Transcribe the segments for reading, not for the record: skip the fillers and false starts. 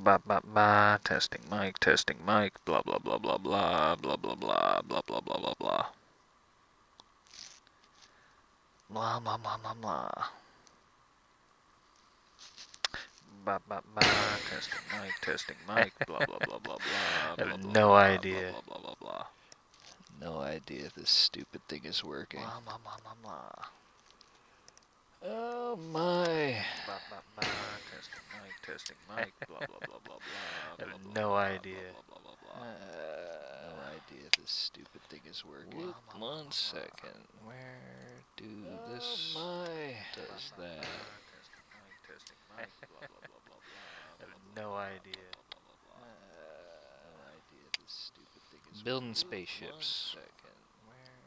Ba ba ba. Testing mic. Blah blah blah blah blah blah blah blah blah blah blah blah blah. Blah blah blah blah blah. Ba ba ba. Testing mic. Blah blah blah blah blah. I have no idea. Blah blah blah blah. No idea if this stupid thing is working. Blah blah blah blah blah. Oh my. Ba ba ba. Testing mic. Blah blah blah blah blah. I have no idea. No idea if this stupid thing is working. 1 second. Where do this does that? Testing mic. Blah blah blah blah blah. I have no idea. No idea if this stupid thing is building spaceships. 1 second. Where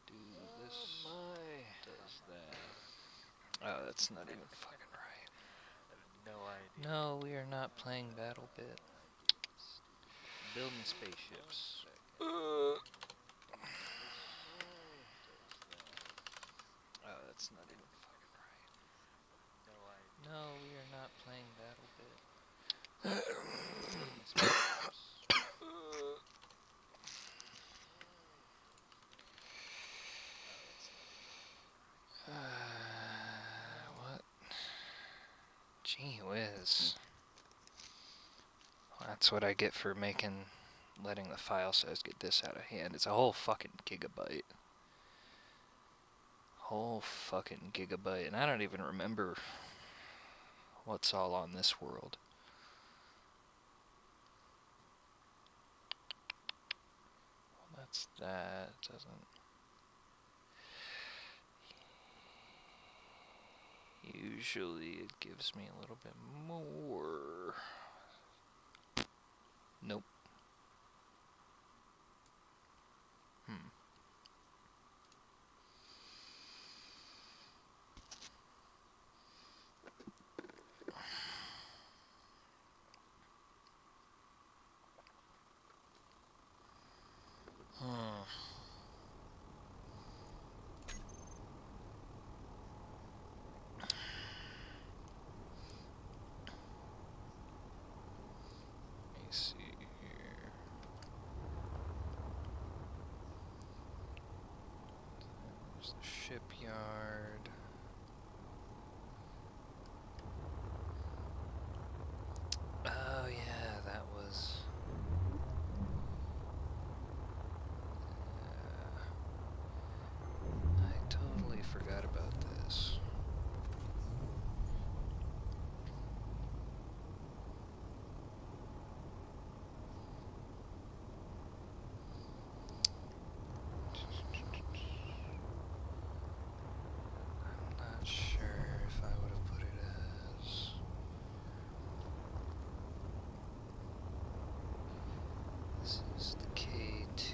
do this does that? Oh, that's not even fucking right. No idea. No, we are not playing Battle Bit. Building spaceships. Oh, that's not even fucking right. No idea. No, we are not playing Battle Bit. Building spaceships. What? Gee whiz. Well, that's what I get for letting the file size get this out of hand. It's a whole fucking gigabyte. Whole fucking gigabyte. And I don't even remember what's all on this world. Well, that's that. Doesn't... Usually it gives me a little bit more. Nope. Let me see here. There's the shipyard. Oh yeah, that was... I totally forgot about this. I'm not sure if I would have put it as... This is the K2.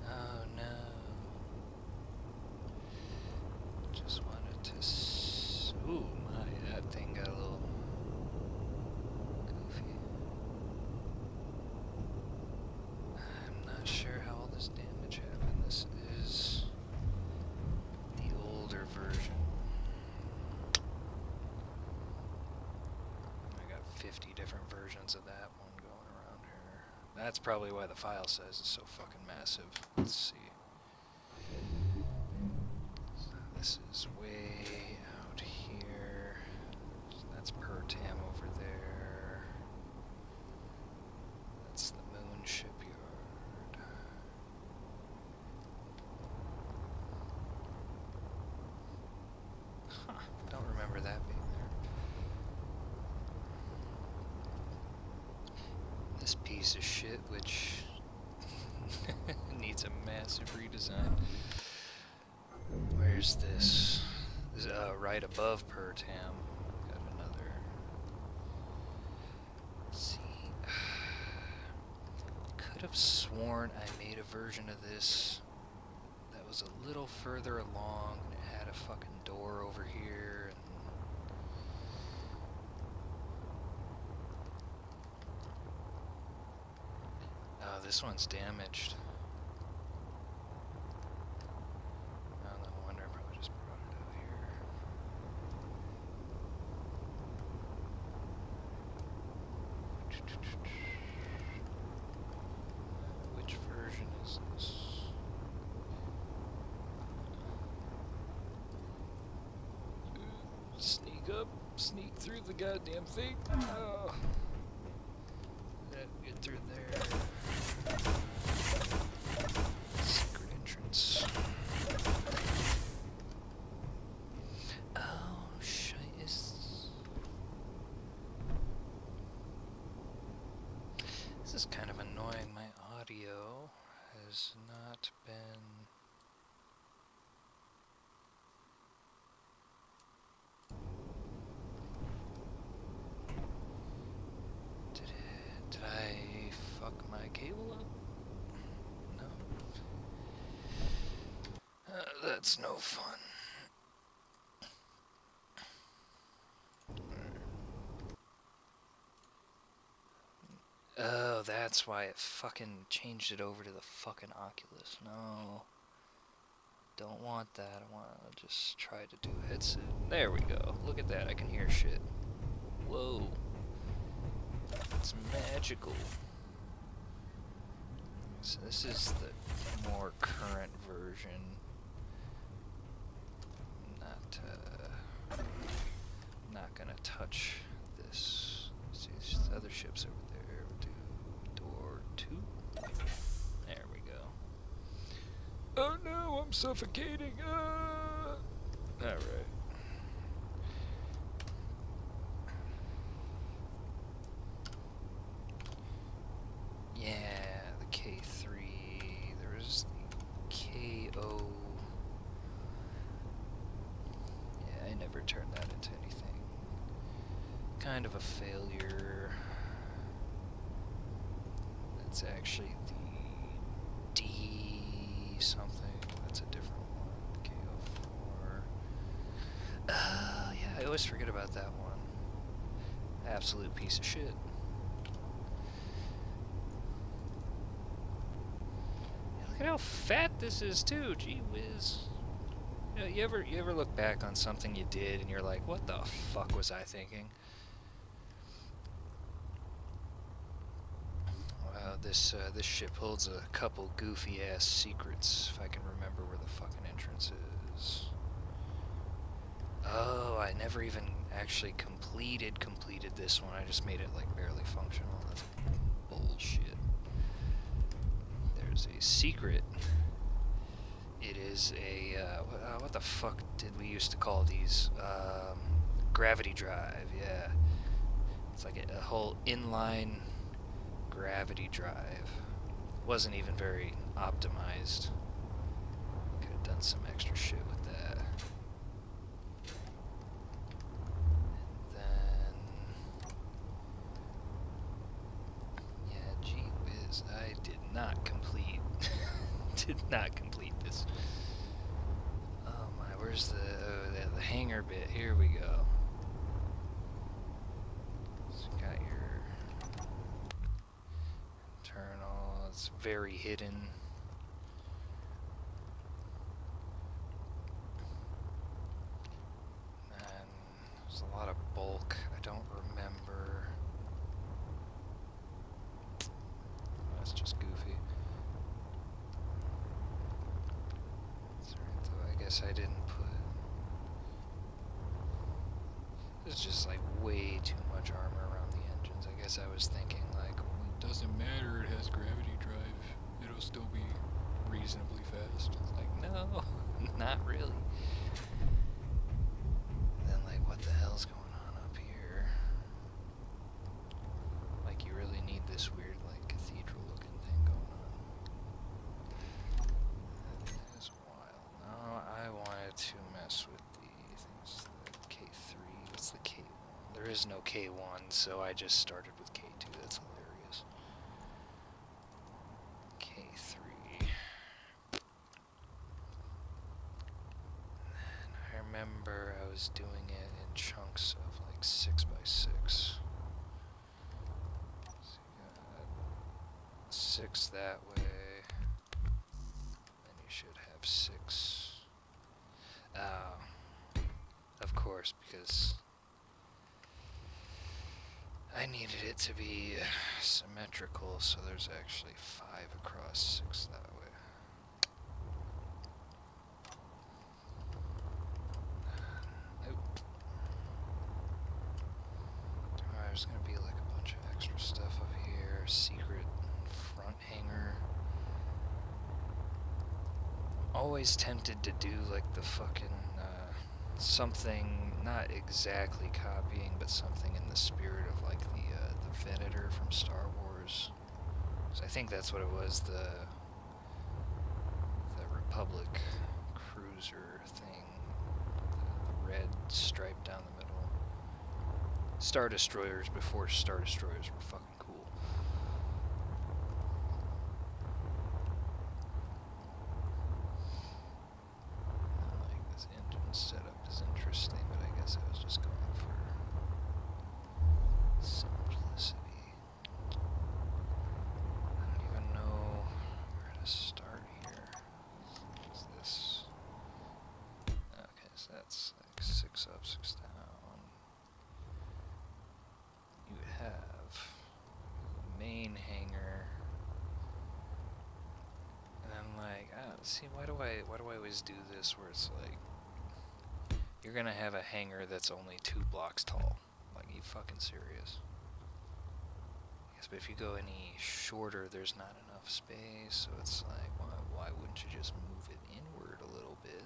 Oh no. Just wanted to ooh my, that thing got a little goofy. I'm not sure how all this damage happened. This is the older version. I got 50 different versions of that one going around here. That's probably why the file size is so fucking massive. Let's see. So this is way out here. So that's per tam over there. That's the moon shipyard. Huh, don't remember that being there. This piece of shit, which needs a massive redesign. Where's this? This is right above per tam. Got another. Let's see. Could have sworn I made a version of this that was a little further along and it had a fucking door over here. Oh, this one's damaged. Oh, no wonder I probably just brought it out here. up, sneak through the goddamn thing. Oh. Get through there. Secret entrance. Oh, shit. This is kind of annoying. My audio has not been... Did I fuck my cable up? No. That's no fun. Oh, that's why it fucking changed it over to the fucking Oculus. No. Don't want that. I want to just try to do a headset. There we go. Look at that. I can hear shit. Whoa. It's magical. So this is the more current version. Not gonna touch this. See, there's other ships over there. We'll do door 2. There we go. Oh no, I'm suffocating. Alright. Yeah, the K3. There's the KO. Yeah, I never turned that into anything. Kind of a failure. That's actually the D something. That's a different one. KO4. Yeah, I always forget about that one. Absolute piece of shit. Look at how fat this is too. Gee whiz. You ever look back on something you did and you're like, what the fuck was I thinking? Wow, this ship holds a couple goofy ass secrets. If I can remember where the fucking entrance is. Oh, I never even actually completed this one. I just made it like barely functional. That's bullshit. There's a secret. It is a what the fuck did we used to call these? Gravity drive. Yeah, it's like a whole inline gravity drive. Wasn't even very optimized. Could have done some extra shit with that. And then, yeah, gee whiz, I did not complete. Did not complete this. Oh my, where's the hangar bit? Here we go. So you got your internal. It's very hidden. And there's a lot of bulk. I don't remember. That's just goofy. That's right, though. I guess I didn't put. There's just like way too much armor around the engines. I guess I was thinking like, well, it doesn't matter, it has gravity drive. It'll still be reasonably fast. It's like, no, not really. And then like, what the hell's going on up here? Like, you really need this weird like cathedral looking thing going on. That is wild. No, I wanted to mess with the things. The K3. What's the K1? There is no K1, so I just started with K2. That's hilarious. K3. And I remember I was doing it in chunks of like 6 by 6. So you got 6 that way. Then you should have 6. Of course, because I needed it to be symmetrical, so there's actually 5 across 6 that way. Nope. always tempted to do like the fucking something, not exactly copying, but something in the spirit of like the Venator from Star Wars. So I think that's what it was, the Republic cruiser thing, the red stripe down the middle. Star Destroyers before Star Destroyers were fucking cool. Like, this engine setup is interesting, but I guess I was just going for simplicity. I don't even know where to start here. Is this... Okay, so that's like 6 up, 6 down. You have main hangar, and I'm like, see, why do I always do this where it's like, you're gonna have a hangar that's only 2 blocks tall? Like, you fucking serious? Yes, but if you go any shorter, there's not enough space, so it's like, why wouldn't you just move it inward a little bit?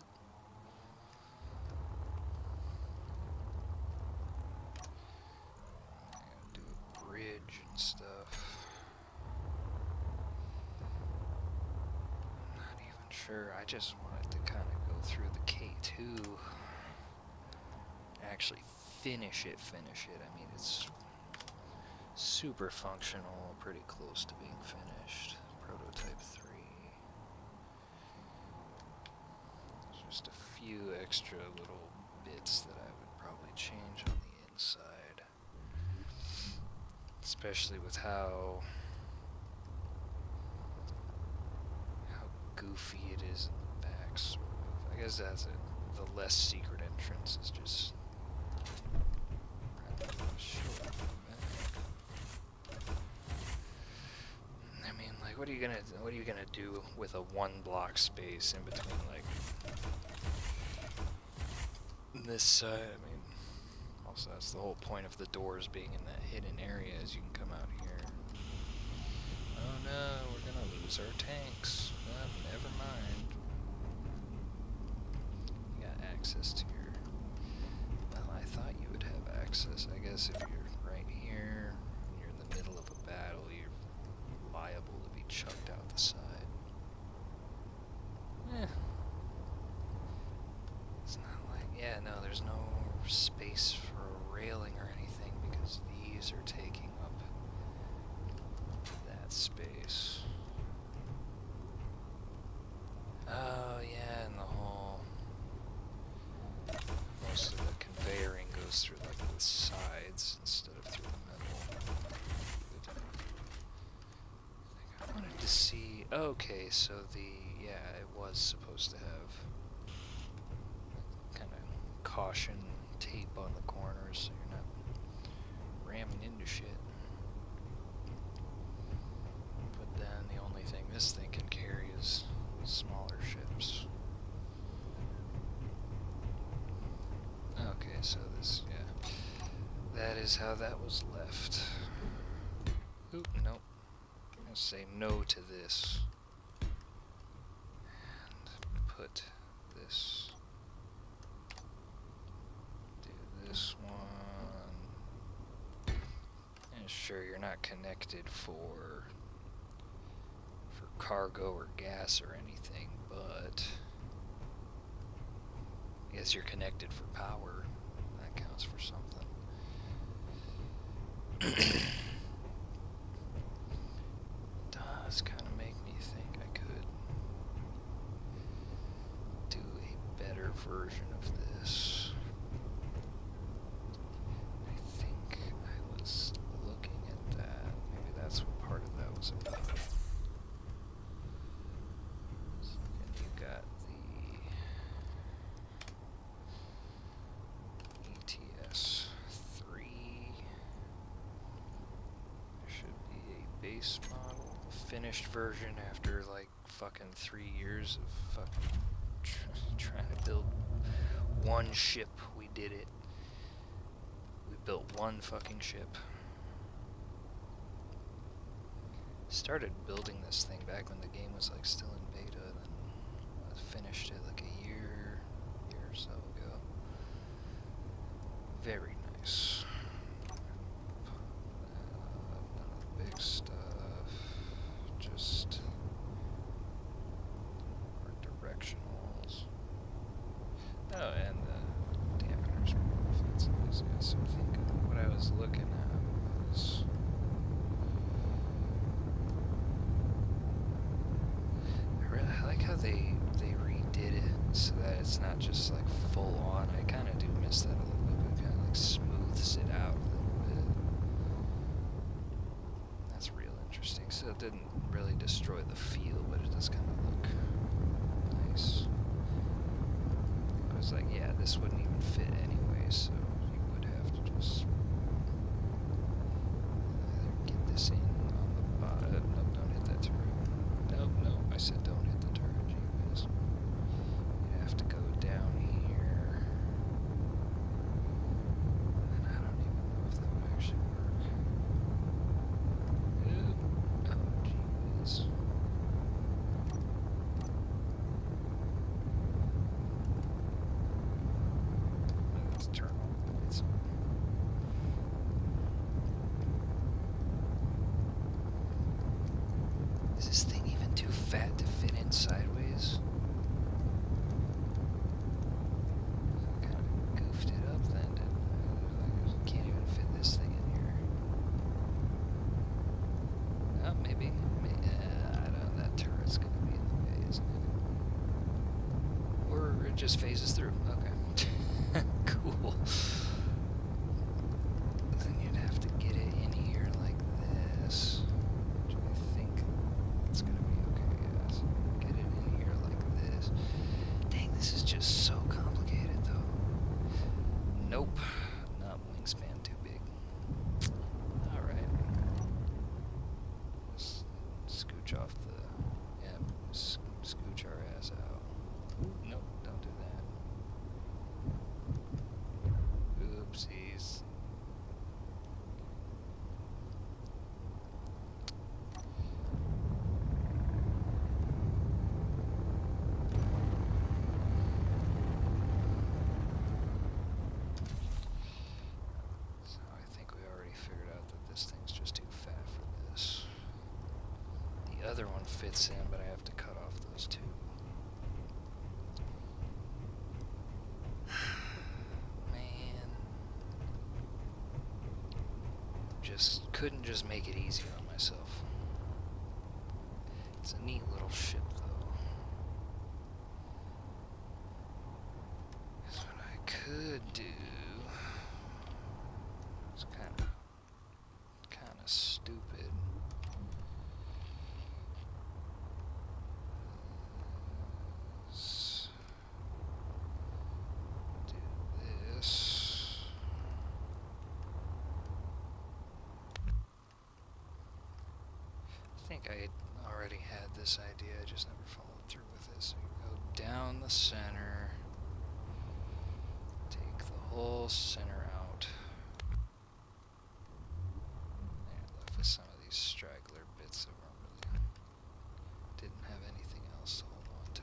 I gotta do a bridge and stuff. I'm not even sure. I just wanted to kind of go through the K2. Actually finish it. I mean, it's super functional, pretty close to being finished. Prototype 3. There's just a few extra little bits that I would probably change on the inside. Especially with how goofy it is in the back, sort of. I guess that's it. The less secret entrance is just... I mean, like, what are you gonna do with a 1 block space in between, like, this side? I mean, also that's the whole point of the doors being in that hidden area, is you can come out here. Oh no, we're gonna lose our tanks. Never mind. You got access to your... Well, I thought you would have access. I guess if you're right here, and you're in the middle of a battle, you're liable to be chucked out the side. It's not like... Yeah, no, there's no space for a railing or anything because these are taking up that space. Oh, yeah, and the whole... Most of the conveyoring goes through, like, the sides instead of through the middle. I wanted to see... Okay, so yeah, it was supposed to have kind of caution tape on the corners so you're not ramming into shit. But then the only thing this thing can carry is smaller ships. Okay, so this, yeah. That is how that was left. Oop, nope. I'm gonna say no to this. And put this. Do this one. And sure, you're not connected for cargo or gas or anything, but I guess you're connected for power. That counts for something. Does kind of make me think I could do a better version of this. I think I was looking at that. Maybe that's what part of that was about. And you got the ETS 3. There should be a base model, finished version after like fucking 3 years of fucking trying to build one ship. We did it. We built one fucking ship. Started building this thing back when the game was like still in beta, then finished it like a year or so ago. Very nice. None of the big stuff. Just more directionals. Oh, and the dampeners were off. That's nice. Yeah, so I think what I was looking at was. I like how they redid it so that it's not just like full on. I kind of do miss that a little bit, but it kind of like smooths it out a little bit. That's real interesting. So it didn't really destroy the feel, but it does kind of look nice. I was like, yeah, this wouldn't even fit anyway, so you would have to just either get this in on the bottom. Nope, don't hit that turret. Nope, I said don't hit the turret. Jeez. You have to go down here. And I don't even know if that would actually work. Oh, jeez. Let's turn all the lights on. Is this thing even too fat to fit in sideways? Kind of goofed it up then, didn't I? Like, can't even fit this thing in here. Oh, maybe. I don't know. That turret's gonna be in the way, isn't it? Or it just phases through. Okay. Cool. Then you'd have to get it in here like this. Which I think it's gonna be okay, yes. Get it in here like this. Dang, this is just so complicated though. Nope. Not wingspan too big. Alright. Just scooch off the... Yeah, scooch our ass out. Nope, don't do that. Oopsies. So I think we already figured out that this thing's just too fat for this. The other one fits in, but I have to cut off those two. Man. Couldn't just make it easy on myself. It's a neat little ship, though. Because what I could do is kind of stupid. Let's do this. I think I already had this idea, I just never followed through with it. So you go down the center, take the whole center out, and left with some of these straggler bits that weren't really, didn't have anything else to hold on to.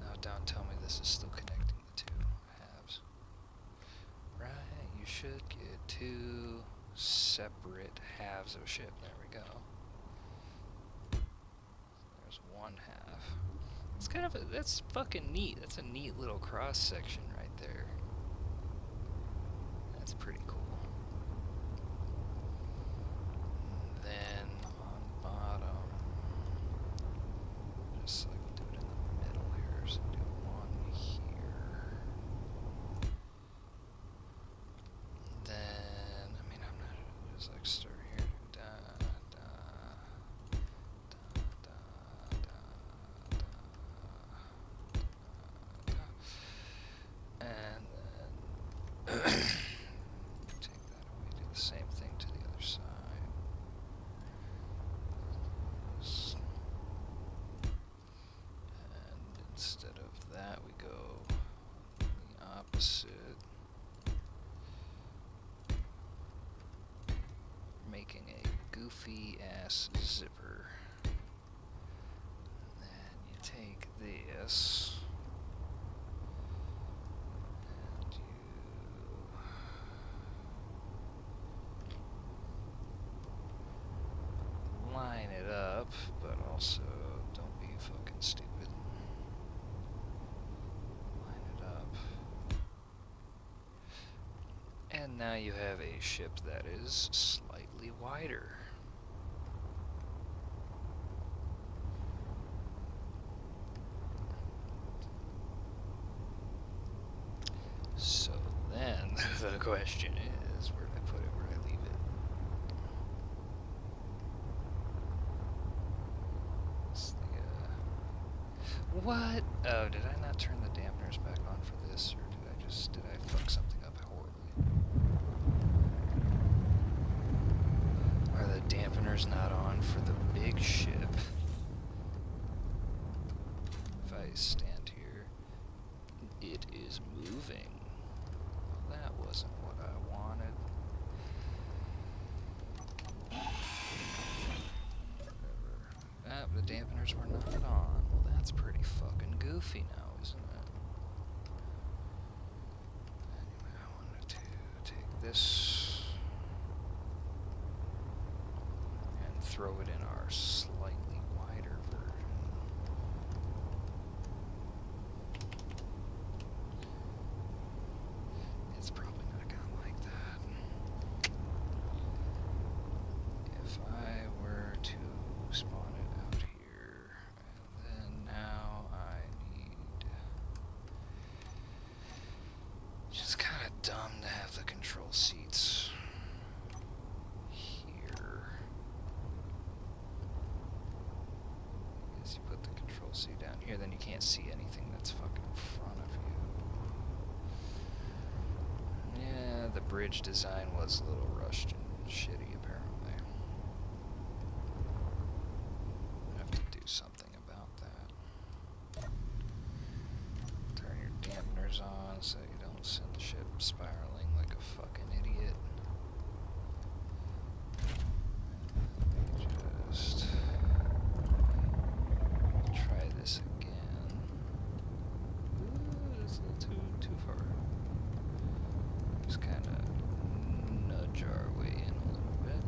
Now don't tell me this is still connecting the two halves. Right, you should get two separate halves of a ship. There we go. There's one half. It's kind of that's fucking neat. That's a neat little cross section right there. That's pretty cool. And then on bottom, just like do it in the middle here. So do one here. Then, I mean, I'm not just like start here. Da, da, da, da, da, da, da, da. And then take that away. Do the same thing to the other side. And instead of that, we go the opposite. Making a goofy ass zipper. this. And you line it up, but also don't be fucking stupid. Line it up. And now you have a ship that is slightly wider. So then the question is, where did I put it? Where did I leave it? It's the, what? Oh, did I not turn the dampeners back on for this, or did I fuck something up horribly? Are the dampeners not on for the big ship? If I stand here, it is moving. Well, that wasn't what I wanted. Whatever. Ah, the dampeners were not on. Well, that's pretty fucking goofy now, isn't it? Anyway, I wanted to take this and throw it in our slightly wider version. It's probably not gonna like that. If I were to spawn it out here, and then now I need... Just kind of dumb to have the control seats here. I guess you put the control seat down here, then you can't see anything that's fucking in front of you. Yeah, the bridge design was a little rushed and shitty, apparently. I have to do something about that. Turn your dampeners on so you don't send the ship spiraling like a fucking idiot. Just try this again. Ooh, that's a little too far. Just kind of nudge our way in a little bit.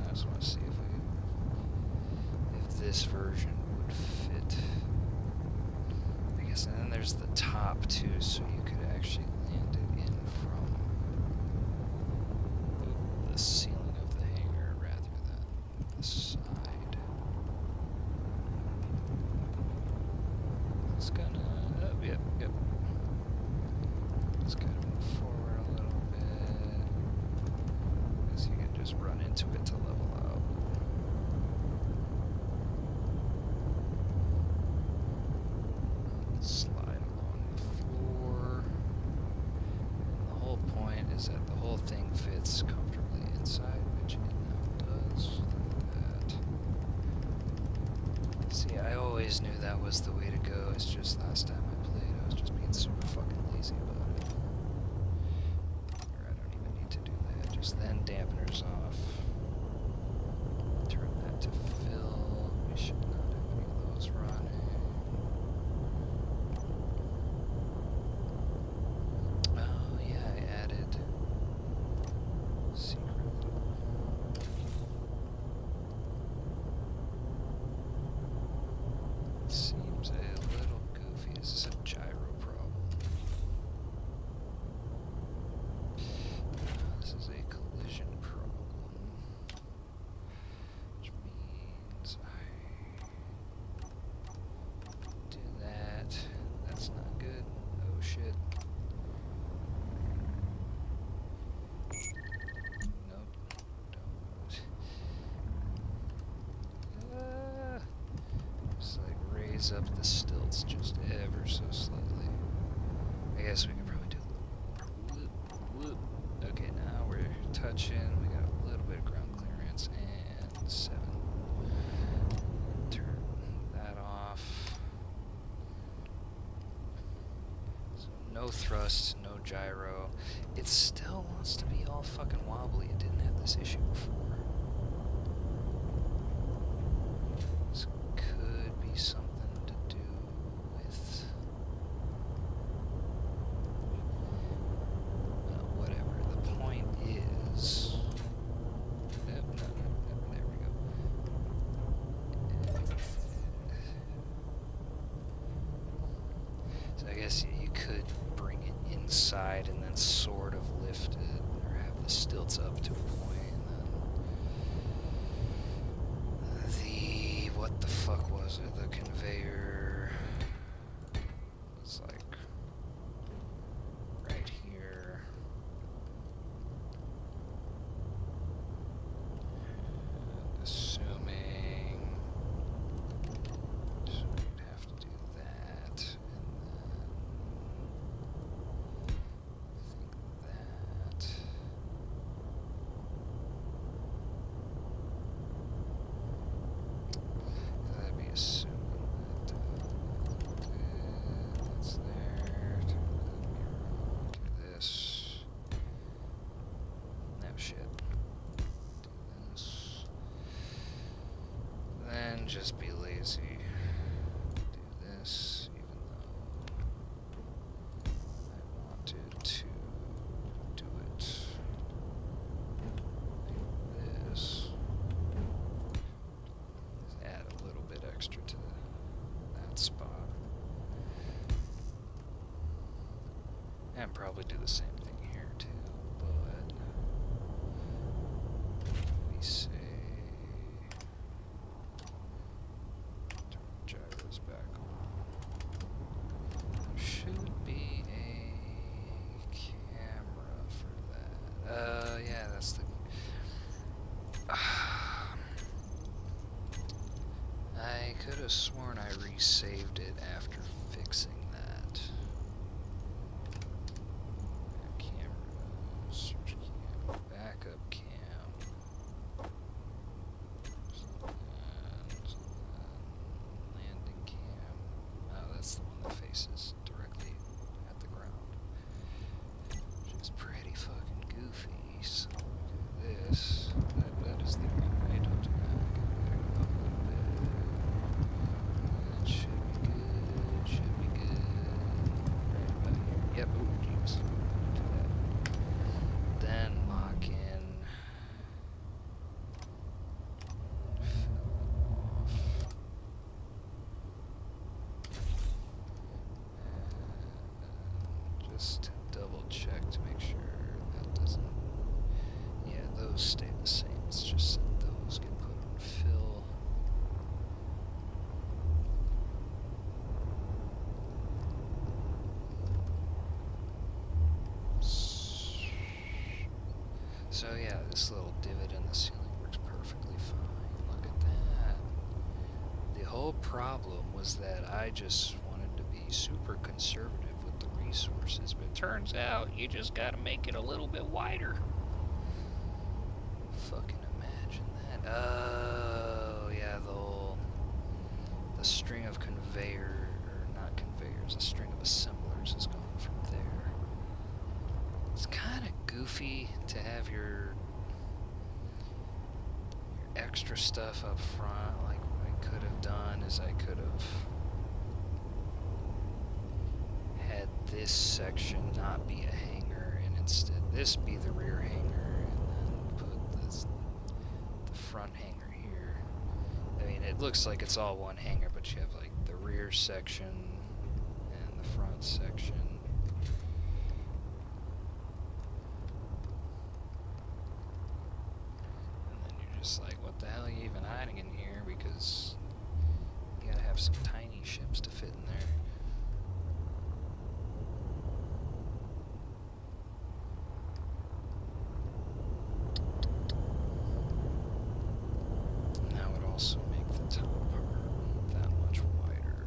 I just want to see if this version would fit. I guess, and then there's the top too, so you could actually land it in from the ceiling of the hangar rather than the side. It's gonna, yep. It's gonna move forward a little bit, because you can just run into it to level out. Slide along the floor. And the whole point is that the whole thing fits comfortably inside, which it now does. Like that. See, I always knew that was the way to go. It's just last time I played, I was just being super fucking lazy about it. Or I don't even need to do that. Just then dampeners off. Turn that to fill. We should not have any of those running. Oh yeah, I added secret. Seems a little goofy. Is this a gyro problem? This is a collision problem. Which means I do that. That's not good. Oh shit. Nope. Don't. Just like raise up the stilts just ever so slightly. I guess we could probably do a little whoop. Okay, now we're touching. We got a little bit of ground clearance and 7. Turn that off. So no thrust, no gyro. It still wants to be all fucking wobbly. It didn't have this issue before. This could be something to side and then sort of lift it, or have the stilts up to a point, and then what the fuck was it? The conveyor was like right here. And assuming, so we'd have to do that, and then that. That'd be assuming that that's there. Turn that mirror on. Do this. No shit. Do this. Then just be lazy. Do this, even though I wanted to do it like this. Just add a little bit extra to that spot. And probably do the same thing here too, but we say turn the gyros back on. There should be a camera for that. Yeah, that's the I could have sworn I resaved it after fixing that. Camera, search cam, backup cam. And landing cam. Oh, that's the one that faces directly at the ground. Which is pretty fucking goofy. So do this. That is the wrong way. Don't do that. Back up a little bit. That should be good. Should be good. Right about here. Yep. Oh, jeez. Do that. Then lock in. Fill off. And just double check to make sure that doesn't. Yeah, those stay the same. It's just that those get put on fill. So yeah, this little divot in the ceiling works perfectly fine. Look at that. The whole problem was that I just wanted to be super conservative with the resources, but it turns out you just gotta make it a little bit wider. Fucking imagine that. Oh, yeah, the string of conveyor, or not conveyors, a string of assemblers is going from there. It's kind of goofy to have your extra stuff up front. Like what I could have done is I could have had this section not be a hanger, and instead this be the rear hanger, and then put the front hanger here. I mean, it looks like it's all one hanger, but you have like the rear section and the front section. And then you're just like, what the hell are you even hiding in here? Because you gotta have some tiny ships to fit in there. That would also make the top part that much wider.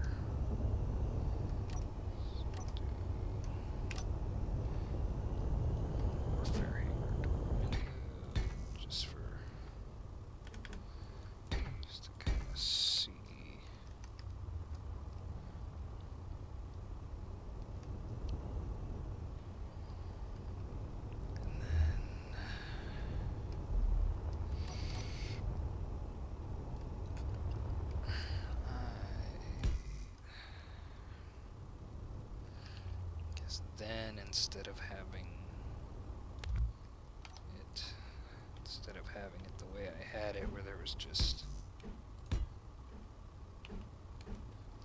So do warfare hanger door window, just to kind of see. And then I guess then instead of having it the way I had it, where there was just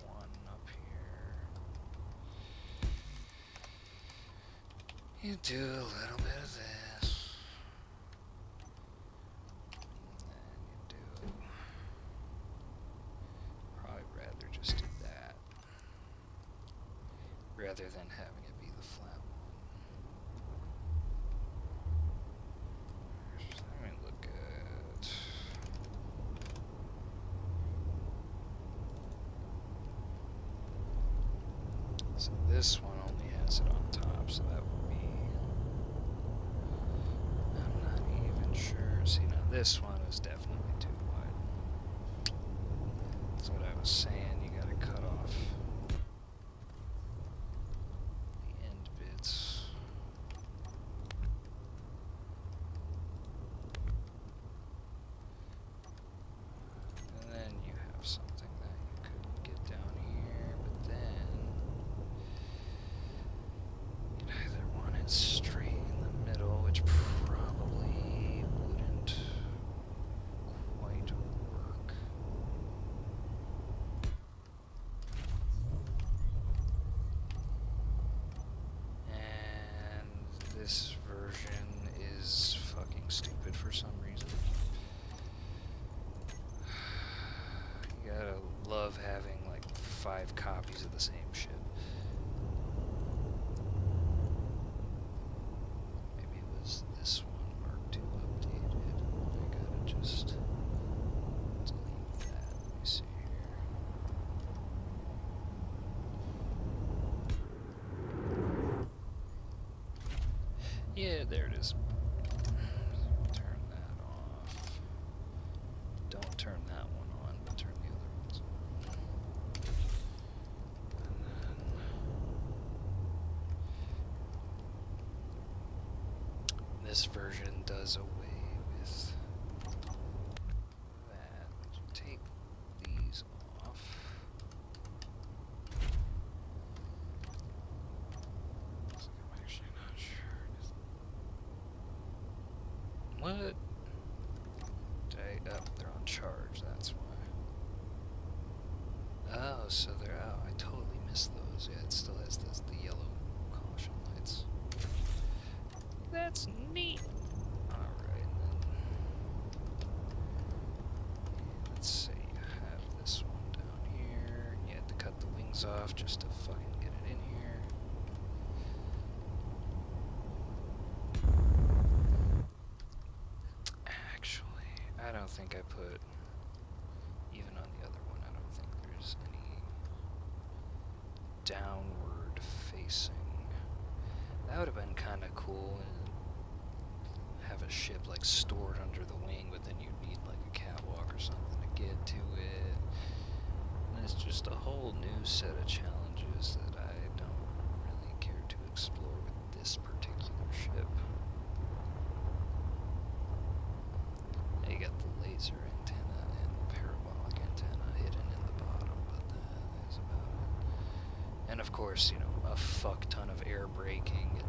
one up here. do a little bit of this. And then you do. Probably rather just do that. Rather than having it be the flat one. Let me look at... So this one only has it on top, so that would be... I'm not even sure. See, now this one is definitely too wide. That's what I was saying, you gotta cut off the end bits. And then you have something that you could get down here, but then you'd either want it straight in the middle, which probably wouldn't quite work. And this version is fucking stupid for some reason. You gotta love having like 5 copies of the same shit. Maybe it was this one Mark II updated. I gotta just delete that. Let me see here. Yeah, there it is. Turn that off. Don't turn that one on, but turn the other ones on. And then this version does away with that. Take these off. I'm actually not sure. What? They're on charge, that's why. Oh, so they're out. I totally missed those. Yeah, it still has the yellow caution lights. That's neat. Alright, then. Let's say you have this one down here. You had to cut the wings off just to fucking get it in here. Actually, I don't think I put, even on the other one, I don't think there's any downward facing. That would have been kind of cool, and have a ship like stored under the wing, but then you'd need like a catwalk or something to get to it. And it's just a whole new set of challenges that I don't really care to explore with this particular ship. You got the laser antenna and the parabolic antenna hidden in the bottom, but that is about it. And of course, you know, a fuck ton of air braking and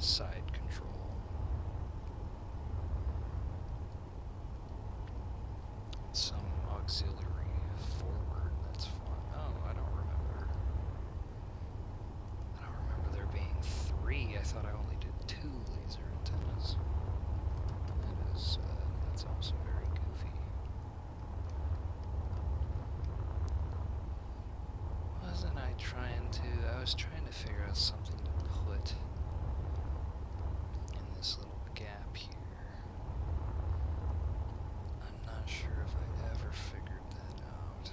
side control. Some auxiliary forward, that's fun. Oh, I don't remember. I don't remember there being 3. I thought I only did 2 laser antennas. That is, that's also very goofy. Wasn't I trying to, I was trying to figure out something to put in this little gap here. I'm not sure if I ever figured that out.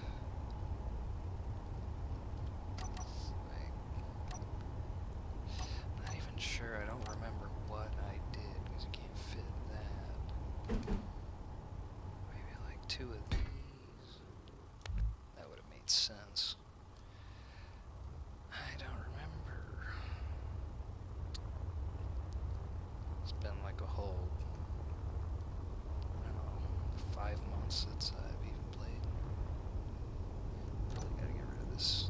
I'm not even sure, I don't remember what I did, because you can't fit that. Maybe like 2 of these. That would have made sense. I don't remember. It's been like a whole, I don't know, 5 months since I've even played. Really gotta get rid of this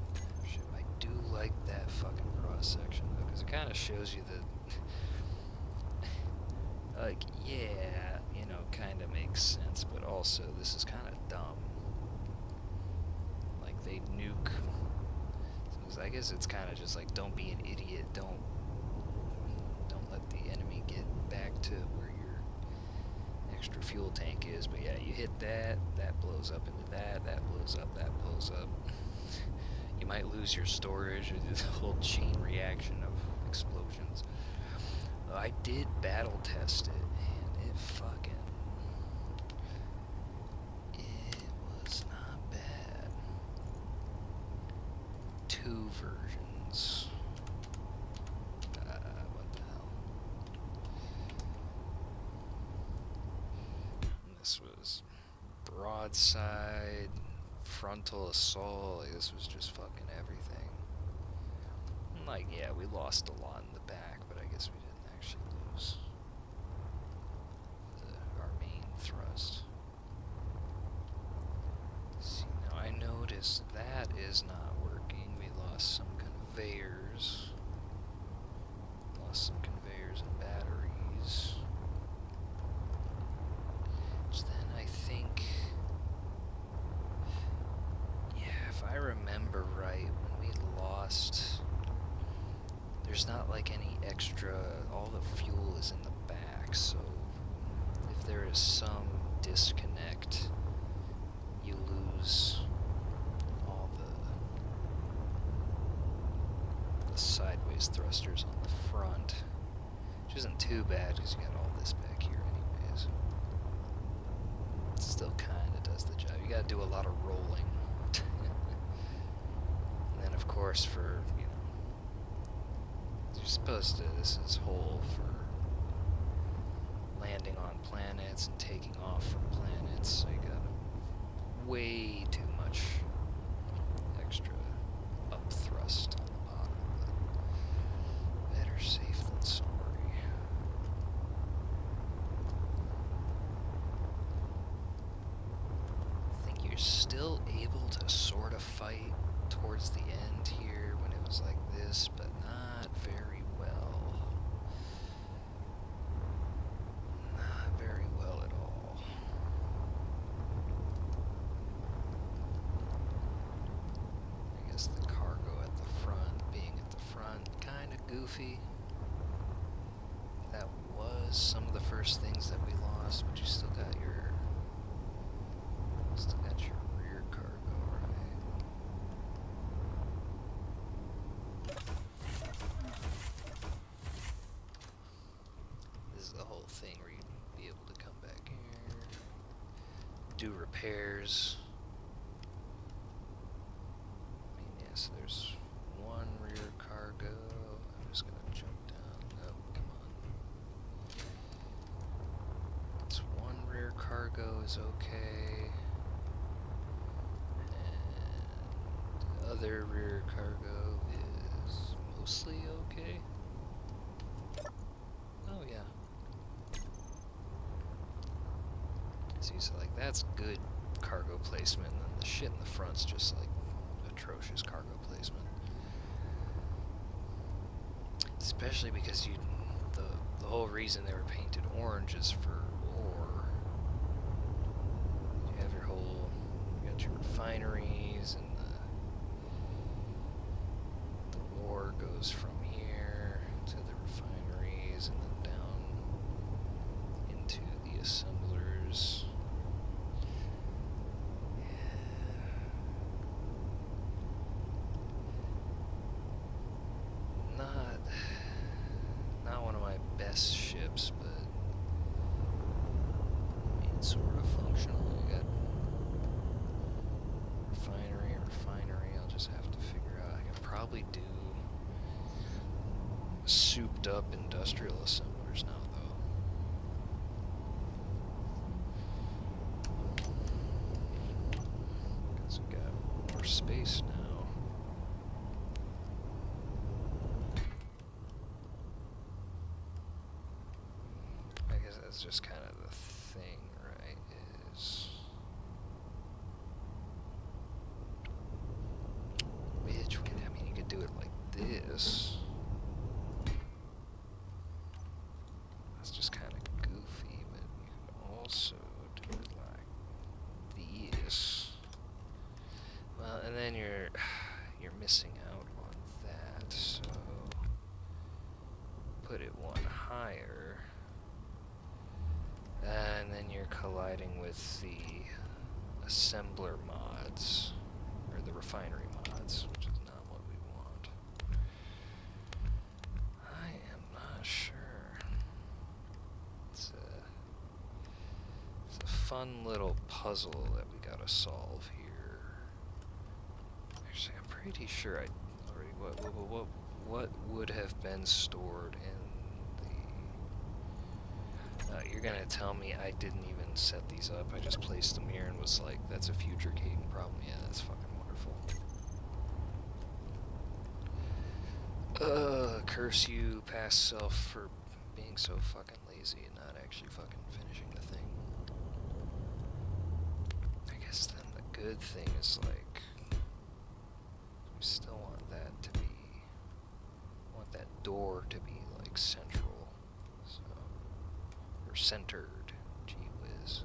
ship. I do like that fucking cross section though, because it kind of shows you that, like, yeah, you know, kind of makes sense, but also this is kind of dumb. Like, they nuke. I guess it's kind of just like, don't be an idiot, don't back to where your extra fuel tank is. But yeah, you hit that, that blows up into that, that blows up, that blows up. You might lose your storage or this whole chain reaction of explosions. I did battle test it, and it fucking... it was not bad. 2 versions. What the hell? This was broadside, frontal assault. Like, this was just fucking everything. And like, yeah, we lost a lot in the back, but I guess we didn't actually lose our main thrust. See, now I noticed that is not working. We lost some conveyors. Lost some conveyors and batteries. Which then I think... yeah, if I remember right, when we lost... there's not like any extra... all the fuel is in the back, so... if there is some disconnect, you lose all the sideways thrusters on the front, which isn't too bad because you got all this back here anyways. It still kind of does the job. You got to do a lot of rolling. And then of course for, you know, you're supposed to, this is whole for landing on planets and taking off from planets, so you got way too much extra up thrust on the bottom, but better safe than sorry. I think you're still able to sort of fight towards the end here when it was like this, but not very well. Not very well at all. I guess the cargo at the front, being at the front, kind of goofy. That was some of the first things that we lost, but you still got your rear cargo, right? This is the whole thing where you'd be able to come back here, do repairs. I mean, yes, there's one rear cargo. I'm just gonna jump down. Oh, come on. It's one rear cargo is okay. And the other rear cargo is mostly okay. Oh, yeah. See, so like that's good cargo placement, and then the shit in the front's just like atrocious cargo placement. Especially because the whole reason they were painted orange is for ore. You have you got your refineries, and the ore goes from here to the refineries, and then down into the assemblers. Not one of my best ships, but I mean, sort of functional. You got refinery. I'll just have to figure out. I could probably do souped up industrial assemblers now, though. Because we got more space now. That's just kind of the thing, right? I mean, you could do it like this. That's just kind of goofy, but you could also do it like this. Well, and then you're missing out on that, so put it one higher. colliding with the assembler mods, or the refinery mods, which is not what we want. I am not sure. It's a fun little puzzle that we gotta solve here. Actually, I'm pretty sure I already... What would have been stored in the... you're gonna tell me I didn't even set these up. I just placed them here and was like, that's a future Caden problem. Yeah, that's fucking wonderful. Curse you, past self, for being so fucking lazy and not actually fucking finishing the thing. I guess then the good thing is, like, we still want that to be... want that door to be, like, central. So... or centered. Gee whiz.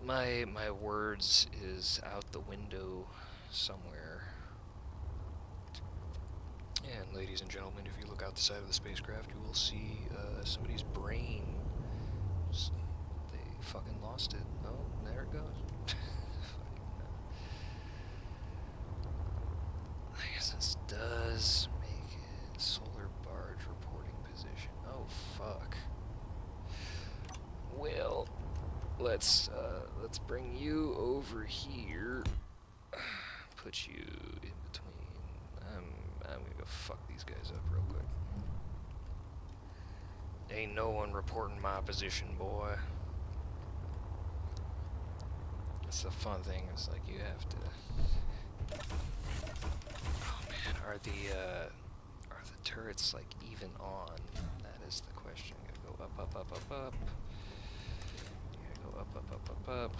My words is out the window somewhere. And ladies and gentlemen, if you look out the side of the spacecraft, you will see somebody's brain. They fucking lost it. Oh, there it goes. I guess this does make it solar barge reporting position. Oh, fuck. Well, let's bring you over here. Put you in between. I'm gonna go fuck these guys up real quick. Ain't no one reporting my position, boy. That's the fun thing. It's like you have to. Oh man, are the turrets like even on? That is the question. You gotta go up, up, up, up, up. You gotta go up, up, up, up, up.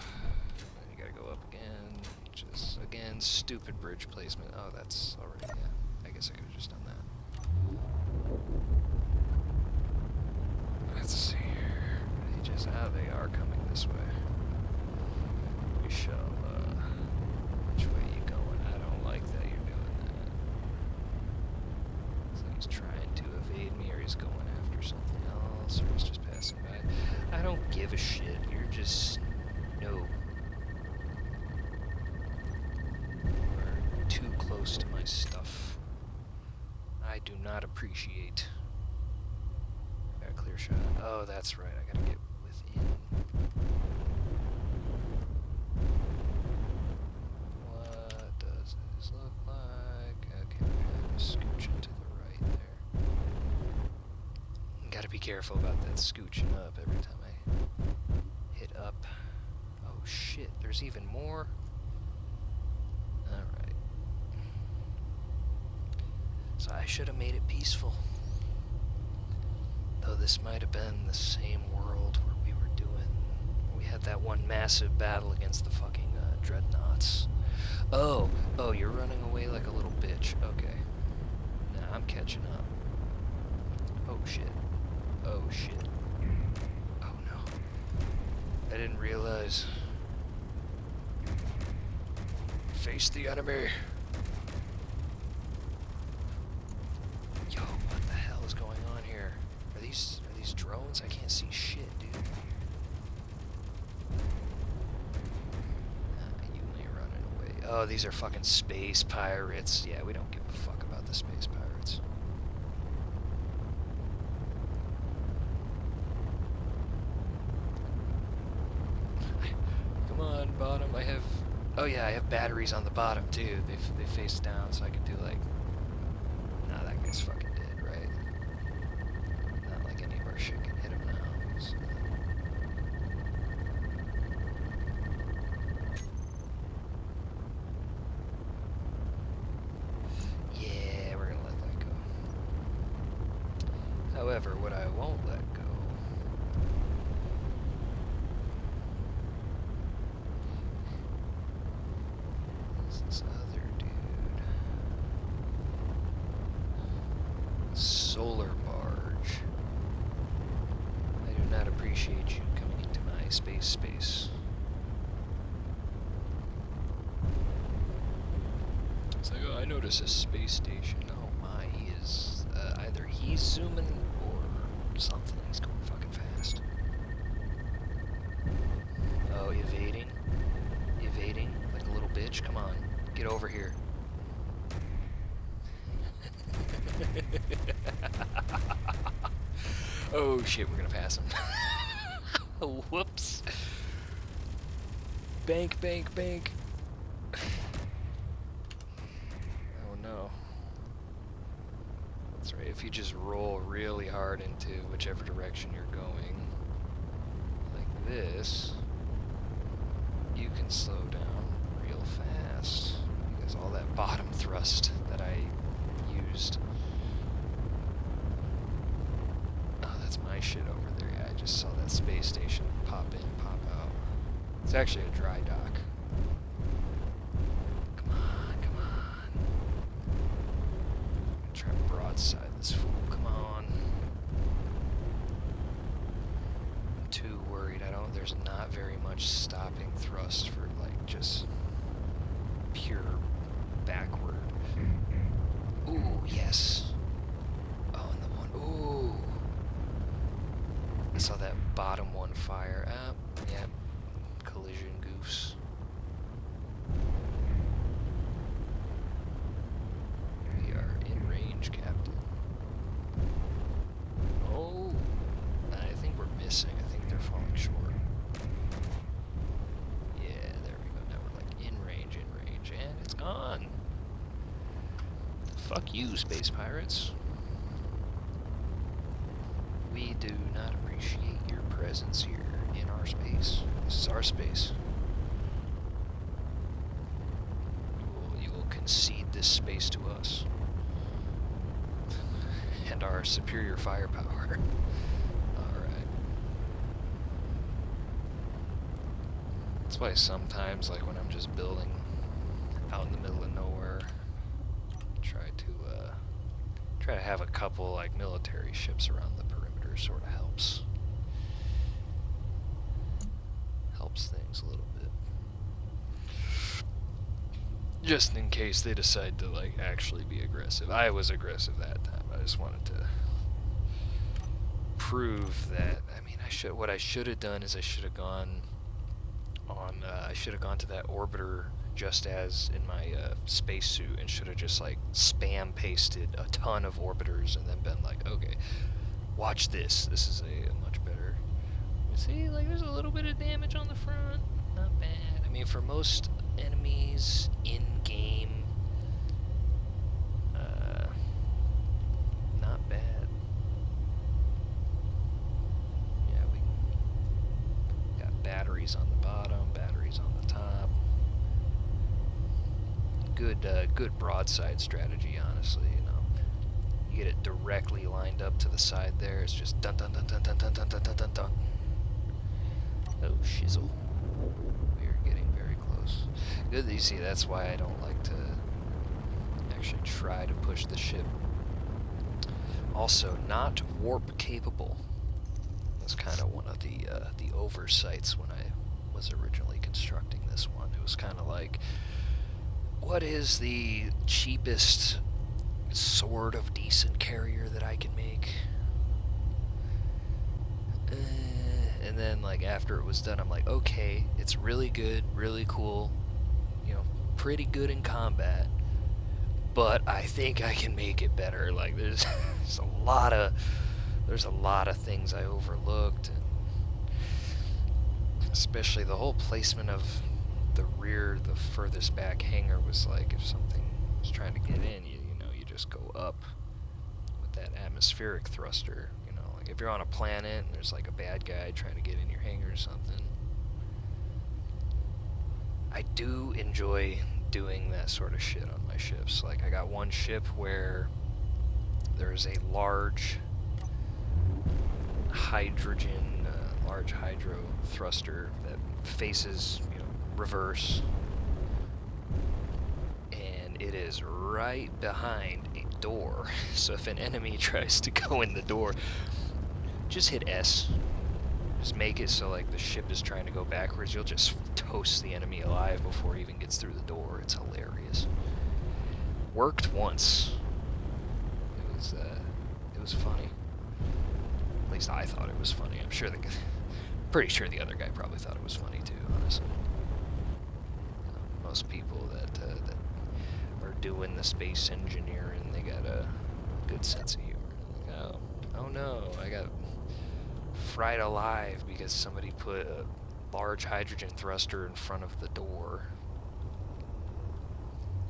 Then you gotta go up again. Just again, stupid bridge placement. Oh, that's already. Yeah. I guess I could have just done that. Let's see here. They are coming this way. We shall, which way are you going? I don't like that you're doing that. So he's trying to evade me, or he's going after something else, or he's just passing by. I don't give a shit. You're just... no. You're too close to my stuff. I do not appreciate. Got a clear shot. Oh, that's right. I gotta get within. What does this look like? Okay, we gotta scooch it to the right there. Gotta be careful about that scooching up every time I hit up. Oh shit, there's even more? Alright. So I should have made it peaceful. Though this might have been the same world where we were doing... we had that one massive battle against the fucking dreadnoughts. Oh, you're running away like a little bitch. Okay. Nah, I'm catching up. Oh shit. Oh shit. Oh no. I didn't realize. Face the enemy. Yo, what the hell is going on here? Are these drones? I can't see shit, dude. You ain't running away. Oh, these are fucking space pirates. Yeah, we don't give a fuck about the space pirates. Come on, bottom. I have... oh yeah, I have batteries on the bottom too. They face down, so I can do like... nah, that guy's fucking dead, right? Not like any of our shit can hit him now. So. Yeah, we're gonna let that go. However, what I won't let go is this other dude. Solar barge. I do not appreciate you coming into my space. It's like, oh, I notice a space station. Oh my, he is, either he's zooming or something. He's going fucking fast. over here. Oh shit, we're gonna pass him. Whoops. Bank, bank, bank. Oh no. That's right, if you just roll really hard into whichever direction you're going, like this, you can slow down real fast. Because all that bottom thrust that I used. Oh, that's my shit over there. Yeah, I just saw that space station pop in, pop out. It's actually a dry dock. Come on, come on. Try to broadside this fool. Come on. I'm too worried. There's not very much stopping thrust for like just pure backward. Ooh, yes. Oh, and the one. Ooh. I saw that bottom one fire. Yeah. Collision goose. We are in range, Captain. Oh, I think we're missing. I think they're falling short. Yeah, there we go. Now we're like in range, and it's gone. Fuck you, space pirates. We do not appreciate your presence here in our space. This is our space. You will concede this space to us. And our superior firepower. Alright. That's why sometimes, like when I'm just building out in the middle of nowhere, try to have a couple like military ships around the perimeter sort of helps. Helps things a little bit. Just in case they decide to like actually be aggressive. I was aggressive that time. I just wanted to prove that. I mean, what I should have done is I should have gone to that orbiter just as in my spacesuit and should have just like spam pasted a ton of orbiters and then been like, okay, watch this. This is a much better. You see, like there's a little bit of damage on the front. Not bad. I mean, for most enemies in game, not bad. Yeah, we got batteries on the bottom, batteries on the top. Good broadside strategy, honestly. You know, you get it directly lined up to the side there. It's just dun dun dun dun dun dun dun dun dun dun dun. Oh shizzle! We're getting very close. Good that you see. That's why I don't like to actually try to push the ship. Also, not warp capable. That's kind of one of the oversights when I was originally constructing this one. It was kind of like, what is the cheapest sort of decent carrier that I can make? And then like after it was done, I'm like, okay, it's really good, really cool, you know, pretty good in combat, but I think I can make it better. Like there's a lot of things I overlooked, and especially the whole placement of the rear, the furthest back hangar was like, if something was trying to get in, you just go up with that atmospheric thruster. You know, like if you're on a planet and there's like a bad guy trying to get in your hangar or something. I do enjoy doing that sort of shit on my ships. Like I got one ship where there's a large large hydro thruster that faces, you know, reverse, and it is right behind a door. So if an enemy tries to go in the door, just hit S. Just make it so like the ship is trying to go backwards. You'll just toast the enemy alive before he even gets through the door. It's hilarious. Worked once. It was funny. At least I thought it was funny. Pretty sure the other guy probably thought it was funny too, honestly. Most people that are doing the space engineering. They got a good sense of humor. Like, oh no, I got fried alive because somebody put a large hydrogen thruster in front of the door.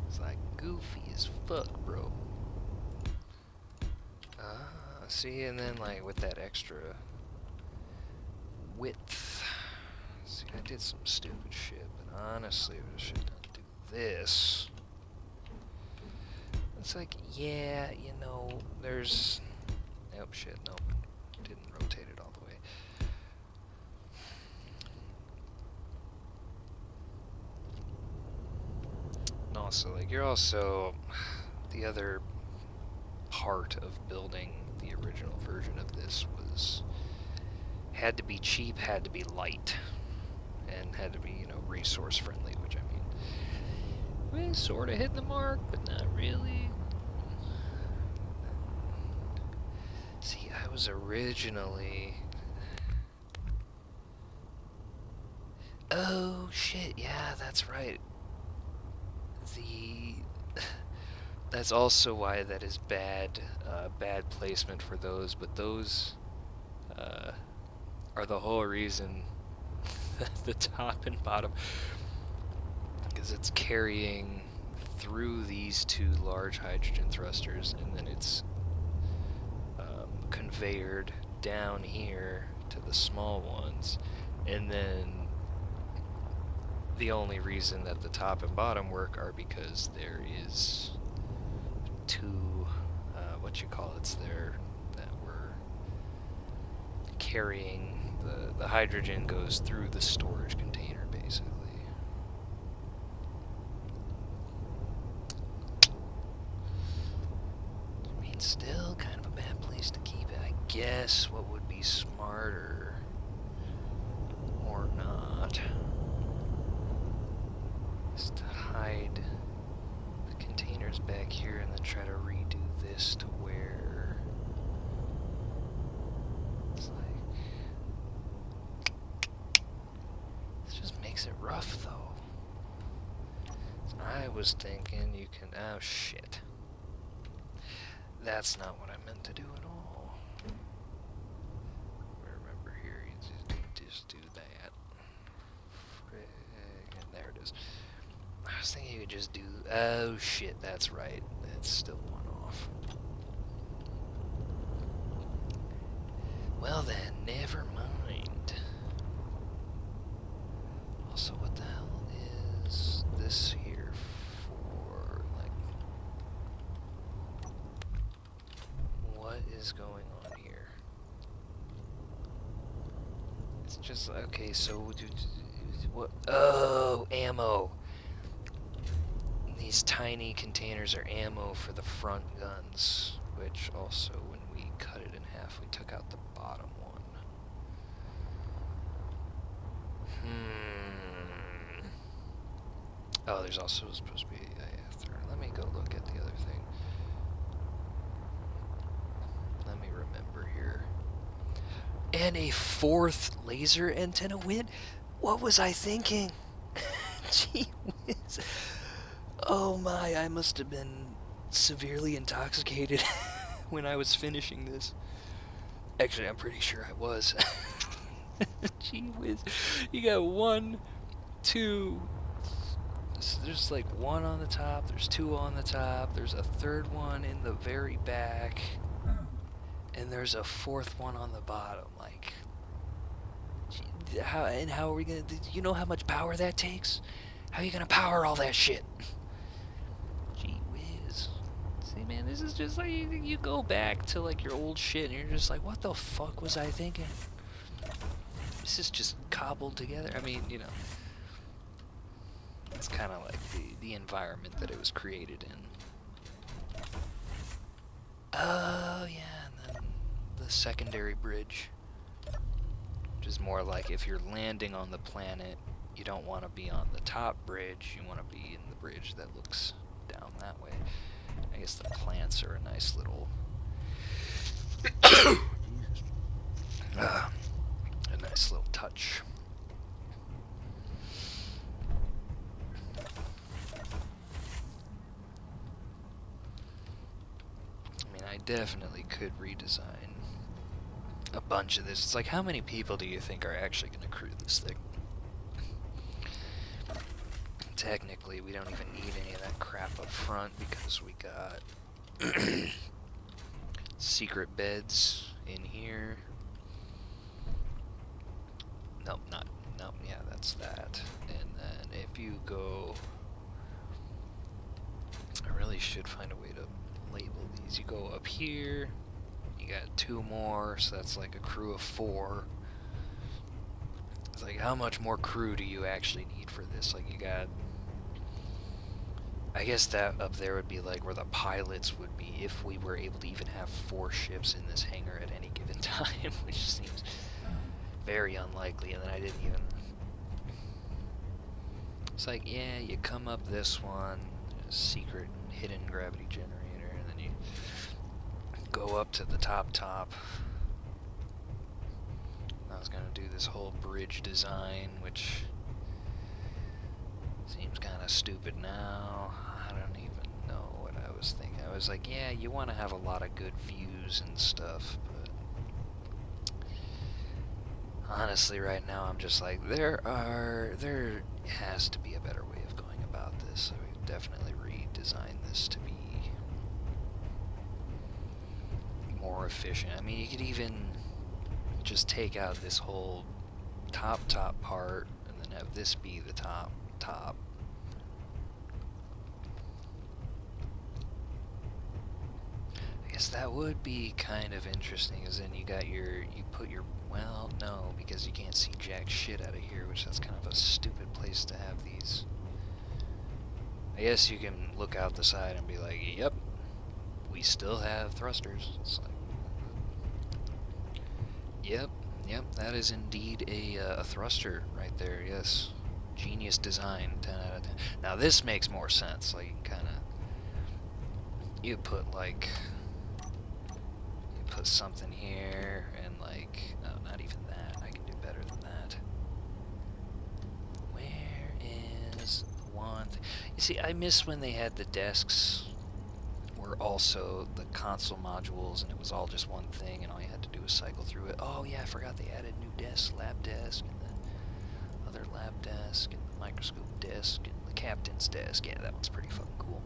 It's like goofy as fuck, bro. See, and then like with that extra width. See, I did some stupid shit, but honestly, I should not do this. It's like, yeah, you know, there's... Oh shit, nope. Didn't rotate it all the way. And also, like, you're also... The other part of building the original version of this was... Had to be cheap, had to be light. And had to be, you know, resource friendly, which I mean... We sort of hit the mark, but not really. See, I was originally... Oh, shit, yeah, that's right. That's also why that is bad, bad placement for those, but those are the whole reason the top and bottom, because it's carrying through these two large hydrogen thrusters, and then it's conveyored down here to the small ones, and then the only reason that the top and bottom work are because there is two, there that we're carrying. The hydrogen goes through the storage container, basically. I mean, still kind of a bad place to keep it. I guess what would be smarter, or not, is to hide the containers back here and then try to redo this to where it's like... This just makes it rough, though. So I was thinking you can... Oh, shit. That's not what I meant to do at all. Remember here, you just do that. Friggin', there it is. I was thinking you could just do... Oh, shit, that's right. That's still one off. Well then, never mind. Also, what the hell is this here for? Like... What is going on here? It's just... Okay, so... What? Oh, ammo! These tiny containers are ammo for the front guns, which also, when we cut it in half, we took out the bottom one. Oh, there's also supposed to be a third. Let me go look at the other thing. Let me remember here. And a fourth laser antenna win? What was I thinking? Gee whiz. Oh my, I must have been severely intoxicated when I was finishing this. Actually, I'm pretty sure I was. Gee whiz. You got 1, 2... There's like 1 on the top, there's 2 on the top, there's a third one in the very back, and there's a 4th one on the bottom. Like, how are we gonna... You know how much power that takes? How are you gonna power all that shit? Gee whiz. See, man, this is just like, you go back to like your old shit and you're just like, what the fuck was I thinking? This is just cobbled together. I mean, you know, it's kind of like the environment that it was created in. Oh, yeah, and then the secondary bridge, which is more like if you're landing on the planet, you don't want to be on the top bridge, you want to be in the bridge that looks down that way. I guess the plants are a nice little... a nice little touch. definitely could redesign a bunch of this. It's like, how many people do you think are actually going to crew this thing? Technically, we don't even need any of that crap up front because we got secret beds in here. Nope, not, nope, yeah, that's that. And then if you go, I really should find a way to label these. You go up here, you got 2 more, so that's like a crew of 4. It's like, how much more crew do you actually need for this? Like, you got, I guess that up there would be like where the pilots would be if we were able to even have 4 ships in this hangar at any given time, which seems very unlikely. And then I didn't even, it's like, yeah, you come up this one, secret hidden gravity generator, and then you go up to the top. I was gonna do this whole bridge design, which seems kind of stupid now. I don't even know what I was thinking. I was like, yeah, you want to have a lot of good views and stuff, but honestly right now I'm just like, there has to be a better way of going about this, so we've definitely redesigned this to be more efficient. I mean, you could even just take out this whole top part and then have this be the top. I guess that would be kind of interesting, because then you got you put your, well, no, because you can't see jack shit out of here, which that's kind of a stupid place to have these. I guess you can look out the side and be like, yep, we still have thrusters. It's like, yep, that is indeed a thruster right there, yes. Genius design, 10 out of 10. Now this makes more sense, like, you put like, you put something here, and like, no, not even that, I can do better than that. Where is the one thing? You see, I miss when they had the desks were also the console modules, and it was all just one thing, and all you had to do was cycle through it. Oh yeah, I forgot they added new desks, lab desk, and the other lab desk, and the microscope desk, and the captain's desk. Yeah, that one's pretty fucking cool.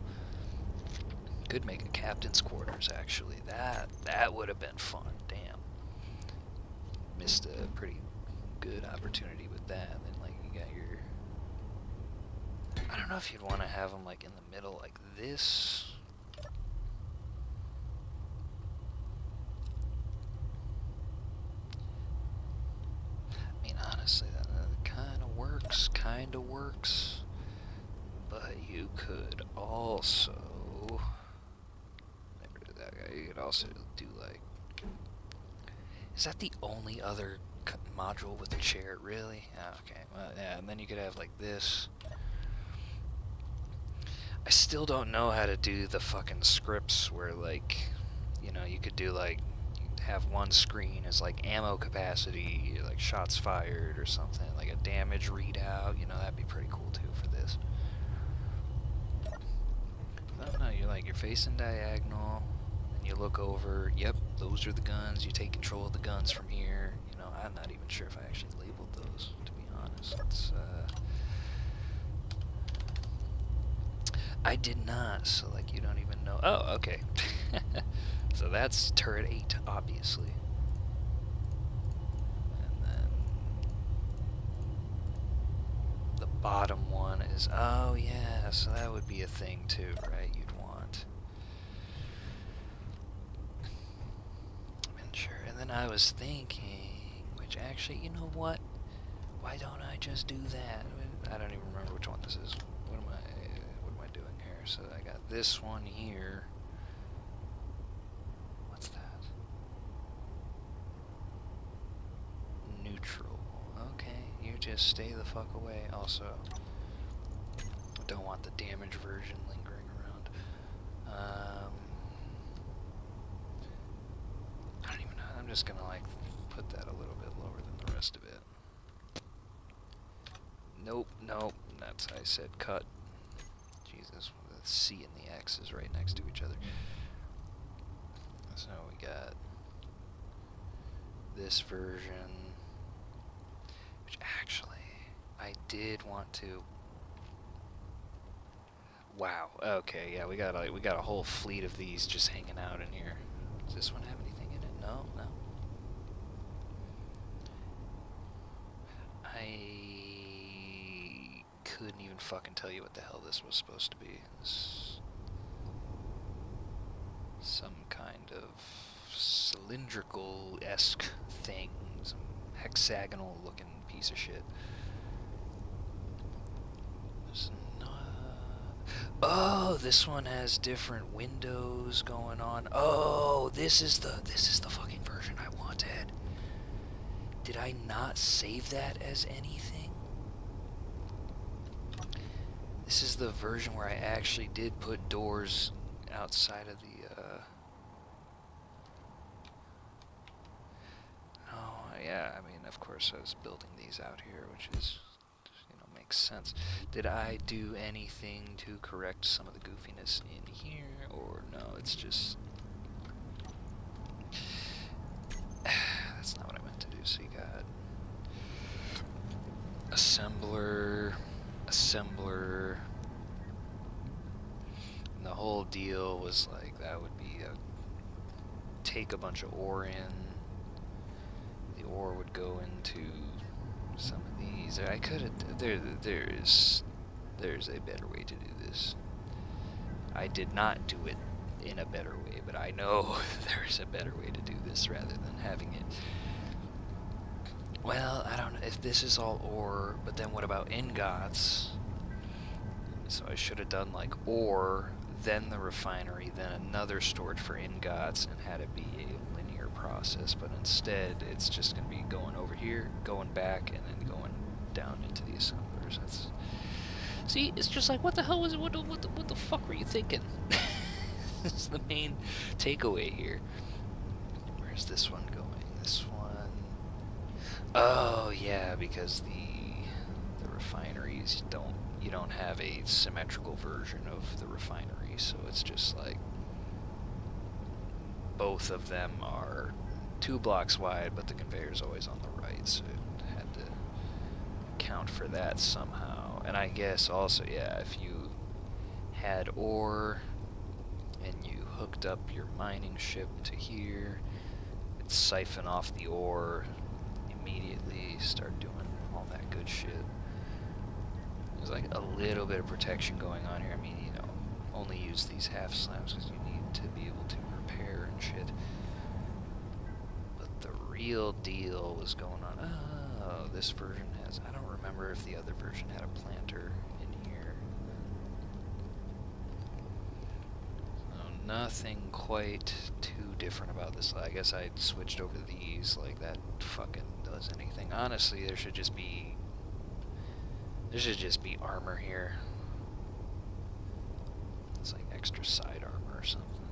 Could make a captain's quarters, actually. That would have been fun. Damn. Missed a pretty good opportunity with that. And then, like, you got your, I don't know if you'd want to have them, like, in the middle like this. I mean, honestly, that kind of works. But you could also, you could also do like, is that the only other module with a chair, really? Oh, okay, well, yeah, and then you could have like this. I still don't know how to do the fucking scripts where, like, you know, you could do like, have one screen as like ammo capacity, like shots fired or something, like a damage readout, you know, that'd be pretty cool too for this. No, you're facing diagonal, and you look over, yep, those are the guns, you take control of the guns from here. You know, I'm not even sure if I actually labeled those, to be honest. It's, I did not, so like you don't even know. Oh, okay. So that's turret 8, obviously. And then the bottom one is, oh yeah, so that would be a thing too, right? You'd want. And sure, and then I was thinking, which actually, you know what? Why don't I just do that? I don't even remember which one this is. What am I doing here? So I got this one here. What's that? Neutral. Okay, you just stay the fuck away. Also, don't want the damage version lingering around. I don't even know. I'm just gonna like put that a little bit lower than the rest of it. Nope. That's, I said cut. Jesus, the C and the X is right next to each other. So we got this version, which actually I did want to. Wow. Okay. Yeah, we got a whole fleet of these just hanging out in here. Does this one have anything in it? No. No. I couldn't even fucking tell you what the hell this was supposed to be. Some kind of cylindrical-esque thing, some hexagonal-looking piece of shit. Oh, this one has different windows going on. Oh, this is the fucking version I wanted. Did I not save that as anything? This is the version where I actually did put doors outside of the Oh, yeah, I mean, of course I was building these out here, which is, makes sense. Did I do anything to correct some of the goofiness in here, or no, it's just... That's not what I meant to do. So you got assembler, and the whole deal was like, that would be take a bunch of ore in, the ore would go into some of these. I could have, there's a better way to do this. I did not do it in a better way, but I know there is a better way to do this rather than having it. Well, I don't know if this is all ore, but then what about ingots? So I should have done like ore, then the refinery, then another storage for ingots, and had it be a linear process. But instead, it's just going to be going over here, going back, and then going down into the assemblers. That's... See, it's just like, what the hell was it? What the fuck were you thinking? This is the main takeaway here. Where's this one going? This one... Oh, yeah, because the refineries you don't have a symmetrical version of the refinery, so it's just like both of them are 2 blocks wide, but the conveyor's always on the right, so it had to account for that somehow. And I guess also, yeah, if you had ore and you hooked up your mining ship to here, it'd siphon off the ore immediately, start doing all that good shit. There's like a little bit of protection going on here. I mean, only use these half slabs because you need to be able to repair and shit. But the real deal was going on. Oh, this version has... I don't remember if the other version had a planter in here. So nothing quite too different about this. I guess I switched over these, like that fucking does anything. Honestly, there should just be armor here. It's like extra side armor or something.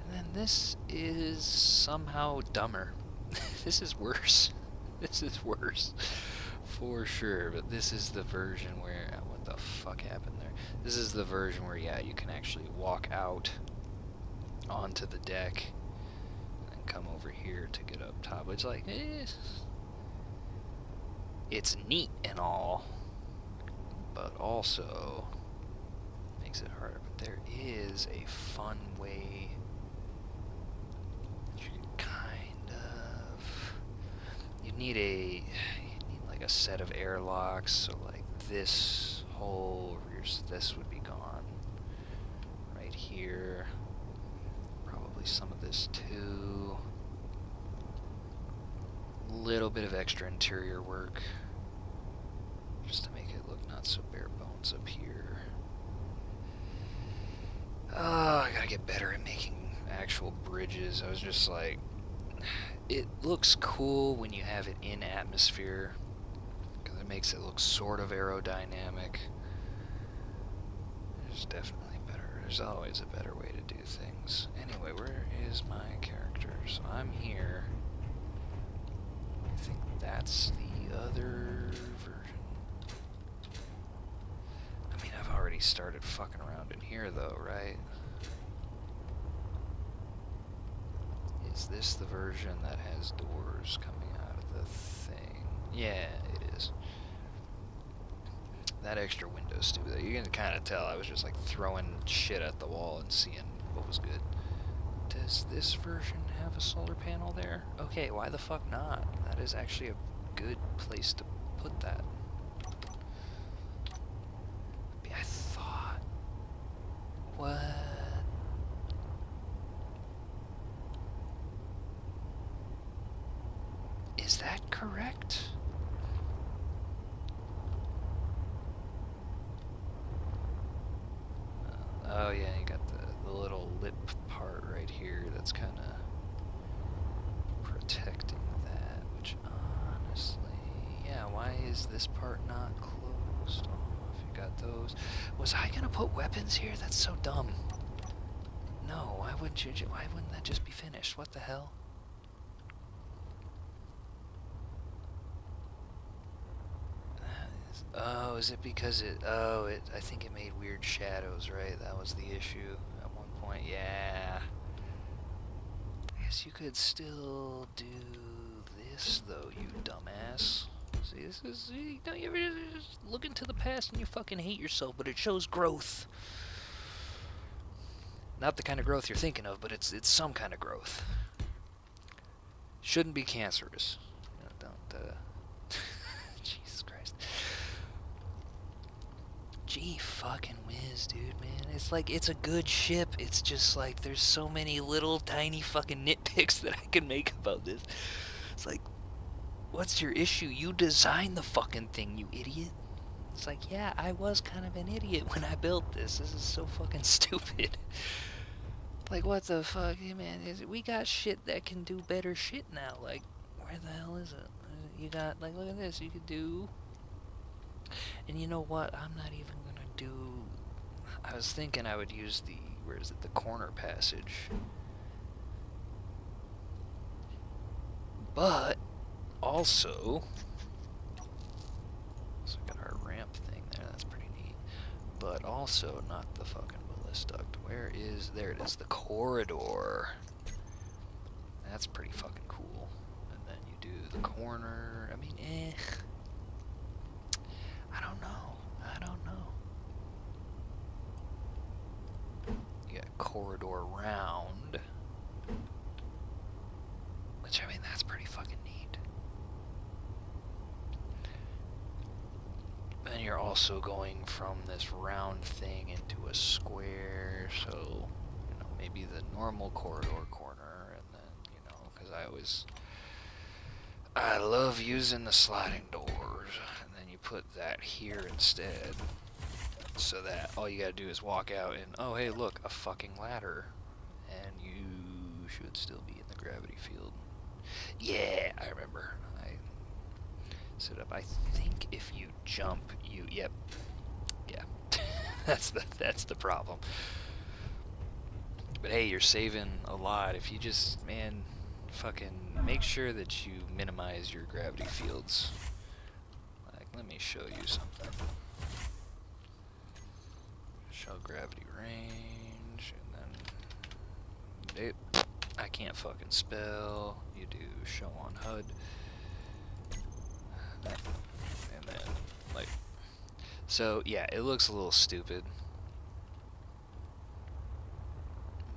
And then this is somehow dumber. This is worse. This is worse. For sure. But this is the version where... What the fuck happened there? This is the version where, yeah, you can actually walk out onto the deck and come over here to get up top. It's like... It's neat and all, but also makes it harder. But there is a fun way that you can kind of... You need like a set of airlocks, so like this whole this would be gone right here. Probably some of this too. Little bit of extra interior work just to make it look not so bare bones up here. Oh, I gotta get better at making actual bridges. I was just like, it looks cool when you have it in atmosphere because it makes it look sort of aerodynamic. There's definitely better. There's always a better way to do things. Anyway, where is my character? So I'm here. I think that's the other version. I mean, I've already started fucking around in here, though, right? Is this the version that has doors coming out of the thing? Yeah, it is. That extra window's stupid. You can kind of tell I was just like throwing shit at the wall and seeing what was good. Does this version have a solar panel there? Okay, why the fuck not? That is actually a good place to put that. I thought... What? Is that correct? Oh yeah, you got the little lip part right here that's kind of protecting that, which honestly, yeah, why is this part not closed off? You got those. Was I gonna put weapons here? That's so dumb. No, why wouldn't you? Why wouldn't that just be finished? What the hell? Oh, is it because it... Oh, I think it made weird shadows, right? That was the issue at one point. Yeah. I guess you could still do this, though, you dumbass. See, this is... Don't you ever just look into the past and you fucking hate yourself, but it shows growth. Not the kind of growth you're thinking of, but it's some kind of growth. Shouldn't be cancerous. You know, don't, Jesus Christ. Gee fucking whiz, dude, man. It's like, it's a good ship. It's just like, there's so many little tiny fucking nitpicks that I can make about this. It's like, what's your issue? You designed the fucking thing, you idiot. It's like, yeah, I was kind of an idiot when I built this. This is so fucking stupid. Like, what the fuck, man? We got shit that can do better shit now. Like, where the hell is it? You got, like, look at this. You could do... And you know what? I'm not even gonna do... I was thinking I would use the... Where is it? The corner passage. But, also... So we got our ramp thing there. That's pretty neat. But also, not the fucking ballista duct. Where is... There it is. The corridor. That's pretty fucking cool. And then you do the corner. I mean, I don't know. I don't know. You got corridor round. Which, I mean, that's pretty fucking neat. Then you're also going from this round thing into a square, so, you know, maybe the normal corridor corner, and then, you know, because I love using the sliding doors, and then you put that here instead, so that all you gotta do is walk out and, oh hey look, a fucking ladder, and you should still be in the gravity field. Yeah, I remember. I set up. I think if you jump, yep, yeah, that's the problem. But hey, you're saving a lot if you just, man, fucking make sure that you minimize your gravity fields. Like, let me show you something. Show gravity range, and then I can't fucking spell. You do show on HUD, and then like, so yeah, it looks a little stupid.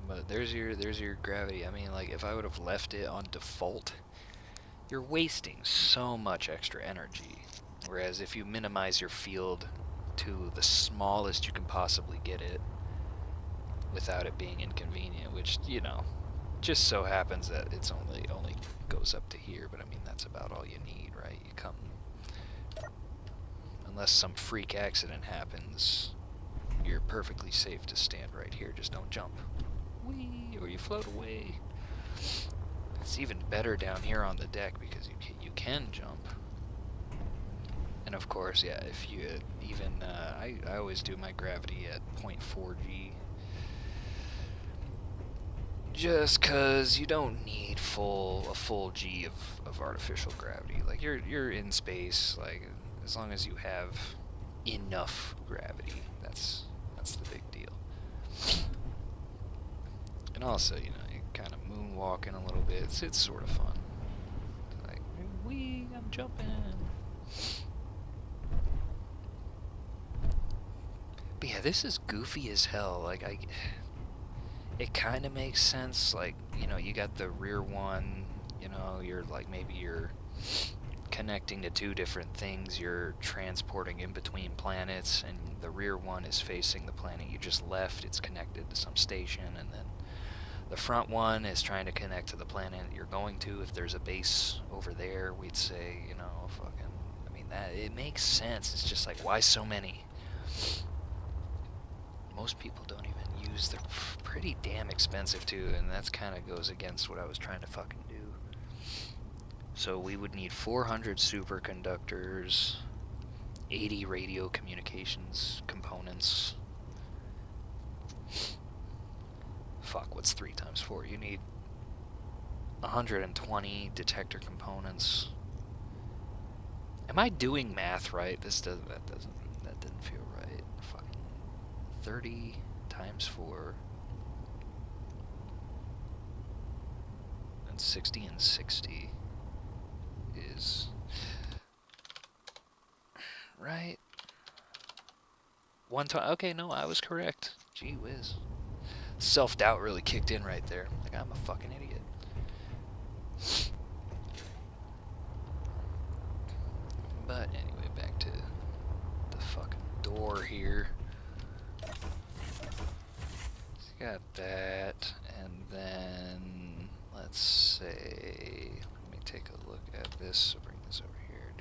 But there's your gravity. I mean, like, if I would have left it on default, you're wasting so much extra energy. Whereas if you minimize your field to the smallest you can possibly get it, without it being inconvenient, which, you know, just so happens that it's only goes up to here, but I mean, that's about all you need, right? You come, unless some freak accident happens, you're perfectly safe to stand right here. Just don't jump. Whee! Or you float away. It's even better down here on the deck because you can jump. And of course, yeah, if you even, I always do my gravity at 0.4 G. Just cause you don't need a full G of artificial gravity. Like, you're in space, like, as long as you have enough gravity, that's the big deal. And also, you know, you kind of moonwalking a little bit. It's sort of fun. Like, wee, I'm jumping. But yeah, this is goofy as hell. Like, it kind of makes sense. Like, you know, you got the rear one, you know, maybe you're connecting to two different things. You're transporting in between planets, and the rear one is facing the planet you just left. It's connected to some station, and then the front one is trying to connect to the planet you're going to. If there's a base over there, we'd say, you know, fucking, I mean, that, it makes sense. It's just like, why so many? Most people don't even use, they're pretty damn expensive too, and that's kind of goes against what I was trying to fucking do. So we would need 400 superconductors, 80 radio communications components. Fuck, what's 3 times 4? You need 120 detector components. Am I doing math right? That didn't feel right. Fucking 30 times 4. And 60 and 60 is right. One time. Okay, no, I was correct. Gee whiz. Self-doubt really kicked in right there. Like, I'm a fucking idiot. But anyway, back to the fucking door here. It's got that, and then let's say, let me take a look at this. So bring this over here.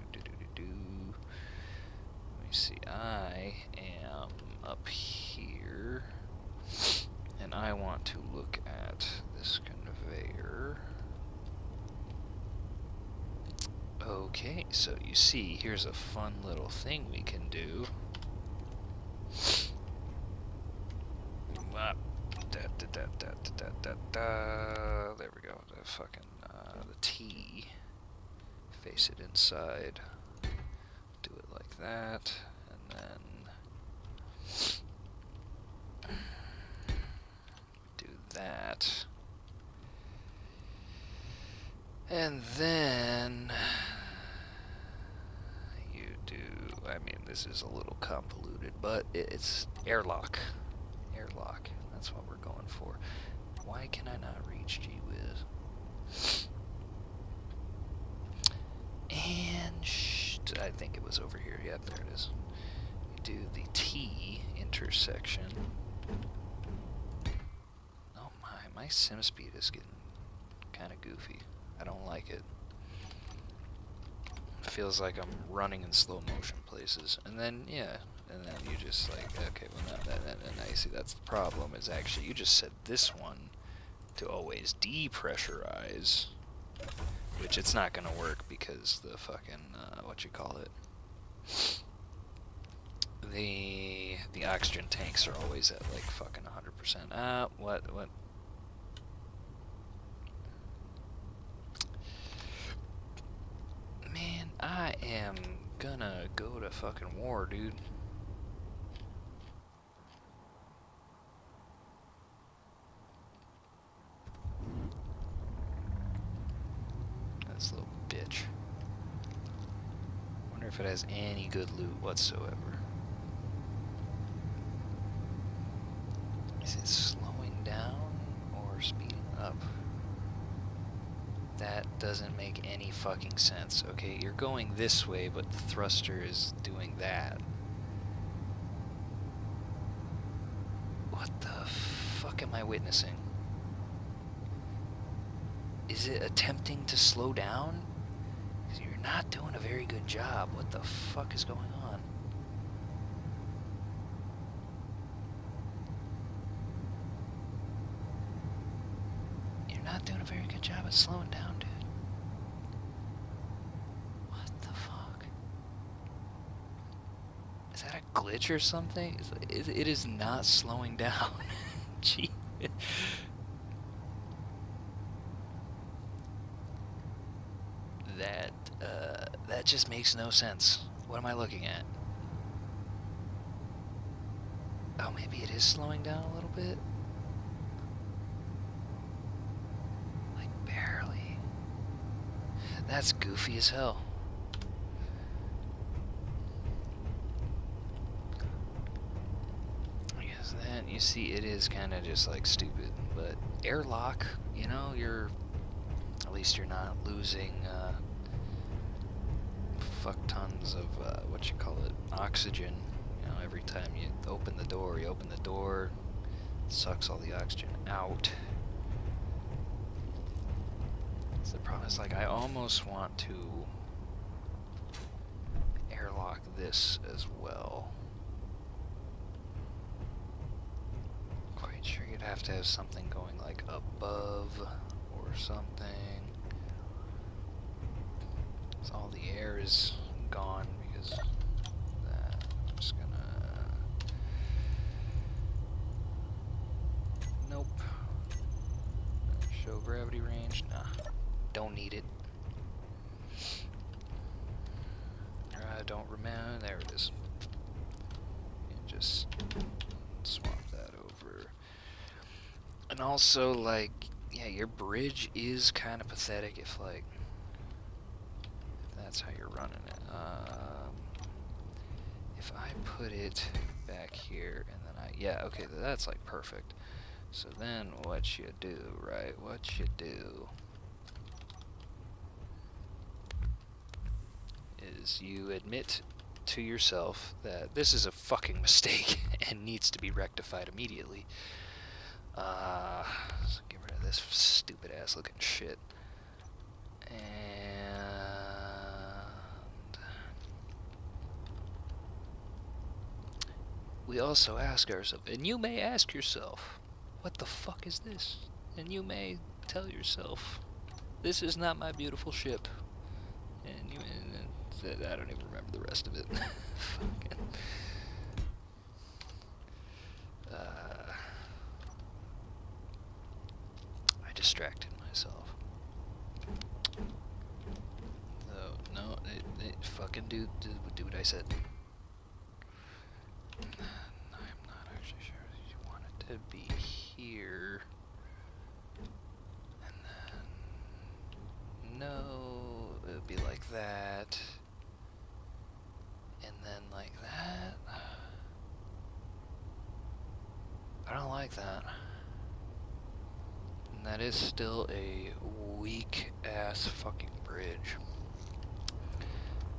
Let me see. I am up here, and I want to look at this conveyor. Okay, so you see, here's a fun little thing we can do. There we go. The fucking the T. Face it inside. Do it like that, and then do that, and then you do. I mean, this is a little convoluted, but it's airlock. Airlock. That's what we're going for. Why can I not reach? Gee whiz. And I think it was over here. Yep, there it is. You do the T intersection. Oh my sim speed is getting kind of goofy. I don't like it. It feels like I'm running in slow motion places. And then, yeah, and then you just like, okay, well, now you see that's the problem, is actually you just set this one to always depressurize, which it's not going to work because the fucking, the oxygen tanks are always at like fucking 100%. What? Man, I am gonna go to fucking war, dude. This little bitch. Wonder if it has any good loot whatsoever. Is it slowing down or speeding up? That doesn't make any fucking sense. Okay, you're going this way, but the thruster is doing that. What the fuck am I witnessing? Is it attempting to slow down? Because you're not doing a very good job. What the fuck is going on? You're not doing a very good job at slowing down, dude. What the fuck? Is that a glitch or something? It is not slowing down. Gee. That just makes no sense. What am I looking at? Oh, maybe it is slowing down a little bit? That's goofy as hell. Because then you see it is kind of just like stupid, but airlock, you know, at least you're not losing fuck tons of what you call it, oxygen. You know, every time you open the door, it sucks all the oxygen out. So the problem is, like, I almost want to airlock this as well. Quite sure you'd have to have something going like above or something. So all the air is gone because of that. I'm just gonna... Nope. Show gravity range? Nah. Don't need it. I don't remember. There it is. And just swap that over. And also, like, yeah, your bridge is kind of pathetic if, like, that's how you're running it. If I put it back here and then yeah, okay, that's like perfect. So then what you do, right? What you do is you admit to yourself that this is a fucking mistake and needs to be rectified immediately. So get rid of this stupid ass looking shit. And we also ask ourselves, and you may ask yourself, what the fuck is this? And you may tell yourself, this is not my beautiful ship. And I don't even remember the rest of it. Fucking. I distracted myself. No, it fucking do what I said. I'm not actually sure. You want it to be here. And then... No, it would be like that. And then like that. I don't like that. And that is still a weak-ass fucking bridge.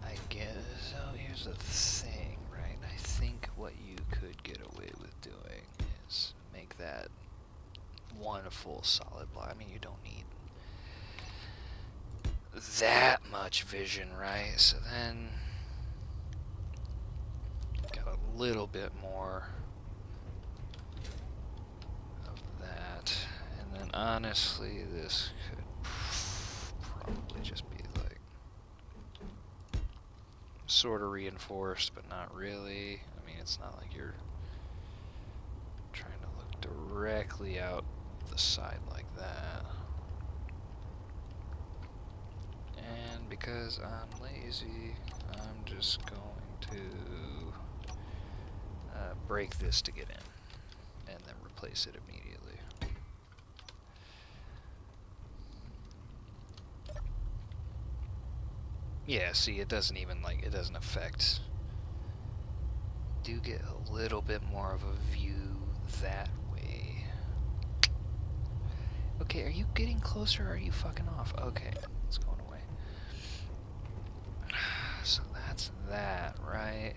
I guess, so here's the thing, right? I think what you could get away with doing is make that one full solid block. I mean, you don't need that much vision, right? So then, got a little bit more of that. And then honestly, this could probably just be like sort of reinforced, but not really. I mean, it's not like you're trying to look directly out the side like that. And because I'm lazy, I'm just going to break this to get in, and then replace it immediately. Yeah, see, it doesn't even, like, it doesn't affect. Do get a little bit more of a view that way. Okay, are you getting closer or are you fucking off? Okay, it's going away. So that's that, right?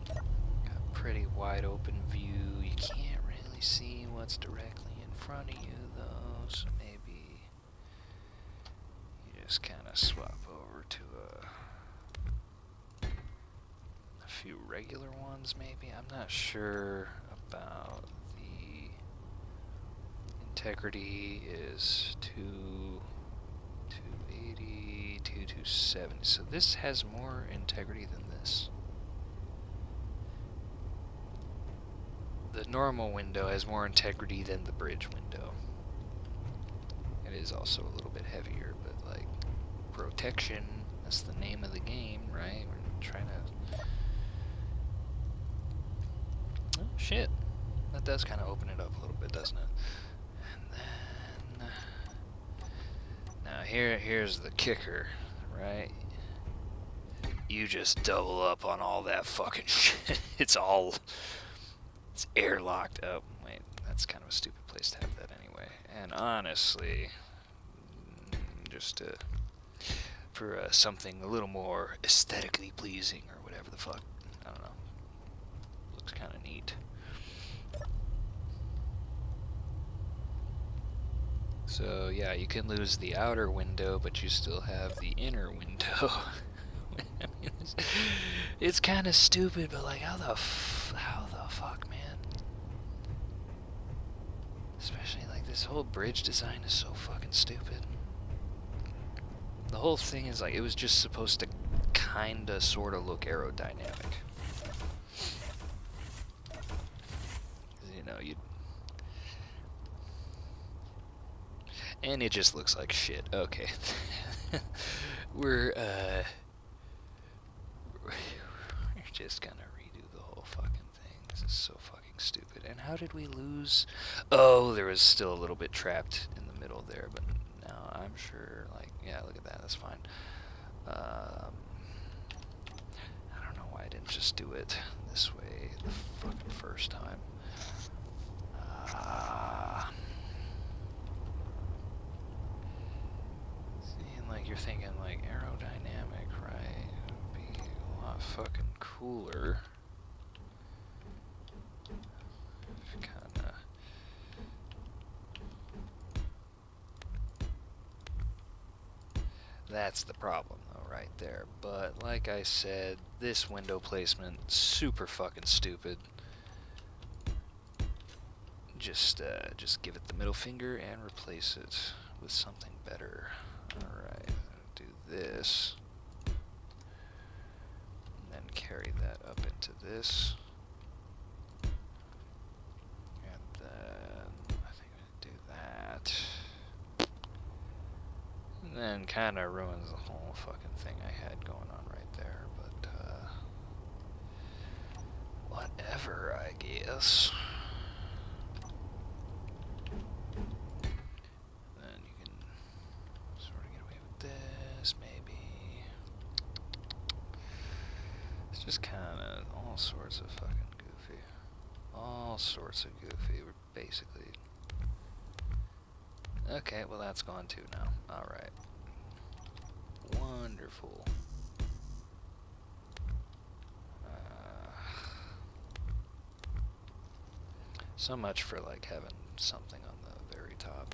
Got a pretty wide open view. You can't really see what's directly in front of you, though, so maybe you just kind of swap over to a few regular ones, maybe? I'm not sure about the integrity is 280, 270. So this has more integrity than this. The normal window has more integrity than the bridge window. It is also a little bit heavier, but like protection, that's the name of the game, right? We're trying to... Oh, shit. That does kind of open it up a little bit, doesn't it? And then... Now here's the kicker, right? You just double up on all that fucking shit. It's airlocked. Oh, wait, that's kind of a stupid place to have that anyway. And honestly, just for something a little more aesthetically pleasing or whatever the fuck, I don't know. Looks kind of neat. So yeah, you can lose the outer window, but you still have the inner window. I mean, it's kind of stupid, but like, how the fuck, man? Especially like this whole bridge design is so fucking stupid. The whole thing is like, it was just supposed to kinda sorta look aerodynamic. You know, and it just looks like shit. Okay. We're just gonna redo the whole fucking thing. This is so fucking stupid. And how did we lose? Oh, there was still a little bit trapped in the middle there, but now I'm sure, like, yeah, look at that, that's fine. I don't know why I didn't just do it this way the fucking first time. See, like, you're thinking, like, aerodynamic, right? It would be a lot fucking cooler. Kinda. That's the problem, though, right there. But, like I said, this window placement, super fucking stupid. Just give it the middle finger and replace it with something better. Alright, do this. And then carry that up into this. And then I think I'm gonna do that. And then kinda ruins the whole fucking thing I had going on right there, but whatever, I guess. Just kind of all sorts of fucking goofy. All sorts of goofy, basically. Okay, well that's gone too now. Alright. Wonderful. So much for like having something on the very top.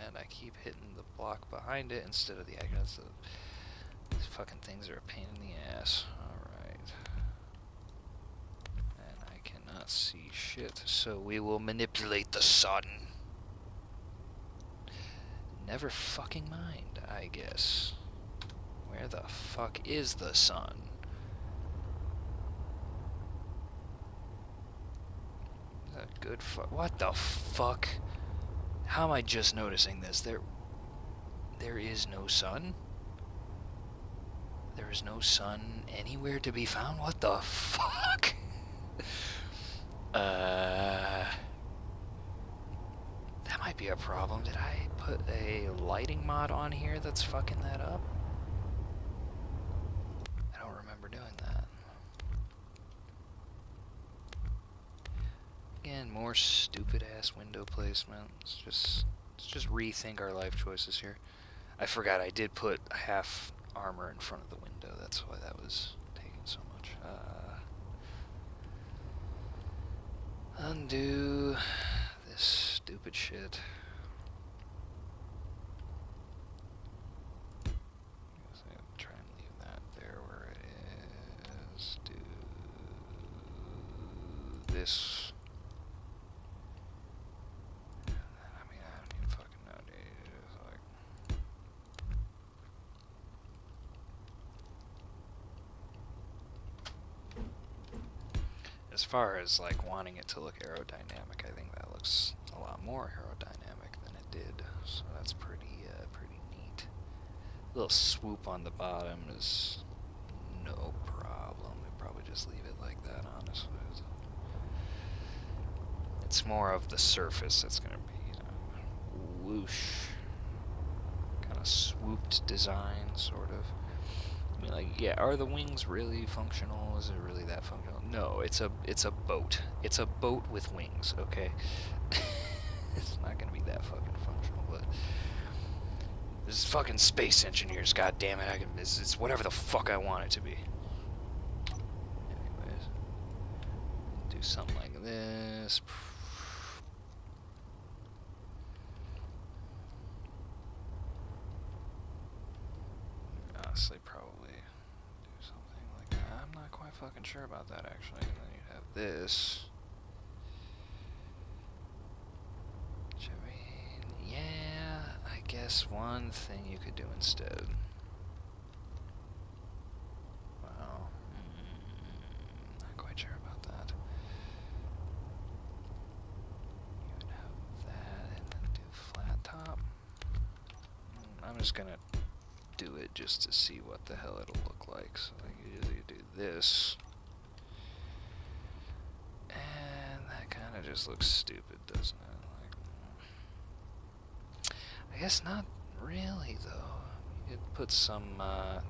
And I keep hitting the block behind it instead of the axis. These fucking things are a pain in the ass. Alright. And I cannot see shit, so we will manipulate the sun. Never fucking mind, I guess. Where the fuck is the sun? Is that good fuck? What the fuck? How am I just noticing this? There is no sun? There is no sun anywhere to be found? What the fuck? That might be a problem. Did I put a lighting mod on here that's fucking that up? I don't remember doing that. Again, more stupid ass window placement. Let's just rethink our life choices here. I forgot I did put half armor in front of the window. That's why that was taking so much. Undo this stupid shit. I'm gonna try and leave that there where it is. Do this. I mean, I don't even fucking know, dude. It's like... As far as like wanting it to look aerodynamic, I think that looks a lot more aerodynamic than it did. So that's pretty neat. A little swoop on the bottom is no problem. We'd probably just leave it like that, honestly. It's more of the surface that's gonna be, you know, whoosh, kind of swooped design, sort of. I mean, like, yeah, are the wings really functional? Is it really that functional? No, it's a boat. It's a boat with wings, okay? It's not gonna be that fucking functional, but this is fucking space engineers, god damn it. It's whatever the fuck I want it to be. Anyways, do something like this. Honestly, probably do something like that. I'm not quite fucking sure about that, actually. And then you have this. Which, I mean, yeah, I guess one thing you could do instead. Well, not quite sure about that. You would have that and then do flat top. I'm just gonna do it just to see what the hell it'll look like. So I usually do this. And that kind of just looks stupid, doesn't it? Like, I guess not really, though. You could put some, you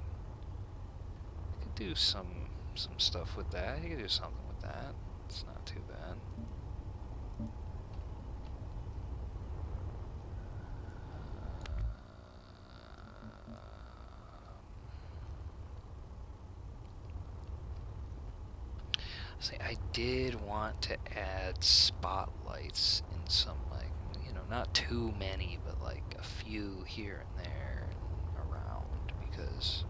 could do some stuff with that. You could do something with that. It's not too bad. See, I did want to add spotlights in some, like, you know, not too many, but like a few here and there and around, because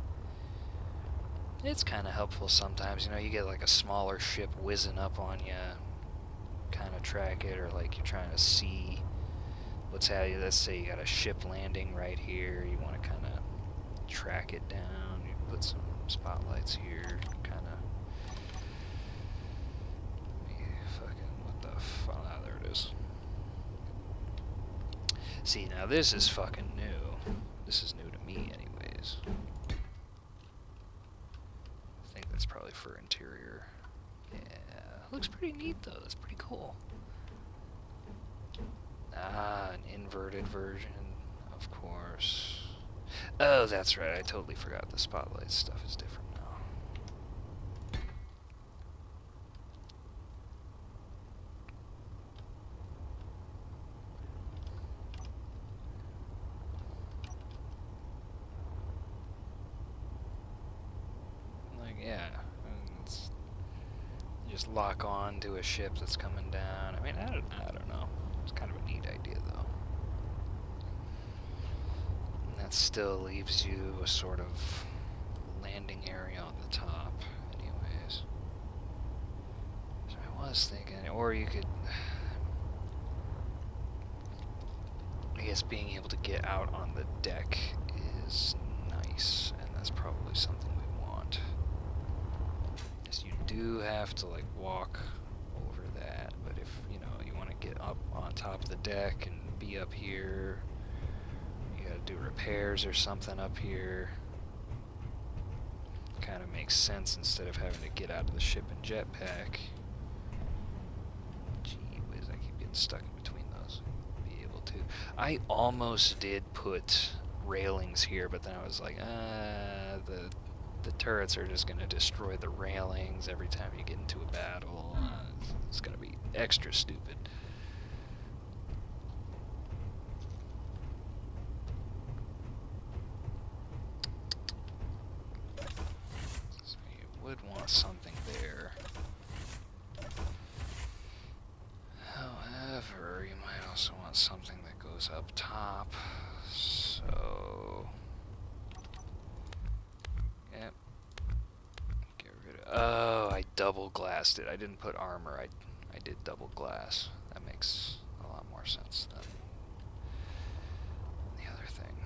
it's kind of helpful sometimes. You know, you get like a smaller ship whizzing up on you, kind of track it, or like you're trying to see what's happening. Let's say you got a ship landing right here, you want to kind of track it down. You put some spotlights here, kind of. Ah, there it is. See, now this is fucking new. This is new to me anyways. I think that's probably for interior. Yeah, looks pretty neat though. That's pretty cool. Ah, an inverted version, of course. Oh, that's right. I totally forgot the spotlight stuff is different now. Yeah, it's just lock on to a ship that's coming down. I mean, I don't know. It's kind of a neat idea, though. And that still leaves you a sort of landing area on the top, anyways. So I was thinking, or you could, I guess being able to get out on the deck is nice, and that's probably something we want. You do have to like walk over that, but if you know you want to get up on top of the deck and be up here, you gotta do repairs or something up here. Kind of makes sense instead of having to get out of the ship in jetpack. Gee whiz, I keep getting stuck in between those. Be able to. I almost did put railings here, but then I was like, the turrets are just going to destroy the railings every time you get into a battle. It's going to be extra stupid. So you would want something there. However, you might also want something that goes up top. So... Yep. Get rid of... Oh, I double glassed it. I didn't put armor. I did double glass. That makes a lot more sense than the other thing.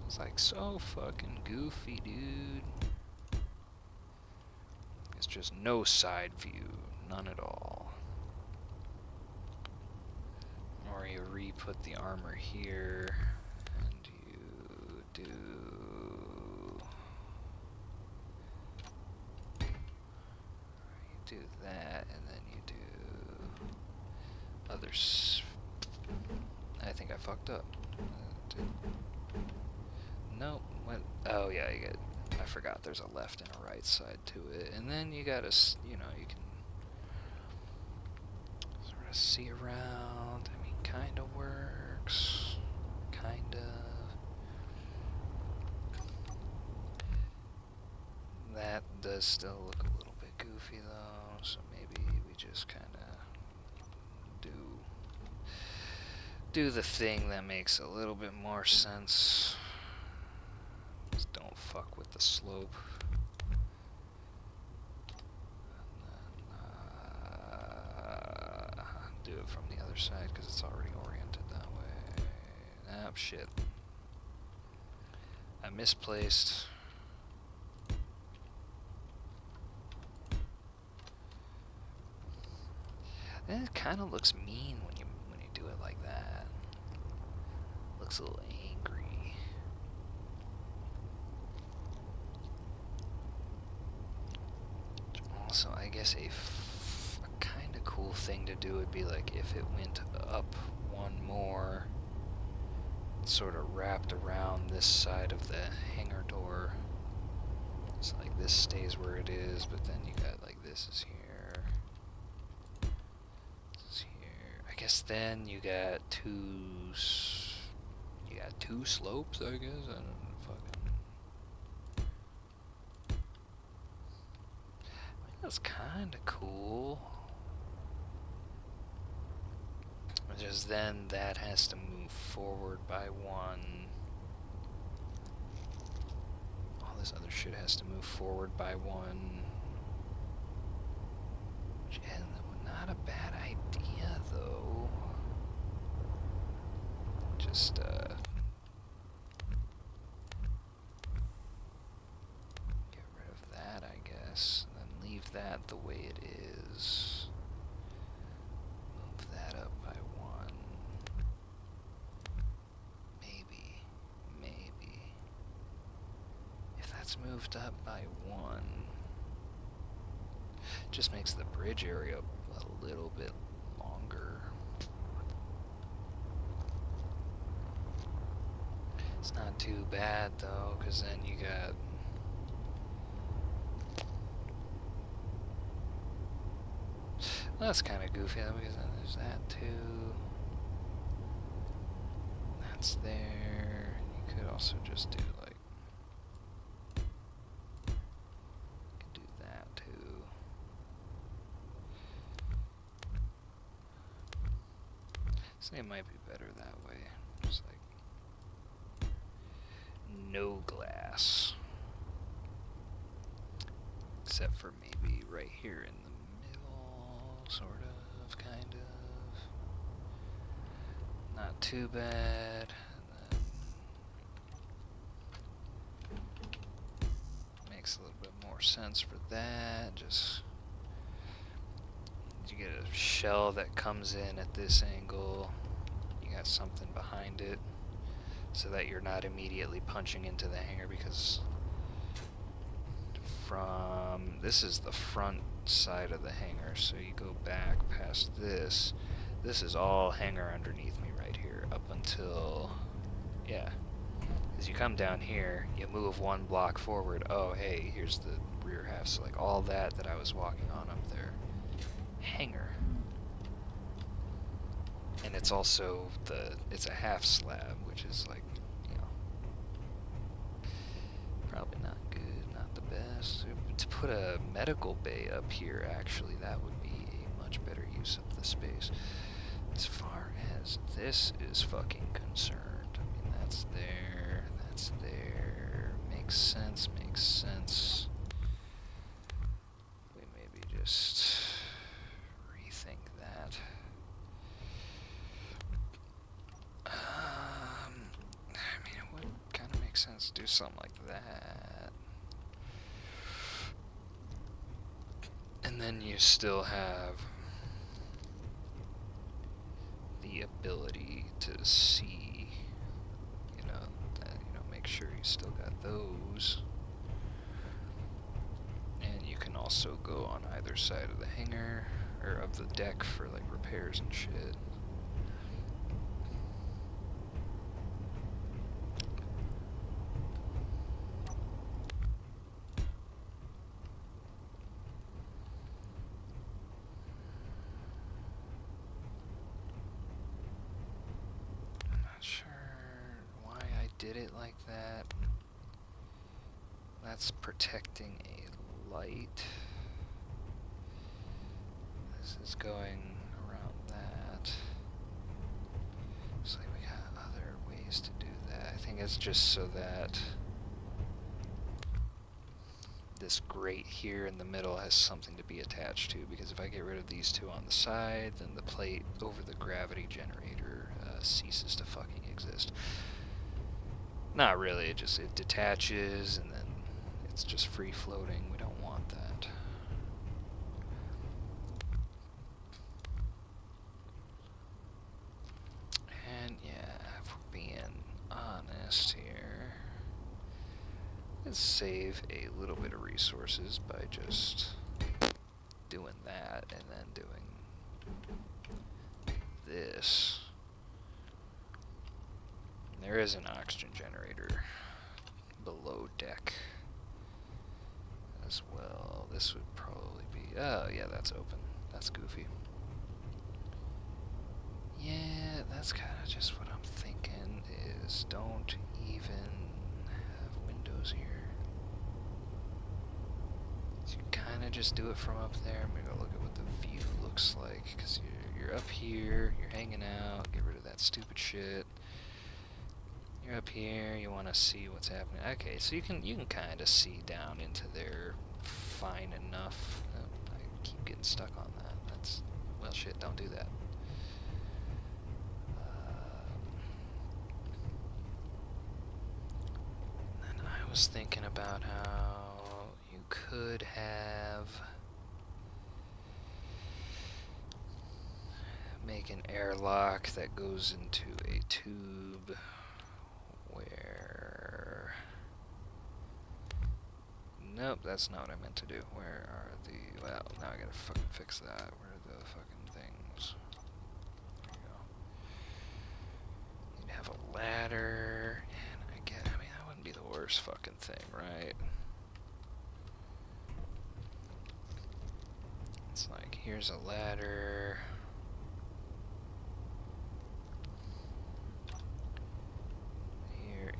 It's like so fucking goofy, dude. It's just no side view. None at all. Or you re-put the armor here. And you do... do that, and then you do others. fucked up. Nope. What? Oh yeah, you get. I forgot. There's a left and a right side to it, and then you gotta, you know, you can sort of see around. I mean, kind of works. Kind of. That does still look a little bit goofy though, so maybe we just kind of do the thing that makes a little bit more sense. Just don't fuck with the slope. Do it from the other side because it's already oriented that way. Ah, shit. I misplaced. And it kind of looks mean when you do it like that. Looks a little angry. Also, I guess a kind of cool thing to do would be like if it went up one more, sort of wrapped around this side of the hangar door. So like this stays where it is, but then you got like this is here. This is here. I guess then you got two slopes, I guess. I don't know, that's kind of cool. Just then that has to move forward by one. All this other shit has to move forward by one. Which is not a bad idea, though. Just, get rid of that, I guess. And then leave that the way it is. Move that up by one. Maybe. If that's moved up by one, just makes the bridge area a little bit longer. It's not too bad though, because then you got well, that's kind of goofy though, because then there's that too. That's there. You could also just do like you could do that too. So it might be better that way. Just like no glass. Except for maybe right here in the middle, sort of, kind of. Not too bad. And then makes a little bit more sense for that. Just you get a shell that comes in at this angle. You got something behind it, so that you're not immediately punching into the hangar, because from this is the front side of the hangar, so you go back past this. This is all hangar underneath me right here up until, yeah. As you come down here, you move one block forward. Oh, hey, here's the rear half. So like all that I was walking on up there, hangar. And it's also it's a half slab, which is like, you know, probably not good, not the best. To put a medical bay up here, actually, that would be a much better use of the space. As far as this is fucking concerned, I mean, that's there, makes sense. We maybe just rethink that. I mean, it would kind of make sense to do something like that. And then you still have the ability to see, make sure you still got those. And you can also go on either side of the hangar, or of the deck, for like repairs and shit. did it like that. That's protecting a light. This is going around that. Looks like we got other ways to do that. I think it's just so that this grate here in the middle has something to be attached to, because if I get rid of these two on the side, then the plate over the gravity generator ceases to fucking exist. Not really, it detaches and then it's just free floating. We don't want that. And yeah, if we're being honest here, let's save a little bit of resources by just doing that and then doing this. And there is an oxygen generator below deck as well. This would probably be, oh yeah, that's open. That's goofy. Yeah, that's kind of just what I'm thinking, is don't even have windows here. So you kind of just do it from up there. I'm going to look at what the view looks like, because you're up here, you're hanging out, get rid of that stupid shit. You're up here, you want to see what's happening. Okay, so you can kind of see down into there fine enough. I keep getting stuck on that. That's, well shit, don't do that. And I was thinking about how you could have make an airlock that goes into a tube where... Nope, that's not what I meant to do. Where are the... Well, now I gotta fucking fix that. Where are the fucking things? There you go. You'd have a ladder, and I mean, that wouldn't be the worst fucking thing, right? It's like, here's a ladder. Here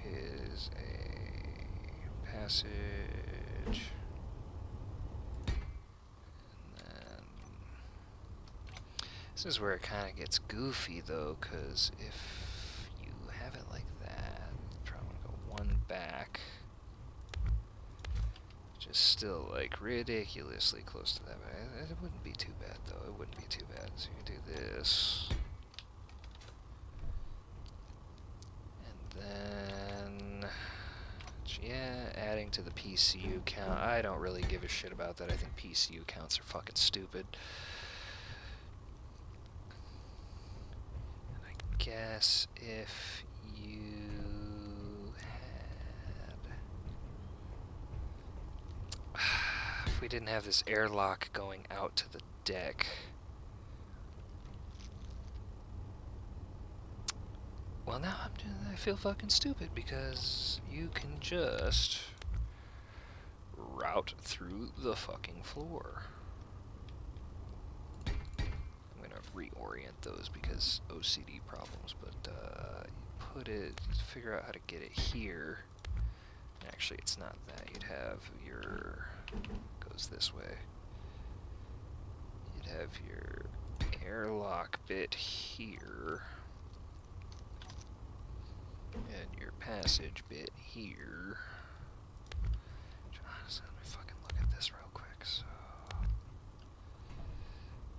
is a passage. And then this is where it kind of gets goofy though, because if you have it like that, probably want to go one back, which is still like ridiculously close to that. But it wouldn't be too bad though. It wouldn't be too bad. So you can do this. Then, yeah, adding to the PCU count. I don't really give a shit about that. I think PCU counts are fucking stupid. And I guess if you had... if we didn't have this airlock going out to the deck... Well, now I feel fucking stupid, because you can just route through the fucking floor. I'm gonna reorient those because OCD problems, but figure out how to get it here. Actually, it's not that. You'd have your, goes this way. You'd have your airlock bit here. And your passage bit here. Honestly, let me fucking look at this real quick. So,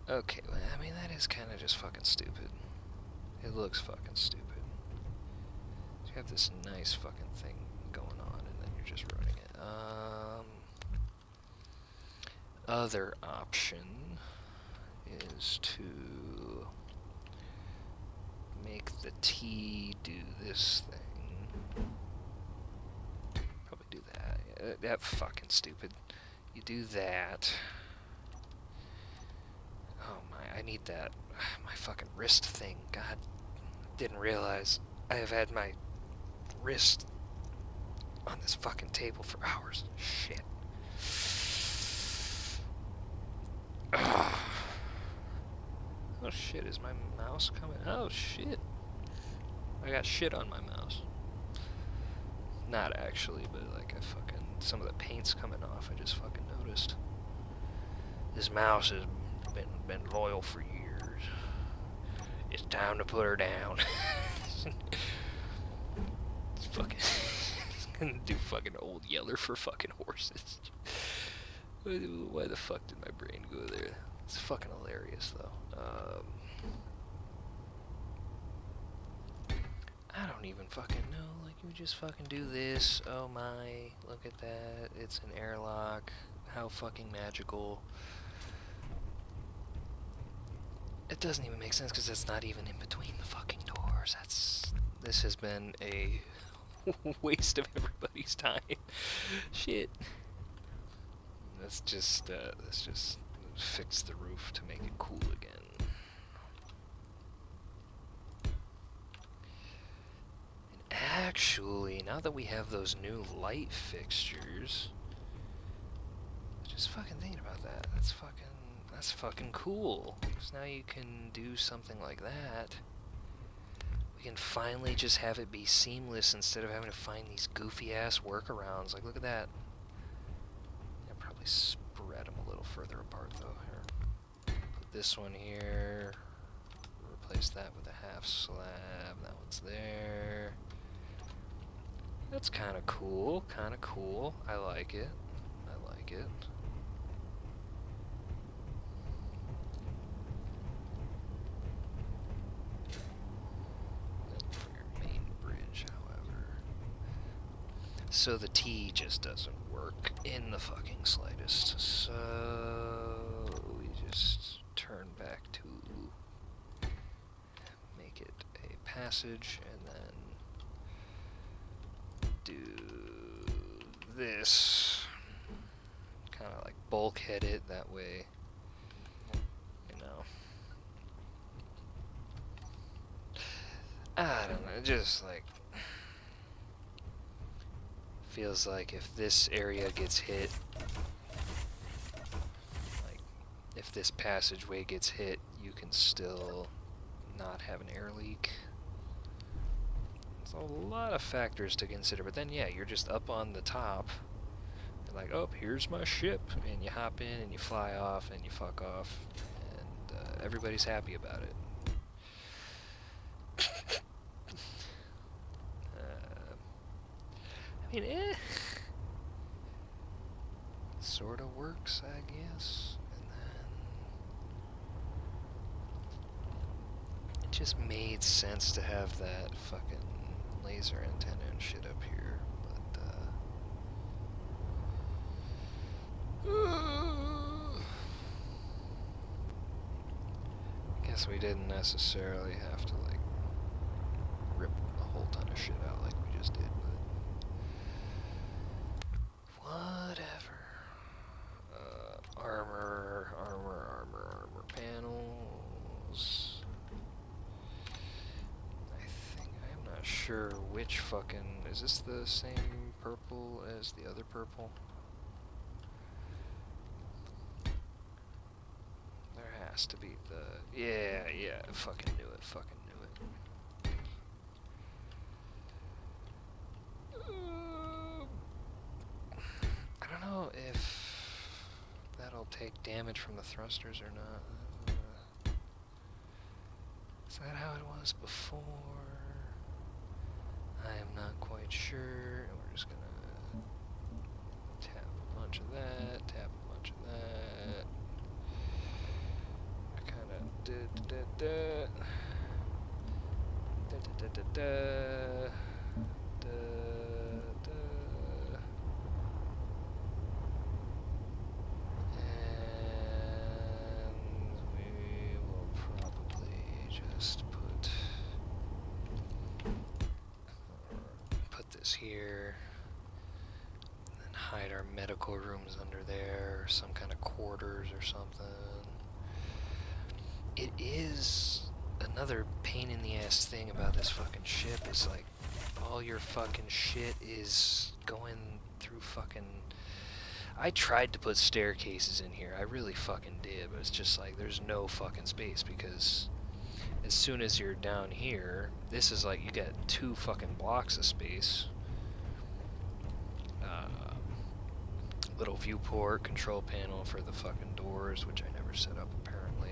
okay, well, I mean, that is kind of just fucking stupid. It looks fucking stupid. So you have this nice fucking thing going on, and then you're just ruining it. Other option is to make the T do this thing. Probably do that. Yeah, that fucking stupid. You do that. Oh my, I need that. My fucking wrist thing. God, didn't realize I have had my wrist on this fucking table for hours. Shit. Oh shit, is my mouse coming? Oh shit. I got shit on my mouse. Not actually, but like some of the paint's coming off. I just fucking noticed. This mouse has been loyal for years. It's time to put her down. It's fucking gonna do fucking Old Yeller for fucking horses. Why the fuck did my brain go there? It's fucking hilarious though. I don't even fucking know. Like, you just fucking do this. Oh my, look at that. It's an airlock. How fucking magical. It doesn't even make sense because it's not even in between the fucking doors. This has been a waste of everybody's time. Shit. Let's just fix the roof to make it cool again. And actually, now that we have those new light fixtures, just fucking thinking about that. That's fucking cool. So now you can do something like that. We can finally just have it be seamless instead of having to find these goofy ass workarounds. Like, look at that. I'll probably spread them a little further apart though. Here, put this one here. Replace that with a half slab. That one's there. That's kind of cool. Kind of cool. I like it. I like it. So the T just doesn't work in the fucking slightest. So we just turn back to make it a passage and then do this. Kind of like bulkhead it that way, you know. I don't know, just like feels like if this area gets hit, like if this passageway gets hit, you can still not have an air leak. There's a lot of factors to consider, but then yeah, you're just up on the top. You're like, oh, here's my ship, and you hop in and you fly off and you fuck off, and everybody's happy about it. I mean, sort of works, I guess. And then it just made sense to have that fucking laser antenna and shit up here, but I guess we didn't necessarily have to like rip a whole ton of shit out like we just did. Whatever. Armor panels. I'm not sure which fucking, is this the same purple as the other purple? There has to be the, yeah, fucking knew it. I don't know if that'll take damage from the thrusters or not. Is that how it was before? I am not quite sure. And we're just gonna tap a bunch of that, tap a bunch of that. Kinda here, and then hide our medical rooms under there, or some kind of quarters or something. It is another pain in the ass thing about this fucking ship is like all your fucking shit is going through fucking. I tried to put staircases in here, I really fucking did, but it's just like there's no fucking space because as soon as you're down here, this is like you got 2 fucking blocks of space. little viewport control panel for the fucking doors, which I never set up apparently.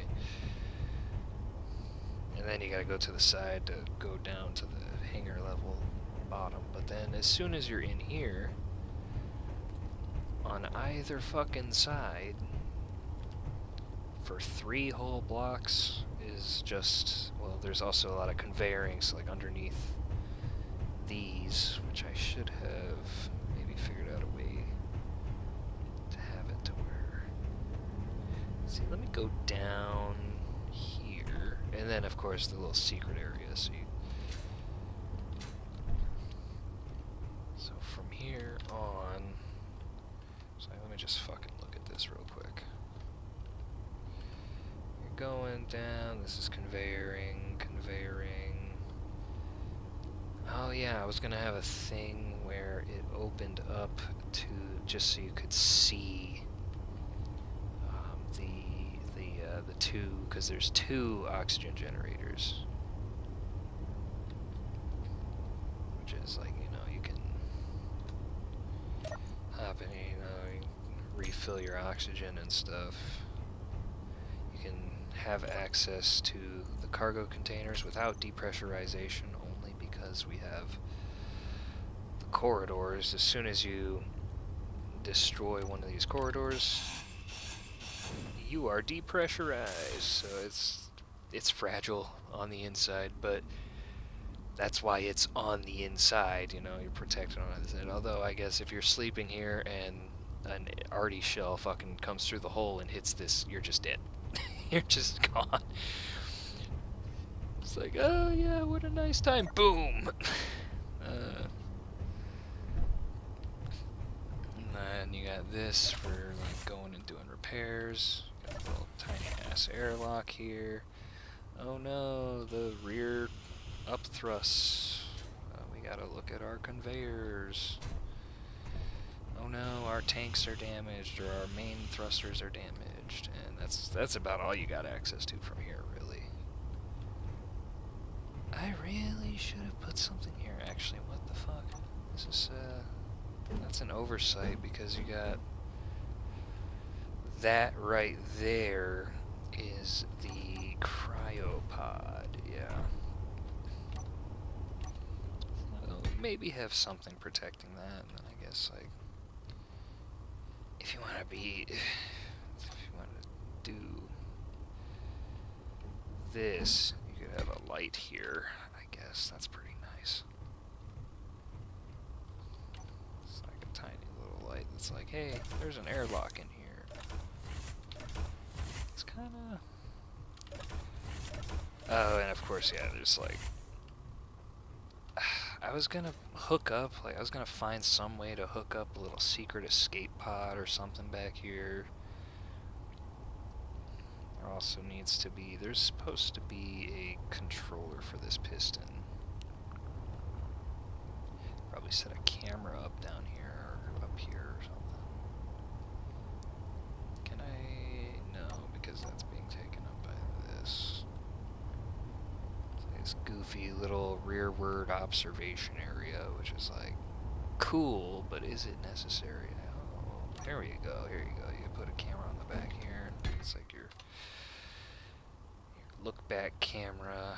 And then you gotta go to the side to go down to the hangar level bottom. But then as soon as you're in here, on either fucking side, for 3 whole blocks is just, well, there's also a lot of conveying, so like underneath these, which I should have maybe figured out a way to have it to where, see, let me go down here, and then of course the little secret area, so from here on, so let me just fucking look at this real quick. You're going down, this is conveying. Oh yeah, I was gonna have a thing where it opened up to, just so you could see the two, because there's 2 oxygen generators, which is like, you know, you can hop in, you know, you can refill your oxygen and stuff. You can have access to the cargo containers without depressurization, only because we have the corridors. As soon as you destroy one of these corridors, you are depressurized, so it's fragile on the inside, but that's why it's on the inside, you know, you're protected on the inside. Although I guess if you're sleeping here and an arty shell fucking comes through the hole and hits this, you're just dead. You're just gone. It's like, oh yeah, what a nice time. Boom! And then you got this for like going and doing repairs. Got a little tiny ass airlock here. Oh no, the rear up thrusts. We gotta look at our conveyors. Oh no, our tanks are damaged, or our main thrusters are damaged, and that's about all you got access to from here, really. I really should have put something here. Actually, what the fuck? This is that's an oversight, because you got that right there is the cryopod. Yeah. So maybe have something protecting that, and then I guess like, if you want to do this, you could have a light here. I guess that's pretty nice. It's like a tiny little light that's like, hey, there's an airlock in here. It's kind of... Oh, and of course, yeah, there's like... I was gonna hook up, like, I was gonna find some way to hook up a little secret escape pod or something back here. There also needs to be, there's supposed to be a controller for this piston. Probably set a camera up down here, or up here or something. Can I? No, because that's being taken up by this. This goofy little rearward observation area, which is like cool, but is it necessary? Oh, here you go. Here you go. You put a camera on the back here, and it's like your look back camera.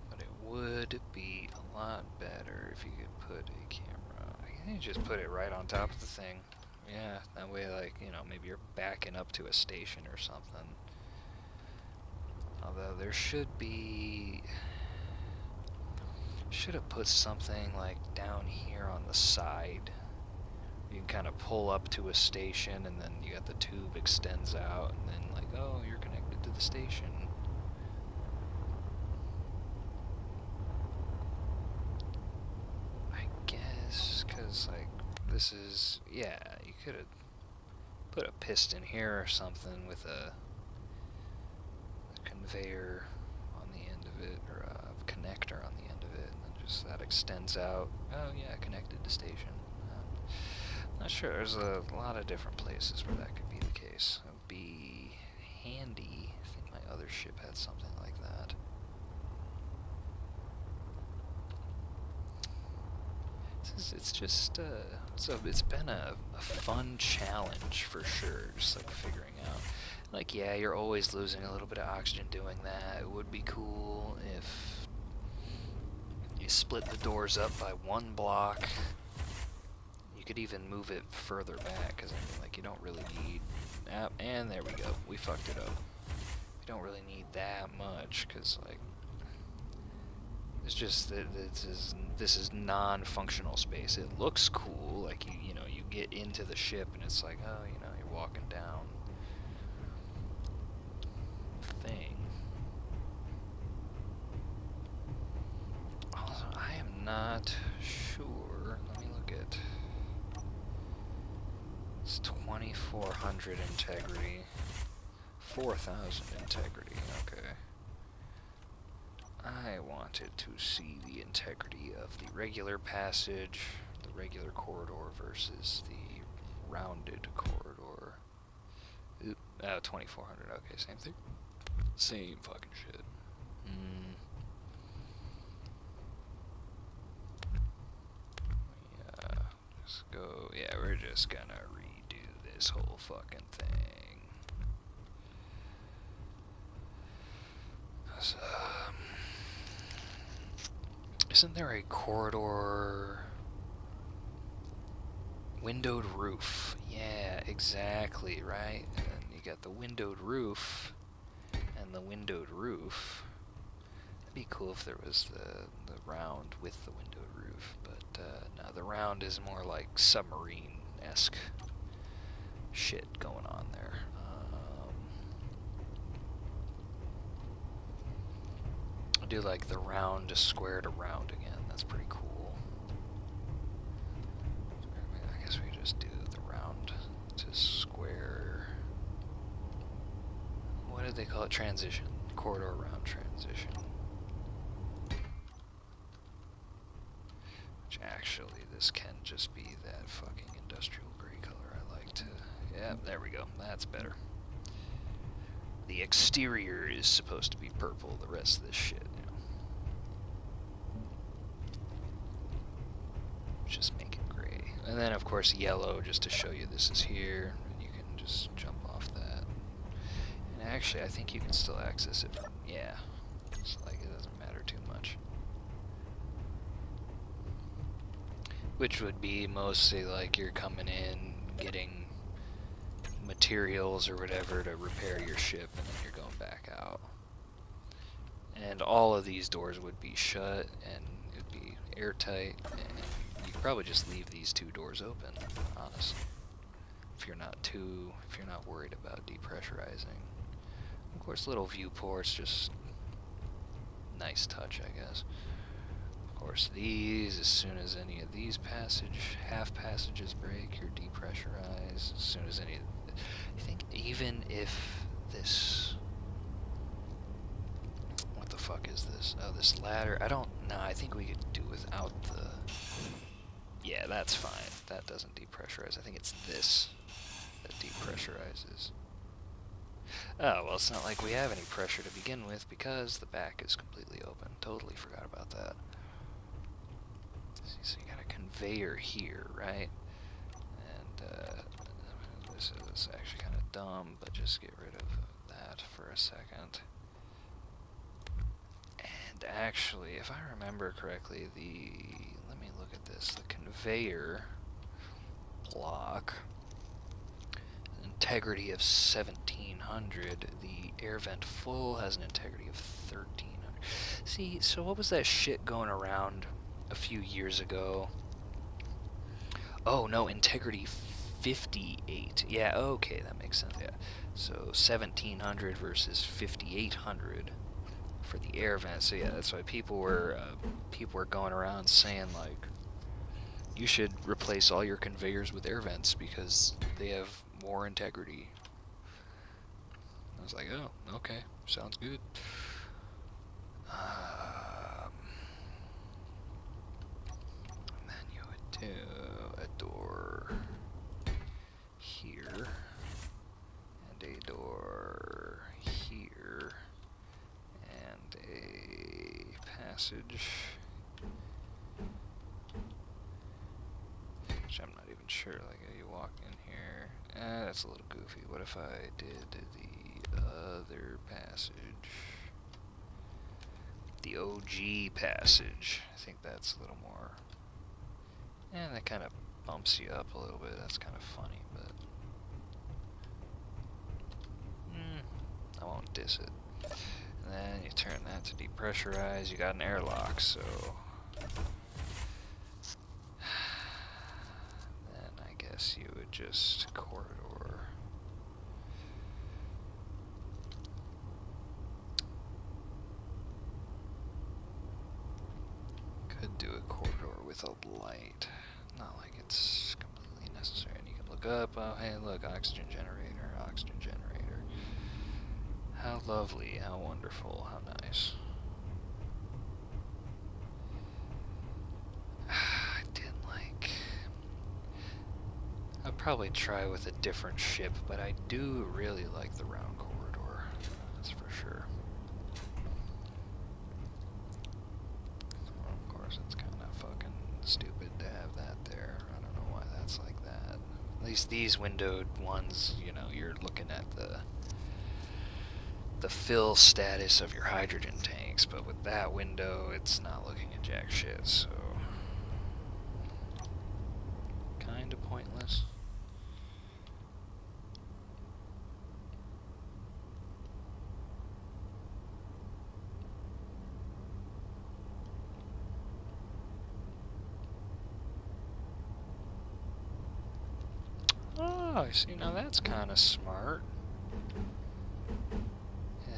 But it would be a lot better if you could put a camera. I can just put it right on top of the thing. Yeah, that way, like, you know, maybe you're backing up to a station or something. Although there should be... Should have put something like down here on the side. You can kind of pull up to a station, and then you got the tube extends out, and then like, oh, you're connected to the station. I guess, because like, this is, yeah, you could have put a piston here or something with a conveyor on the end of it, or a connector on the end of it, and then just that extends out. Oh yeah, connected to station. Not sure, there's a lot of different places where that could be the case. It would be handy. I think my other ship had something like that. it's just so it's been a fun challenge for sure. Just like figuring out, like yeah, you're always losing a little bit of oxygen doing that. It would be cool if you split the doors up by 1 block. You could even move it further back, because I mean, like you don't really need. And there we go. We fucked it up. You don't really need that much, because like. It's just that this is non-functional space. It looks cool, like you know you get into the ship and it's like, oh, you know, you're walking down thing. Also, I am not sure. Let me look at. It's 2,400 integrity, 4,000 integrity. Okay. I wanted to see the integrity of the regular passage, the regular corridor versus the rounded corridor. Oop, 2,400, okay, same thing. Same fucking shit. Yeah, just go, yeah, we're just gonna redo this whole fucking thing. So, isn't there a corridor? Windowed roof. Yeah, exactly, right? And you got the windowed roof and the windowed roof. It'd be cool if there was the round with the windowed roof, but no, the round is more like submarine-esque shit going on there. I do like the round to squared around again. That's pretty cool. I guess we just do the round to square. What did they call it? Transition. Corridor round transition. Which actually, this can just be that fucking industrial gray color I like to. Yeah, there we go. That's better. The exterior is supposed to be purple, the rest of this shit, you know. Just make it gray. And then, of course, yellow, just to show you this is here. And you can just jump off that. And actually, I think you can still access it from, yeah. It's like, it doesn't matter too much. Which would be mostly like you're coming in, getting materials or whatever to repair your ship, and then you're going back out. And all of these doors would be shut, and it would be airtight, and you could probably just leave these 2 doors open, honestly. If you're not worried about depressurizing. Of course, little viewports, just nice touch, I guess. Of course, these, as soon as any of these half passages break, you're depressurized. As soon as any, I think even if this, what the fuck is this? Oh, this ladder, I think we could do without the, yeah, that's fine. That doesn't depressurize. I think it's this that depressurizes. Oh, well, it's not like we have any pressure to begin with because the back is completely open. Totally forgot about that. So you got a conveyor here, right? And this is actually kind of dumb, but just get rid of that for a second. And actually, if I remember correctly, let me look at this, the conveyor block, integrity of 1700, the air vent full has an integrity of 1300. See, so what was that shit going around a few years ago? Oh no, integrity 58. Yeah, okay, that makes sense. Yeah, so 1700 versus 5800 for the air vent. So yeah, that's why people were going around saying like, you should replace all your conveyors with air vents because they have more integrity. I was like, oh, okay, sounds good. Then you would do a door here, and a door here, and a passage sure, like you walk in here. That's a little goofy. What if I did the other passage? The OG passage. I think that's a little more. And that kind of bumps you up a little bit. That's kind of funny, but I won't diss it. And then you turn that to depressurize. You got an airlock, so then I guess you would just corridor. Could do a corridor with a light. Not like it's completely necessary. And you can look up. Oh, hey, look, oxygen generator, oxygen generator. How lovely, how wonderful, how nice. I didn't like... I'd probably try with a different ship, but I do really like the round corridor. That's for sure. Well, of course, it's kind of fucking stupid to have that there. I don't know why that's like that. At least these windowed ones, you know, you're looking at the fill status of your hydrogen tanks, but with that window, it's not looking at jack shit, so kind of pointless. Oh, I see, now that's kind of smart.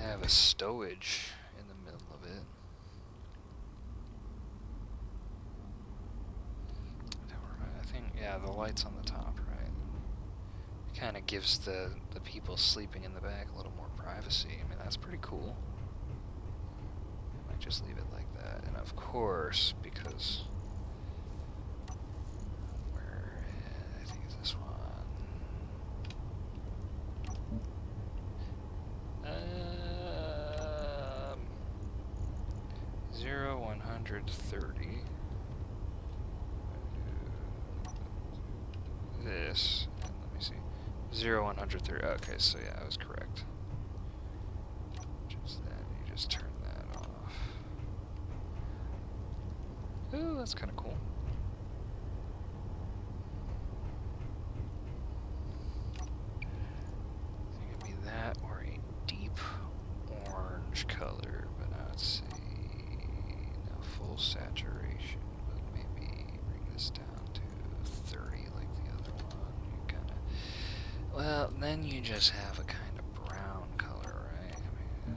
Have a stowage in the middle of it. I think, yeah, the light's on the top, right? It kind of gives the people sleeping in the back a little more privacy. I mean, that's pretty cool. I might just leave it like that. And of course, because... where... I think it's this one. 130. This, and let me see. 130. Okay, so yeah, I was correct. Just then, you just turn that off. Ooh, that's kind of cool. I think it'd be that or a deep orange color, but let's see. Full saturation, but maybe bring this down to 30 like the other one. You kind of, well, then you just have a kind of brown color, right? I mean,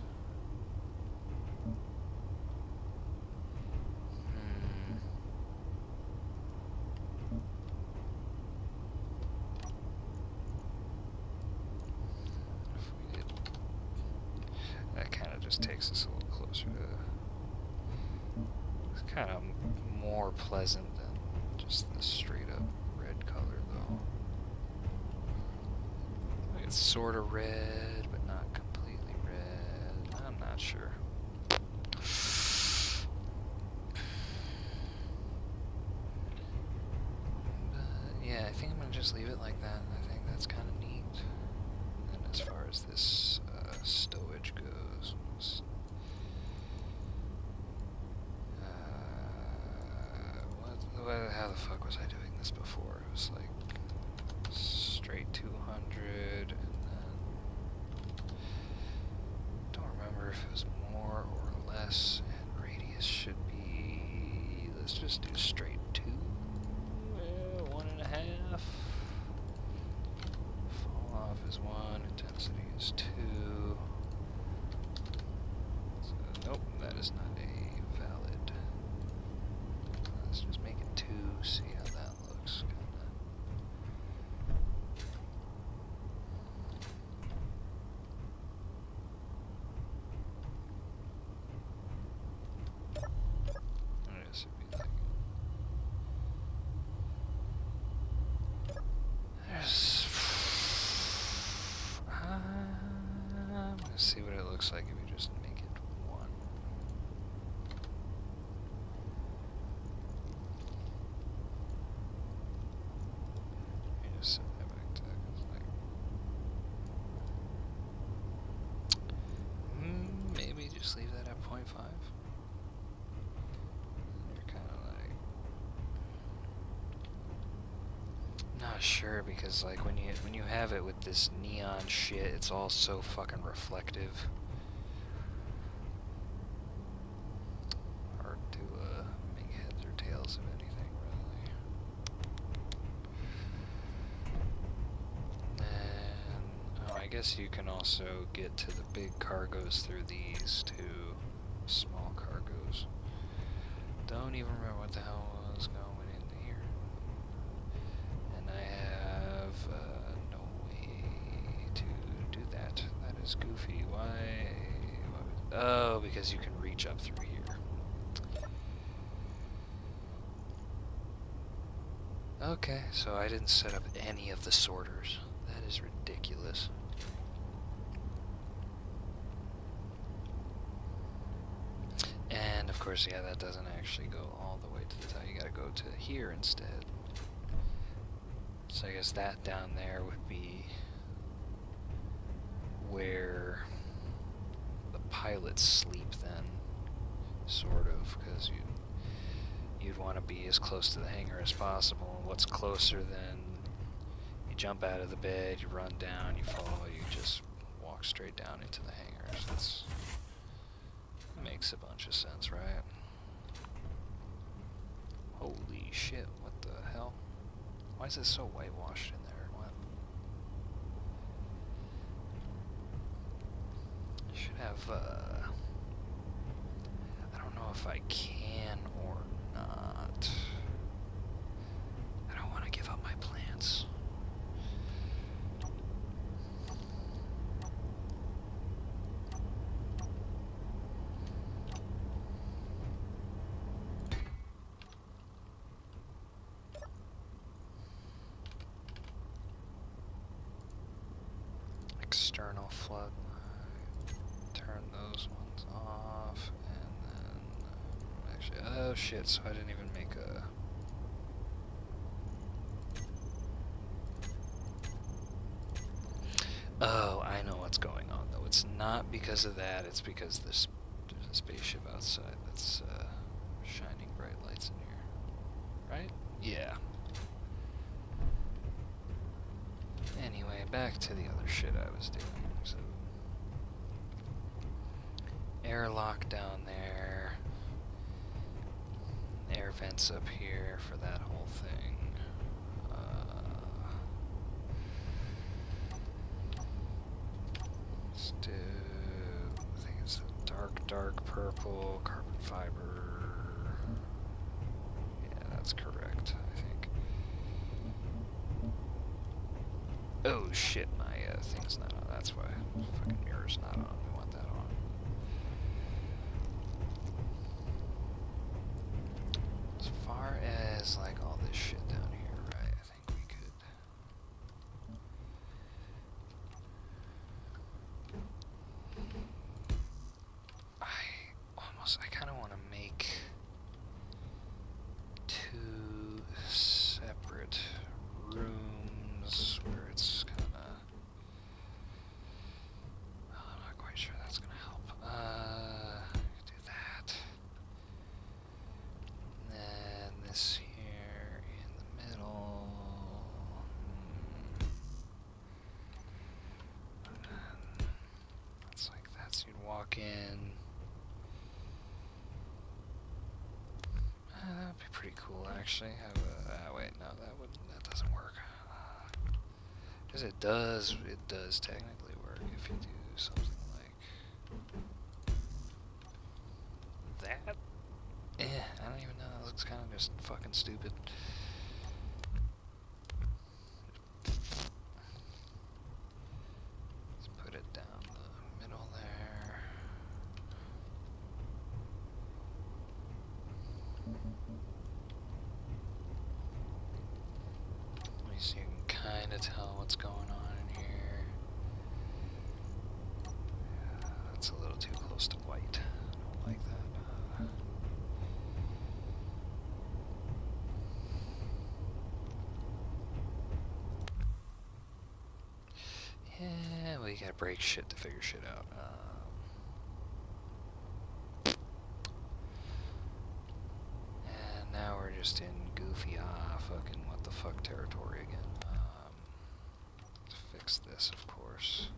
if we did, that kind of just takes us a little closer to. Kind of more pleasant than just the straight up red color, though. Like it's sort of red, but not completely red. I'm not sure. But yeah, I think I'm gonna just leave it like that. I think that's kind of neat. And as far as this stowage goes. How the fuck was I doing this before? It was like straight 200 and then don't remember if it was more or less, and radius should be, let's just do straight 2, 1.5. Fall off is 1, intensity is 2. So, nope, that is not a valid. Let's just make it 2, see how that looks. I guess it'd be like... There's... I'm gonna see what it looks like if you just make it 1. 8.5? You're kind of like... Not sure, because like when you have it with this neon shit, it's all so fucking reflective. Hard to make heads or tails of anything, really. And oh, I guess you can also get to the big cargoes through these two small cargoes. Don't even remember what the hell was going into here. And I have no way to do that. That is goofy. Why? Oh, because you can reach up through here. Okay, so I didn't set up any of the sorters. That is ridiculous. And of course, yeah, that doesn't actually go all the way to the top. You gotta go to here instead. So I guess that down there would be where the pilots sleep then, sort of, because you'd want to be as close to the hangar as possible. And what's closer than you jump out of the bed, you run down, you fall, you just walk straight down into the hangars. That makes a bunch of sense, right? Holy shit, what the hell? Why is it so whitewashed in there? What? I should have, I don't know if I can or not. I don't want to give up my plants. External flood. Turn those ones off, and then actually, oh shit! So I didn't even make a. Oh, I know what's going on though. It's not because of that. It's because there's a spaceship outside that's shining bright lights in here, right? Yeah. Anyway, back to the other shit I was doing. So, airlock down there. Air vents up here for that whole thing. Let's do, I think it's a dark purple carbon fiber. Yeah, that's correct, I think. Oh shit, my thing's not on. That's why. Fucking mirror's not on. We want that on. As far as like all this shit down here, right? I think we could. I kind of want to make two separate rooms where it's kind of. I'm not quite sure that's gonna help. Do that. And then this here in the middle. And then that's like that. So you'd walk in. That'd be pretty cool, actually. Have a. Wait, no, that doesn't work. Because it does technically work if you do something like that. I don't even know. That looks kind of just fucking stupid. Let's put it down the middle there. At least you can kind of tell what's going on in here. That's a little too close to white. I don't like that. Yeah, well, you gotta break shit to figure shit out. just in goofy, fucking what the fuck territory again. Let's fix this, of course.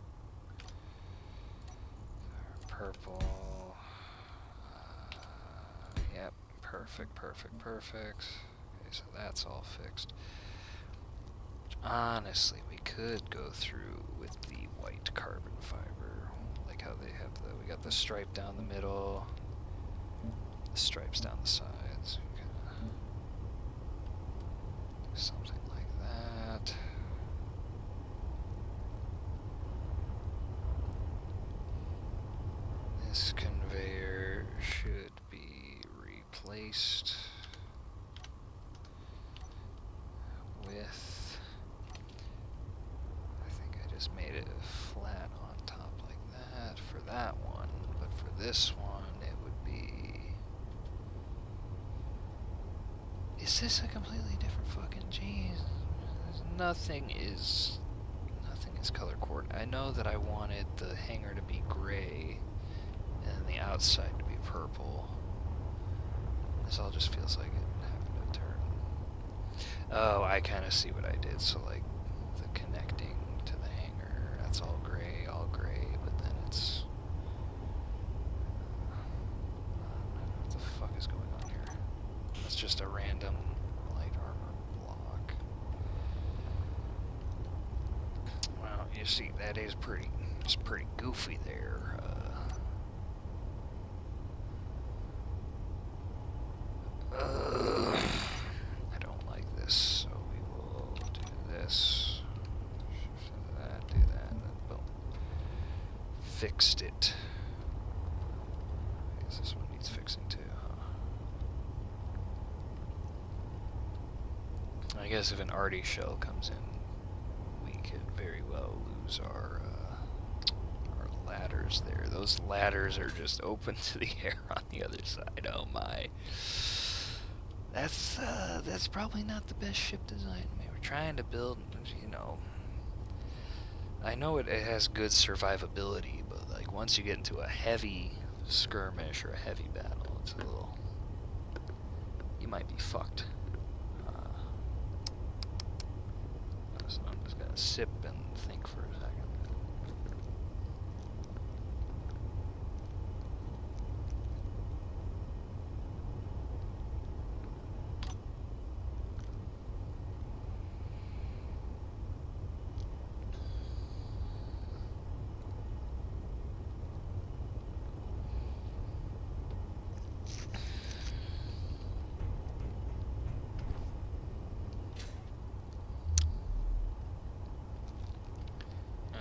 Purple. Yep, perfect. Okay, so that's all fixed. Honestly, we could go through with the white carbon fiber, like how they have we got the stripe down the middle, the stripes down the sides. Something like that. This conveyor should be replaced with, I think I just made it flat on top like that for that one, but for this one it would be, is this a completely different fucking, jeez, nothing is color coordinated. I know that I wanted the hanger to be gray and the outside to be purple. This all just feels like it happened to turn. Oh, I kind of see what I did. So like the connecting to the hanger, that's all gray, but then it's... what the fuck is going on here? That's just a random light armor block. Well, you see, that is pretty, it's pretty goofy there. I don't like this, so we will do this. Shift that, do that, and then boom. Fixed it. I guess this one needs fixing too, huh? I guess if an arty shell comes in, we could very well lose our ladders there. Those ladders are just open to the air on the other side. Oh my. That's probably not the best ship design. I mean, we're trying to build, you know, I know it has good survivability, but like once you get into a heavy skirmish or a heavy battle, it's a little, you might be fucked. So I'm just gonna sip and think for a second.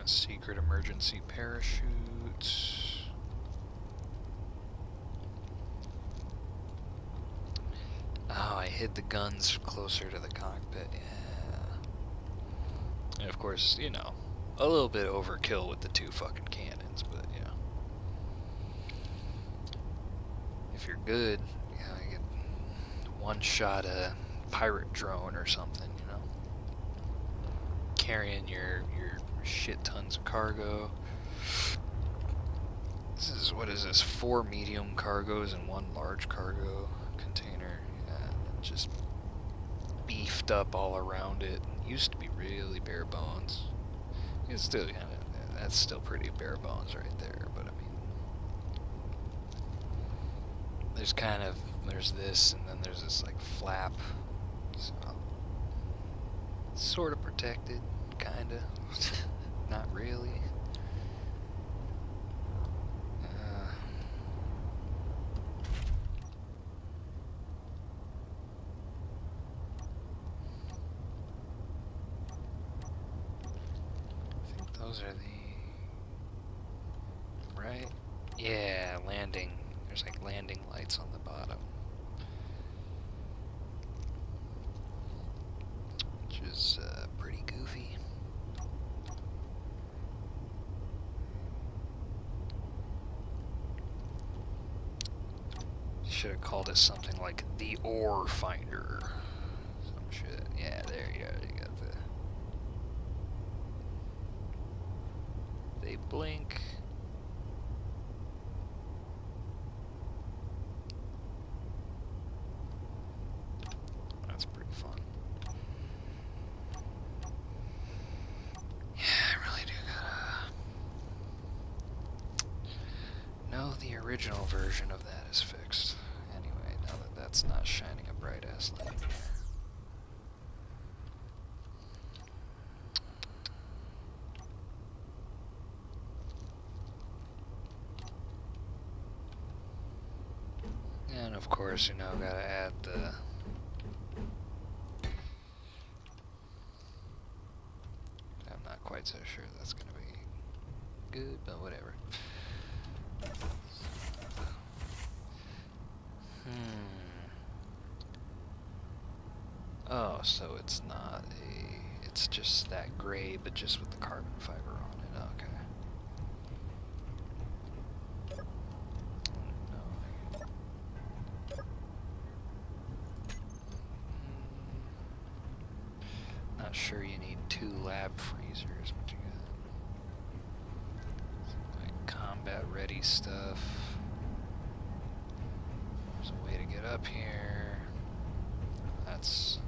Secret emergency parachute. Oh, I hid the guns closer to the cockpit, yeah. And of course, you know, a little bit overkill with the two fucking cannons, but you know. If you're good, you know, you get one shot a pirate drone or something, you know. Carrying your shit tons of cargo. This is, what is this, 4 medium cargoes and 1 large cargo container. Yeah, just beefed up all around it. Used to be really bare bones. It's still kind of, that's still pretty bare bones right there, but I mean, there's kind of, there's this, and then there's this like flap, so sort of protected, kinda. Not really. I think those are the... right? Yeah, landing. There's like landing lights on the bottom. Which is pretty goofy. Should have called it something like the ore finder. Some shit. Yeah, there you go. You got the... they blink. original version of that is fixed. Anyway, now that that's not shining a bright ass light. And of course, you know, gotta add the I'm not quite so sure that's gonna be good, but whatever. Oh, so it's not it's just that gray, but just with the carbon fiber on it. Okay. Not sure you need 2 lab freezers, but you got some, like, combat ready stuff. There's a way to get up here. That's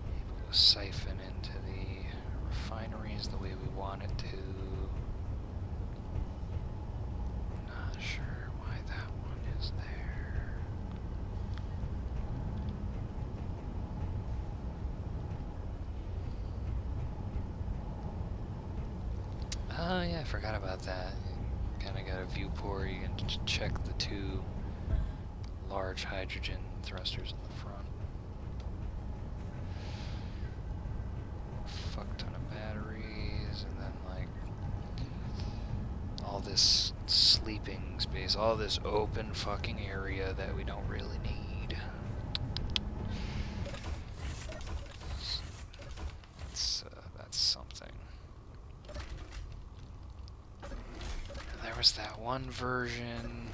able to siphon into the refineries the way we want it to. Not sure why that one is there. Oh yeah, I forgot about that. You kind of got a viewport. You can check the 2 large hydrogen thrusters in the front. Fuck ton of batteries, and then like all this sleeping space, all this open fucking area that we don't really need. That's something. There was that one version.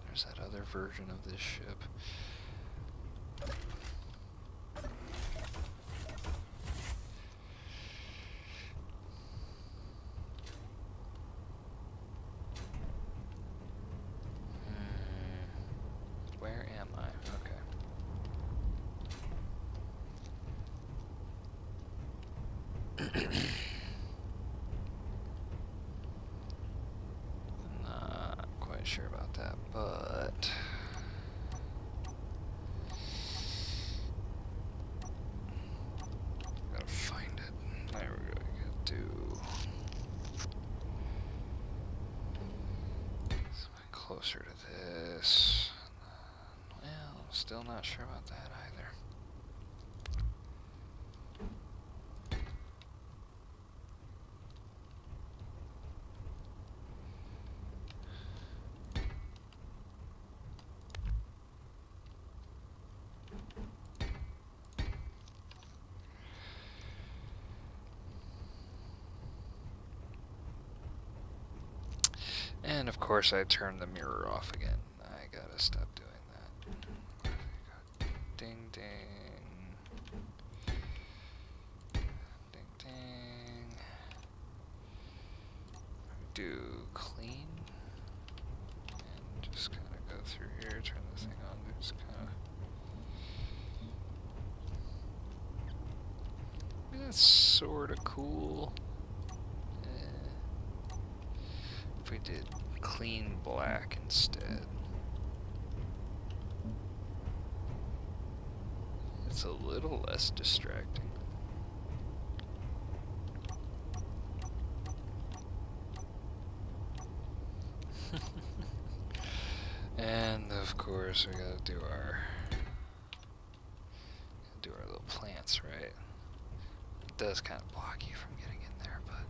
There's that other version of this ship. Where am I? Okay. Not quite sure about that, but gotta find it. There we go. Get to closer to this. Well, still not sure about that either. And of course I turned the mirror off again. I gotta stop doing that. Ding ding. Ding ding. Do clean. And just kind of go through here, turn this thing on, just kind of... That's sort of cool. If we did clean black instead. It's a little less distracting. And of course we gotta do our little plants, right? It does kind of block you from getting in there, but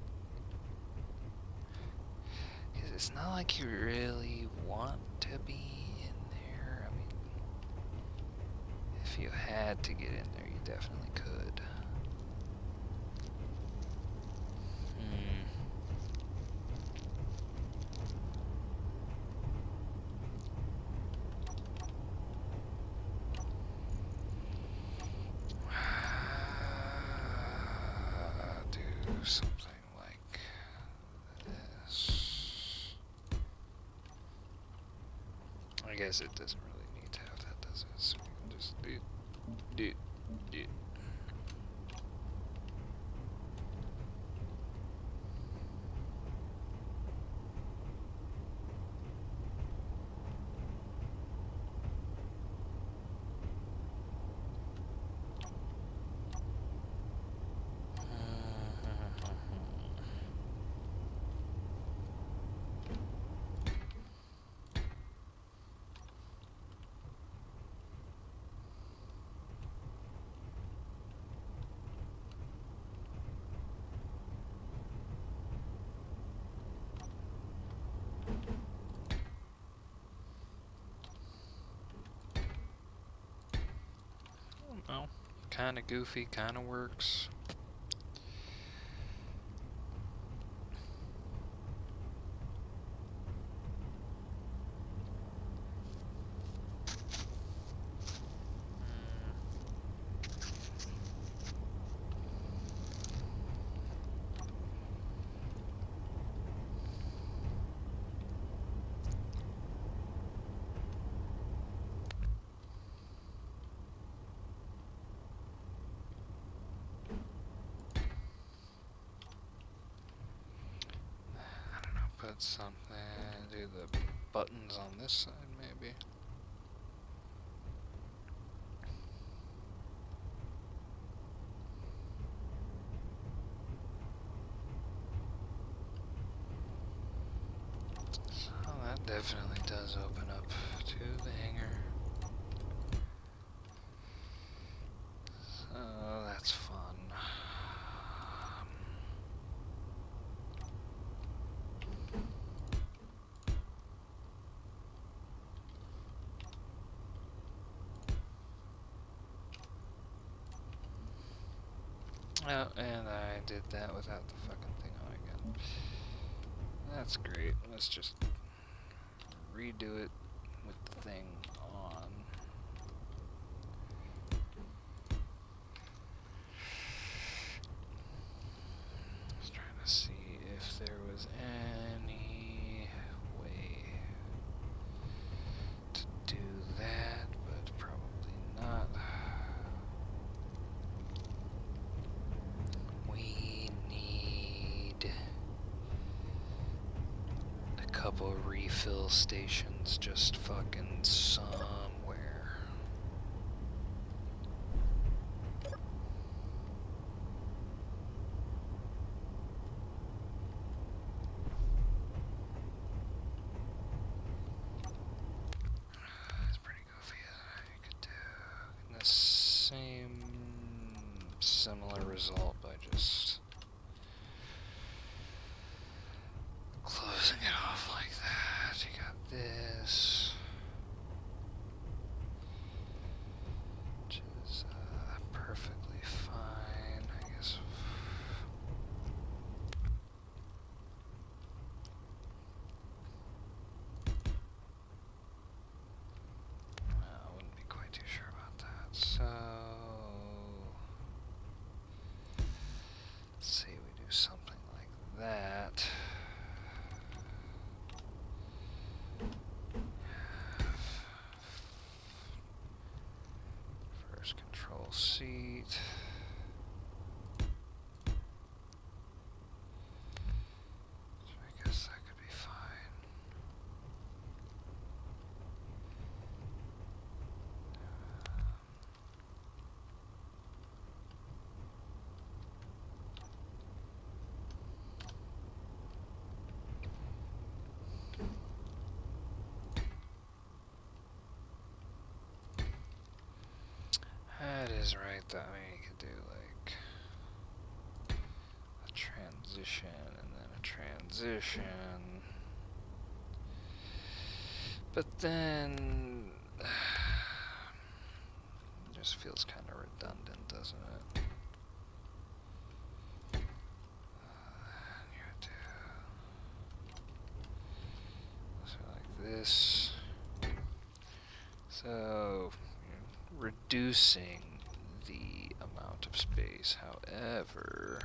it's not like you really want to be in there. I mean, if you had to get in there, you definitely could. Do something like this. I guess it doesn't really need to have that, does it? So we can just do. kind of goofy, kind of works. Put something, do the buttons on this side maybe. So that definitely does open up to the hangar. So that's fun. Oh, and I did that without the fucking thing on again. That's great. Let's just redo it with the thing on. Just trying to see if there was any way to do that, but probably not. We need a couple refill stations just fucking somewhere. It's pretty goofy. You could do the same similar result by just closing it off like that. You got this, which is perfectly fine, I guess. I wouldn't be quite too sure about that. So let's see, we do something like that. First control seat. So I guess that could be fine. That is right, though. I mean, you could do like a transition and then a transition. But then it just feels kind of redundant, doesn't it? You do so like this. So reducing the amount of space, however,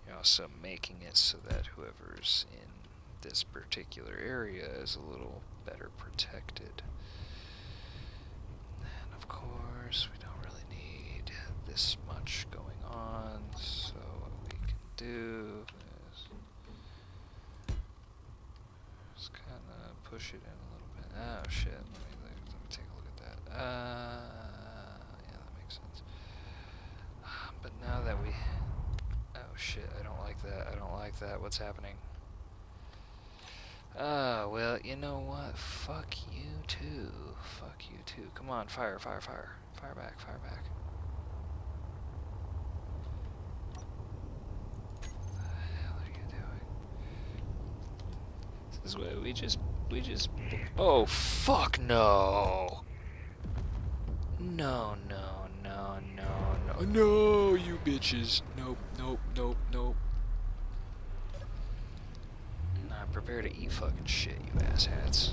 you're also making it so that whoever's in this particular area is a little better protected. And of course, we don't really need this much going on, so what we can do is kind of push it in a little bit. Oh shit, let me take a look at that. Yeah, that makes sense. But now that we... Oh shit, I don't like that, I don't like that. What's happening? Well, you know what? Fuck you too. Fuck you too. Come on, fire, fire, fire. Fire back, fire back. What the hell are you doing? This is what we just... Oh, fuck no! No, no, no, no, no, no, you bitches. Nope, nope, nope, nope. Nah, prepare to eat fucking shit, you asshats.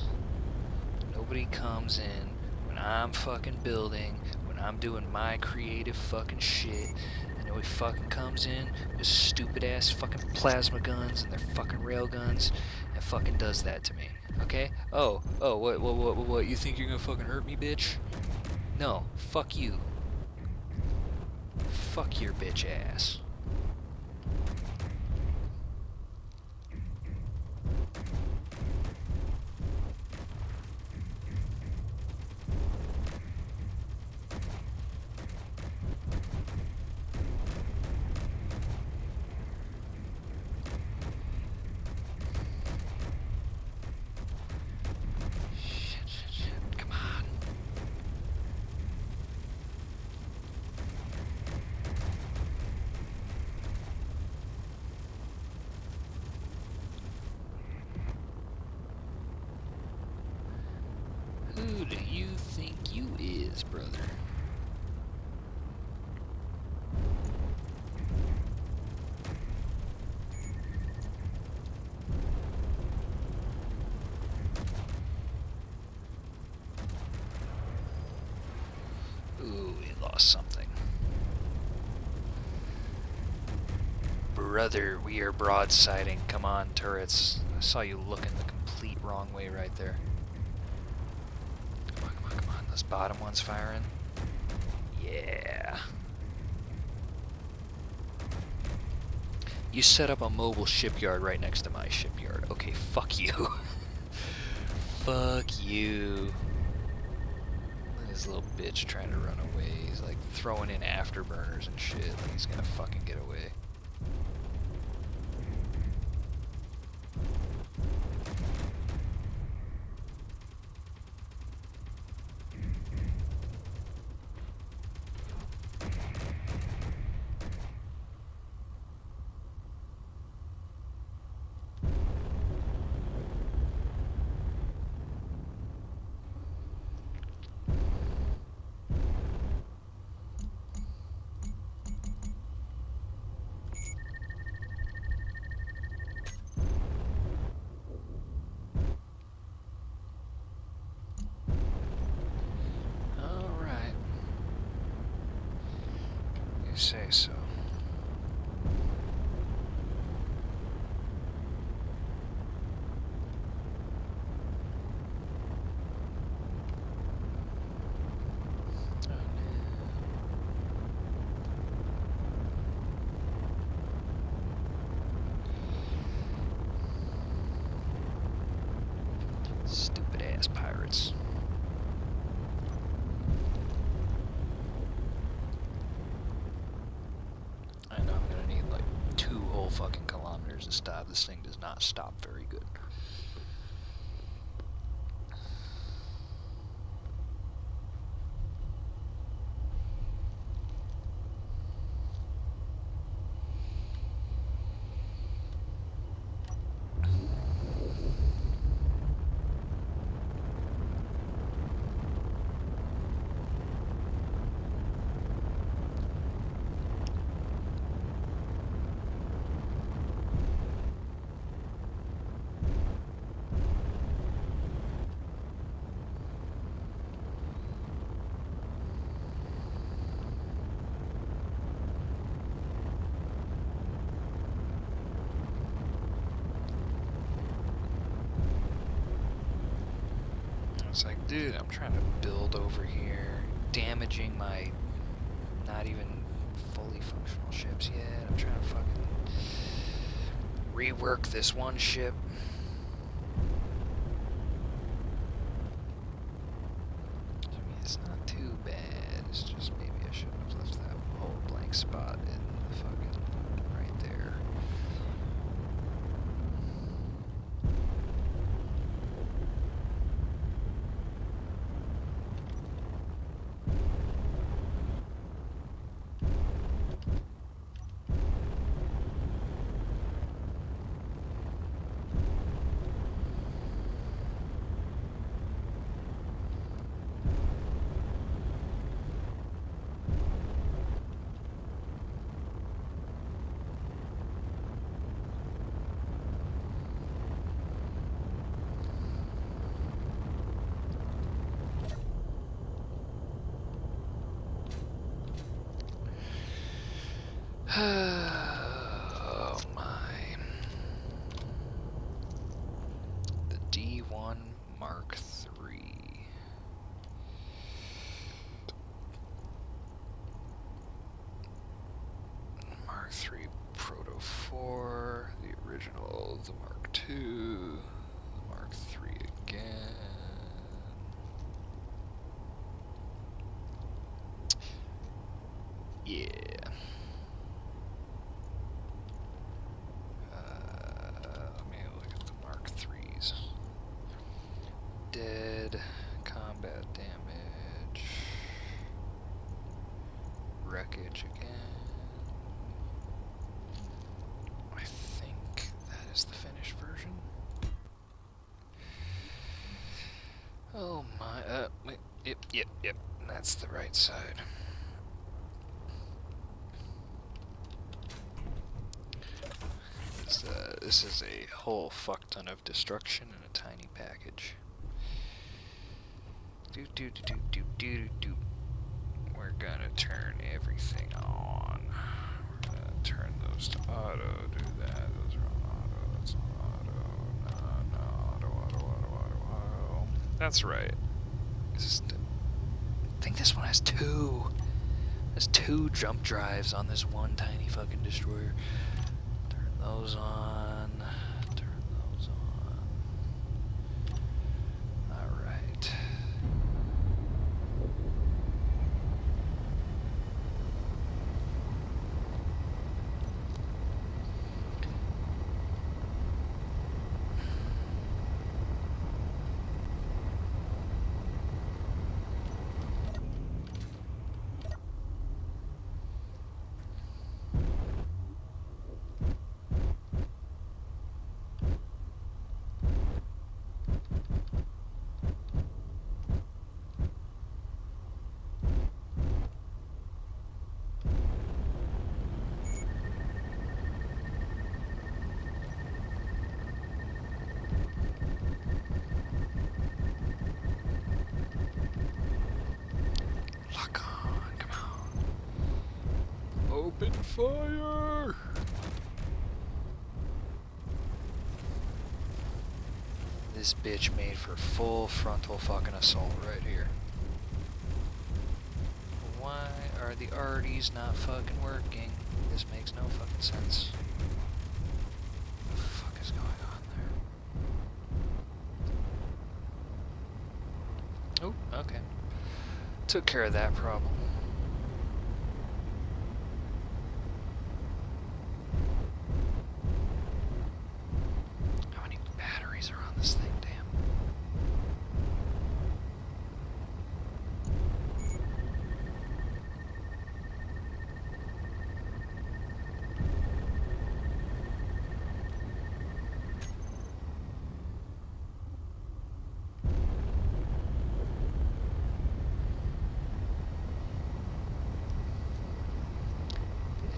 Nobody comes in when I'm fucking building, when I'm doing my creative fucking shit, and nobody fucking comes in with stupid ass fucking plasma guns and their fucking rail guns and fucking does that to me. Okay? Oh, what, you think you're gonna fucking hurt me, bitch? No, fuck you. Fuck your bitch ass. Shit, come on. Who do you think you is, brother? Ooh, we lost something. Brother, we are broadsiding. Come on, turrets. I saw you looking the complete wrong way right there. Come on, come on, come on. Those bottom ones firing. Yeah. You set up a mobile shipyard right next to my shipyard. Okay, fuck you. Fuck you. This little bitch trying to run away. He's like throwing in afterburners and shit. Like he's gonna fucking get away. Alright. You say so. Stupid ass pirates. I know I'm gonna need like 2 whole fucking kilometers to stop. This thing does not stop very good. It's like, dude, I'm trying to build over here, damaging my not even fully functional ships yet. I'm trying to fucking rework this one ship. I mean, it's not too bad. It's just maybe I shouldn't have left that whole blank spot in the fucking right there. Oh my. The D1 Mark III. Mark III Proto 4, the original, the Mark II, the Mark III again. Yeah. Let me look at the Mark IIIs. Dead, combat damage, wreckage again. I think that is the finished version. Oh my, wait, yep, that's the right side. This is a whole fuck ton of destruction in a tiny package. We're gonna turn everything on. We're gonna turn those to auto, do that, those are on auto, that's on auto, no, auto. That's right. I think this one has two. There's two jump drives on this one tiny fucking destroyer. Turn those on. Turn those on. Alright. Lock on, come on. Open fire! This bitch made for full frontal fucking assault right here. Why are the RDs not fucking working? This makes no fucking sense. What the fuck is going on there? Oh, okay. Took care of that problem. How many batteries are on this thing? Damn.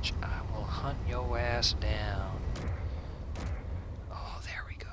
Bitch, I will hunt your ass down. Oh, there we go.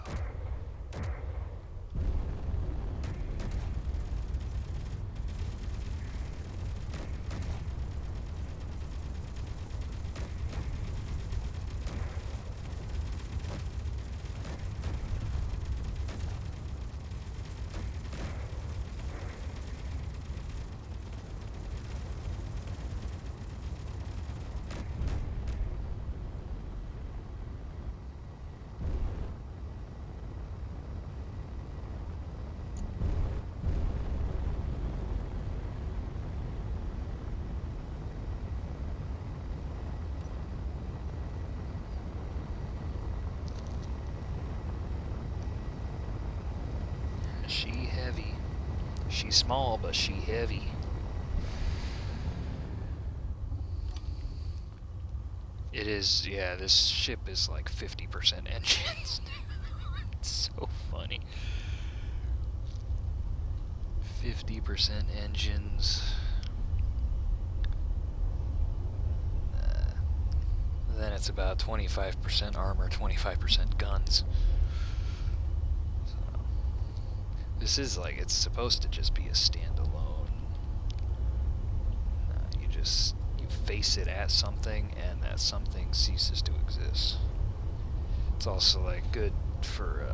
She heavy. She's small, but she heavy. It is, yeah, this ship is like 50% engines. It's so funny. 50% engines. Then it's about 25% armor, 25% guns. So, this is like, it's supposed to just be a standalone. You face it at something, and that something ceases to exist. It's also like good for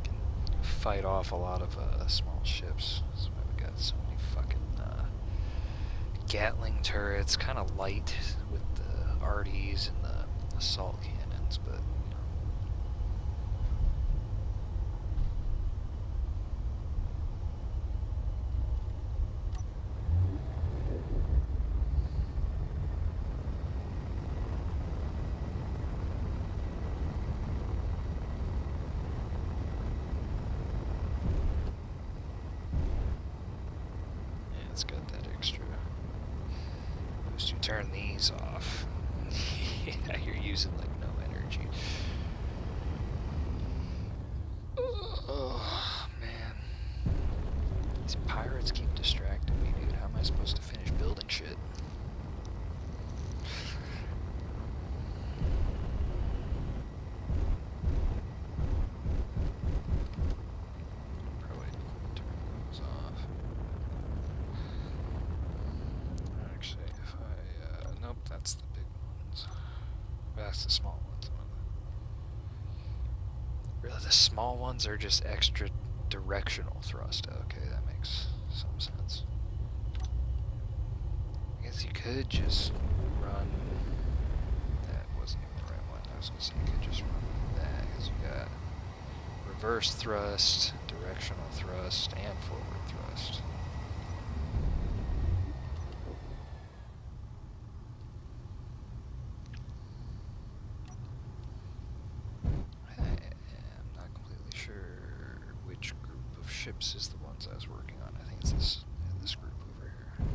can fight off a lot of small ships. That's why we got so many fucking Gatling turrets, kind of light with the RDs and the assault cannons, but yeah, it's got that extra boost. You turn these off. Yeah, you're using like no energy. Oh man, these pirates keep distracting me, dude. How am I supposed to finish building shit? Probably turn those off. Actually, if I nope, that's the big ones. That's the small ones. Really, the small ones are just extra directional thrust. Okay, that makes some sense. I guess you could just run. That wasn't even the right one. I was gonna say you could just run that because you got reverse thrust, directional thrust, and forward thrust. I'm not completely sure which group of ships is the ones I was working on. I think it's this group over here.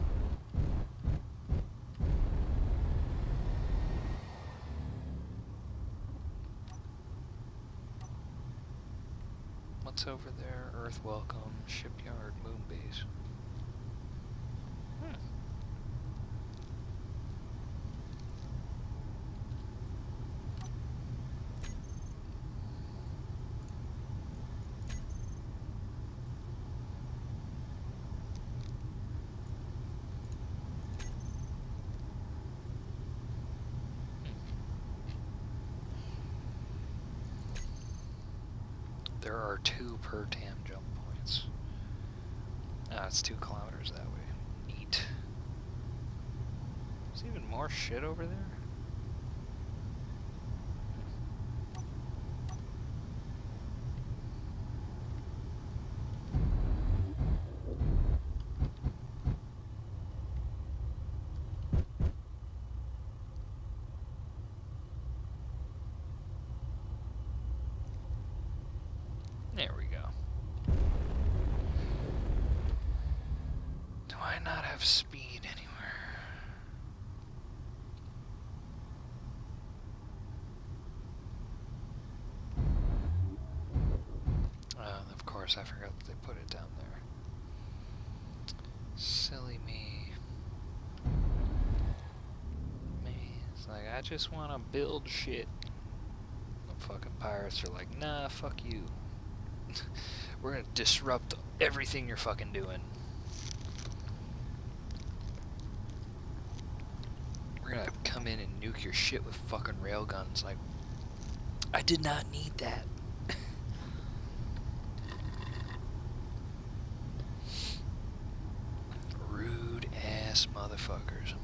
What's over there? Earth Welcome, Shipyard, Moon Base. There are 2 per TAM jump points. Ah, it's 2 kilometers that way. Neat. There's even more shit over there? There we go. Do I not have speed anywhere? Of course, I forgot that they put it down there. Silly me. It's like, I just want to build shit. The fucking pirates are like, nah, fuck you. We're gonna disrupt everything you're fucking doing. We're gonna come in and nuke your shit with fucking railguns. Like, I did not need that. Rude ass motherfuckers.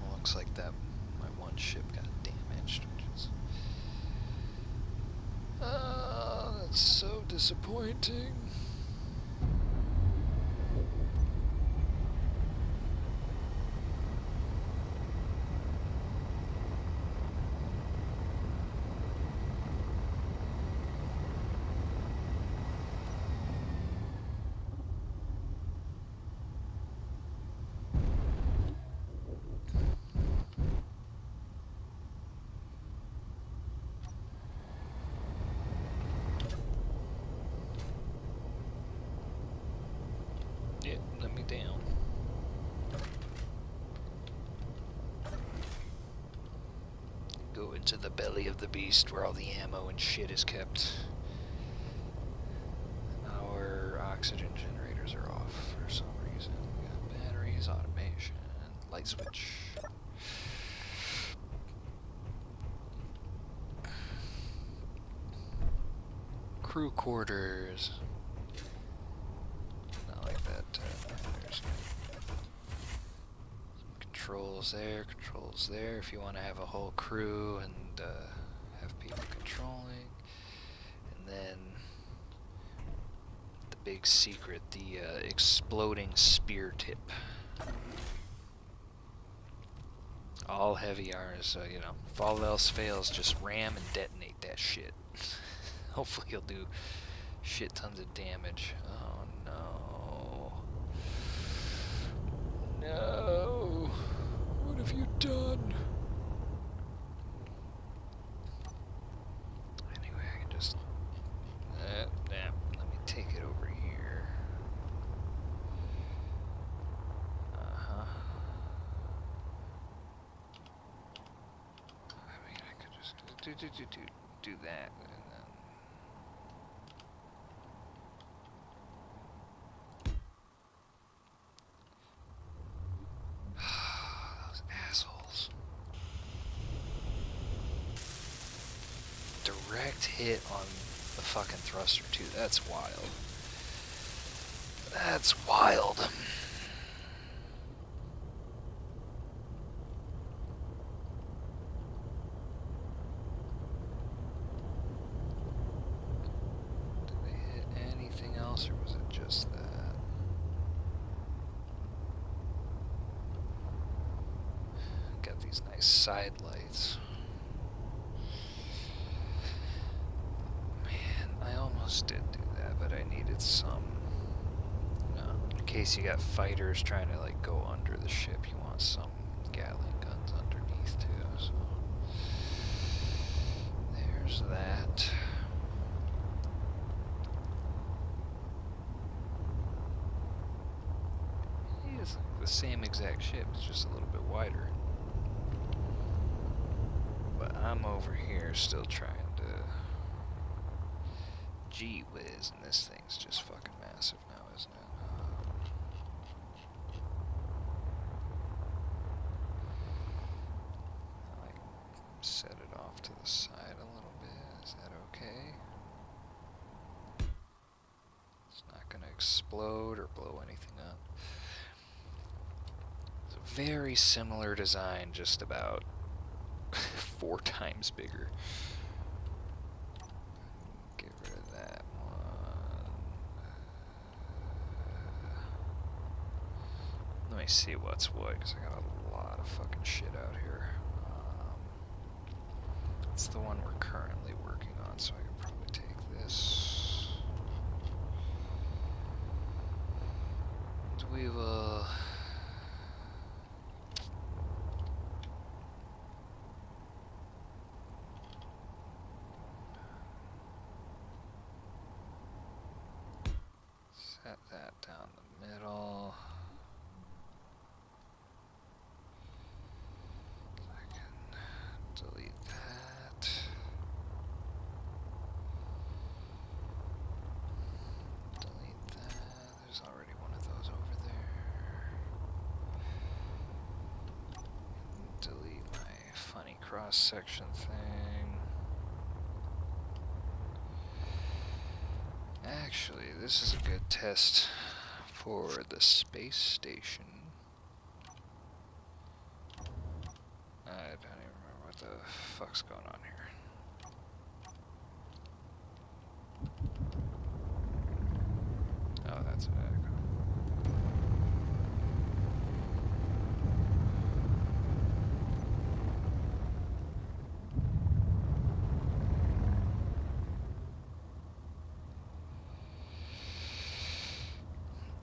Well, looks like that my one ship got damaged, which is that's so disappointing. Yeah, let me down. Go into the belly of the beast where all the ammo and shit is kept. Our oxygen generators are off for some reason. We got batteries, automation. crew quarters. Not like that. There's controls there if you want to have a whole crew and have people controlling. And then the big secret, the exploding spear tip. All heavy armor, so you know, if all else fails, just ram and detonate that shit. Hopefully you'll do shit tons of damage. Oh no. No! What have you done? Anyway, I can just... damn, let me take it over here. Uh-huh. I mean, I could just do that, and then... Those assholes. Direct hit on the fucking thruster, too. That's wild. That's wild. Did they hit anything else, or was it just that? Got these nice side lights. Man, I almost did do that, but I needed some. In case you got fighters trying to like go under the ship, you want some Gatling guns underneath too. So there's that. It's like the same exact ship, it's just a little bit wider. But I'm over here still trying to... Gee whiz, and this thing's just fucking massive now, isn't it? I set it off to the side a little bit. Is that okay? It's not gonna explode or blow anything up. It's a very similar design, just about 4 times bigger. Get rid of that one. Let me see what's what, because I got a lot of fucking shit out here. It's the one we're currently working on, so I can probably take this. And we will... set that down the middle. I can delete that. Delete that. There's already one of those over there. Delete my funny cross-section thing. Actually, this is a good test for the space station. I don't even remember what the fuck's going on here. Oh, that's an echo.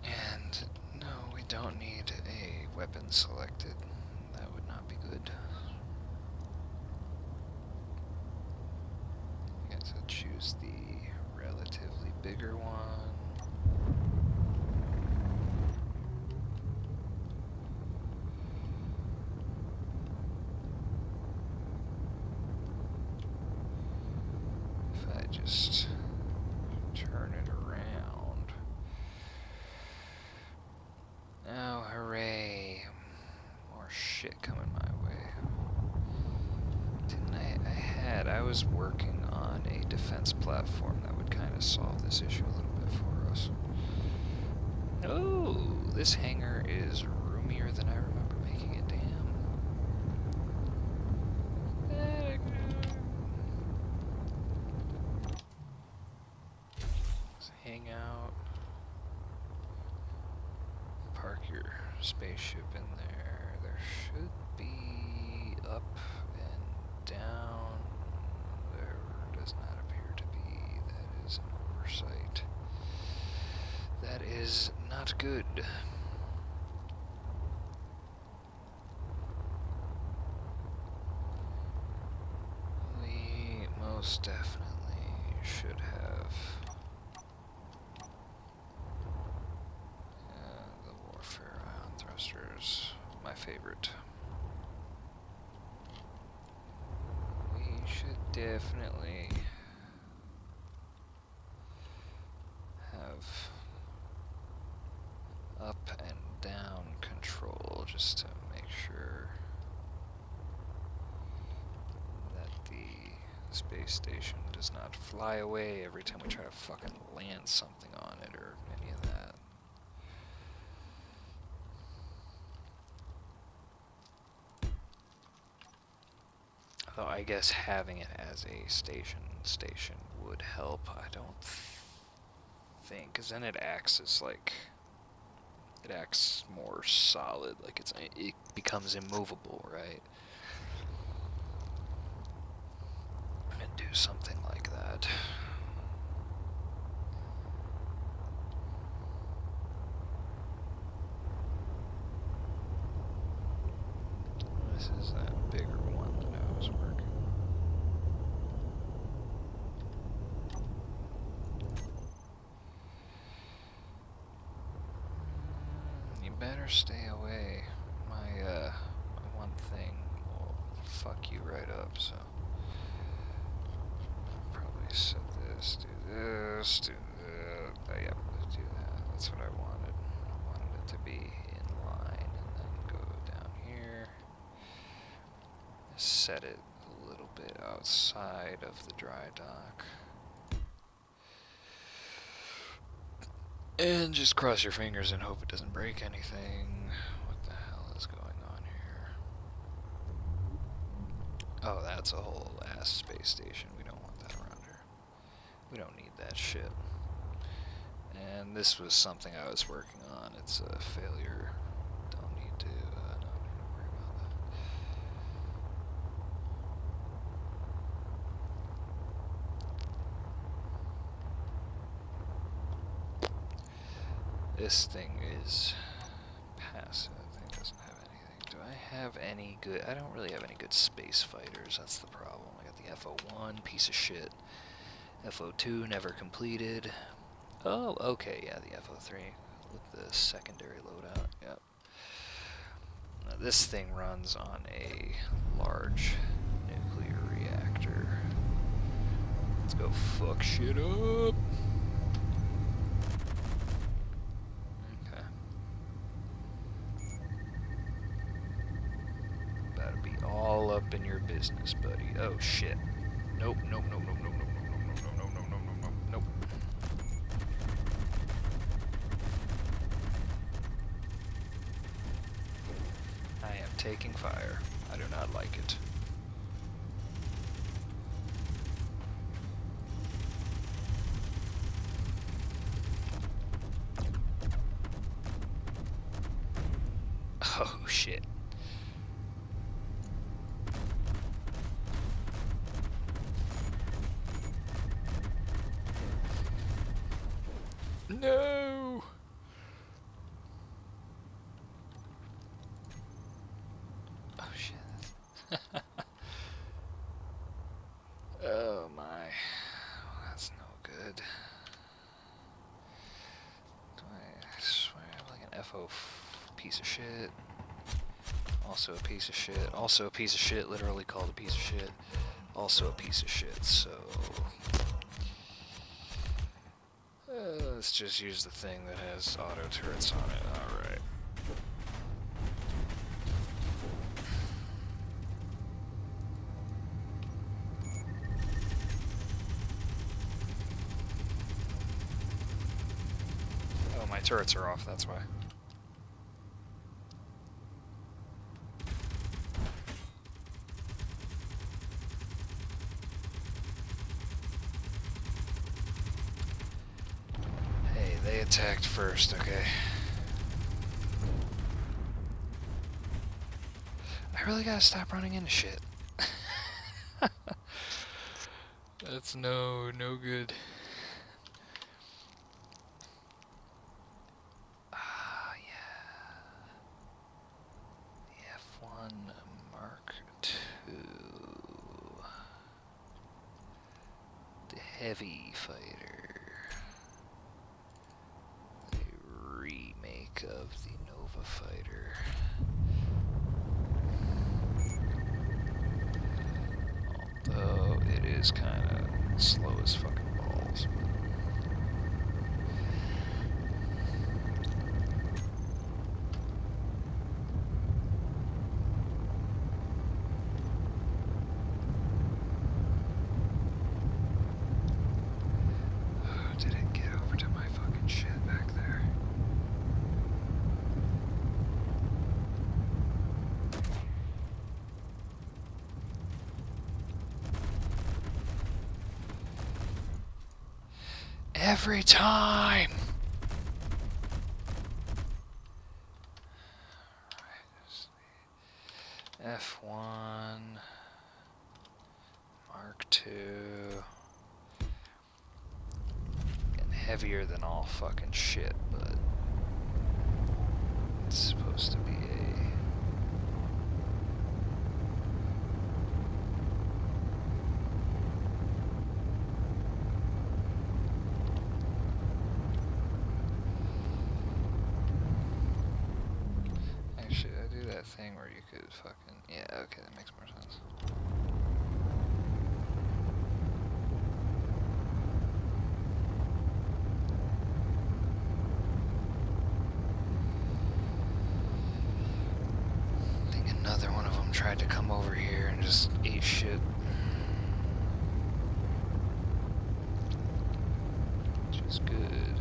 And no, we don't need a weapon selected. That would not be good. I guess I'll choose the relatively bigger one. If I just turn it around. Oh, hooray. More shit coming my way. I was working on a defense platform that would kind of solve this issue a little bit for us. Oh, this hangar is roomier than I remember making it. Damn. Let's hang out. Park your spaceship in there. There should be up and down. There does not appear to be. That is an oversight. That is not good. We most definitely should have the warfare ion thrusters, my favorite. We should definitely have up and down control just to make sure that the space station does not fly away every time we try to fucking land something on it or any of that. Though I guess having it as a station would help. I don't think, because then it acts as like, it acts more solid, like it becomes immovable, right? And do something like that. This is that bigger one that I was working. You better stay away. My one thing will fuck you right up, so probably set this, do this, do that. Yep, do that. That's what I wanted. I wanted it to be in line, and then go down here. Set it a little bit outside of the dry dock. And just cross your fingers and hope it doesn't break anything. What the hell is going on here? Oh, that's a whole ass space station. We don't want that around here. We don't need that shit. And this was something I was working on. It's a failure. Don't need to worry about that. This thing is passive. It doesn't have anything. Do I have any good... I don't really have any good space fighters. That's the problem. I got the FO1, piece of shit. FO2, never completed. Oh, okay, yeah, the FO3 with the secondary loadout. Yep. Now, this thing runs on a large nuclear reactor. Let's go fuck shit up. Okay. About to be all up in your business, buddy. Oh shit. Nope, nope, nope, nope, nope, nope, nope, nope, nope, nope, nope, nope, nope, nope. I am taking fire. I do not like it. Oh shit. No! Oh shit. Oh my. That's no good. Do I swear I have like an FO piece of shit? Also a piece of shit. Also a piece of shit, literally called a piece of shit. Also a piece of shit, so... let's just use the thing that has auto turrets on it. Alright. my turrets are off, that's why. Hey, they attacked first, okay. I really gotta stop running into shit. That's no good. Ah, yeah. The F1 Mark II. The heavy fighter. A remake of the Nova fighter. Although it is kind of slow as fucking balls. Did it get over to my fucking shit back there? Every time! F1 Mark II. Getting heavier than all fucking shit, but it's supposed to be a... Actually, I do that thing where you could fucking... Yeah, okay, that makes more sense. I think another one of them tried to come over here and just ate shit. Which is good.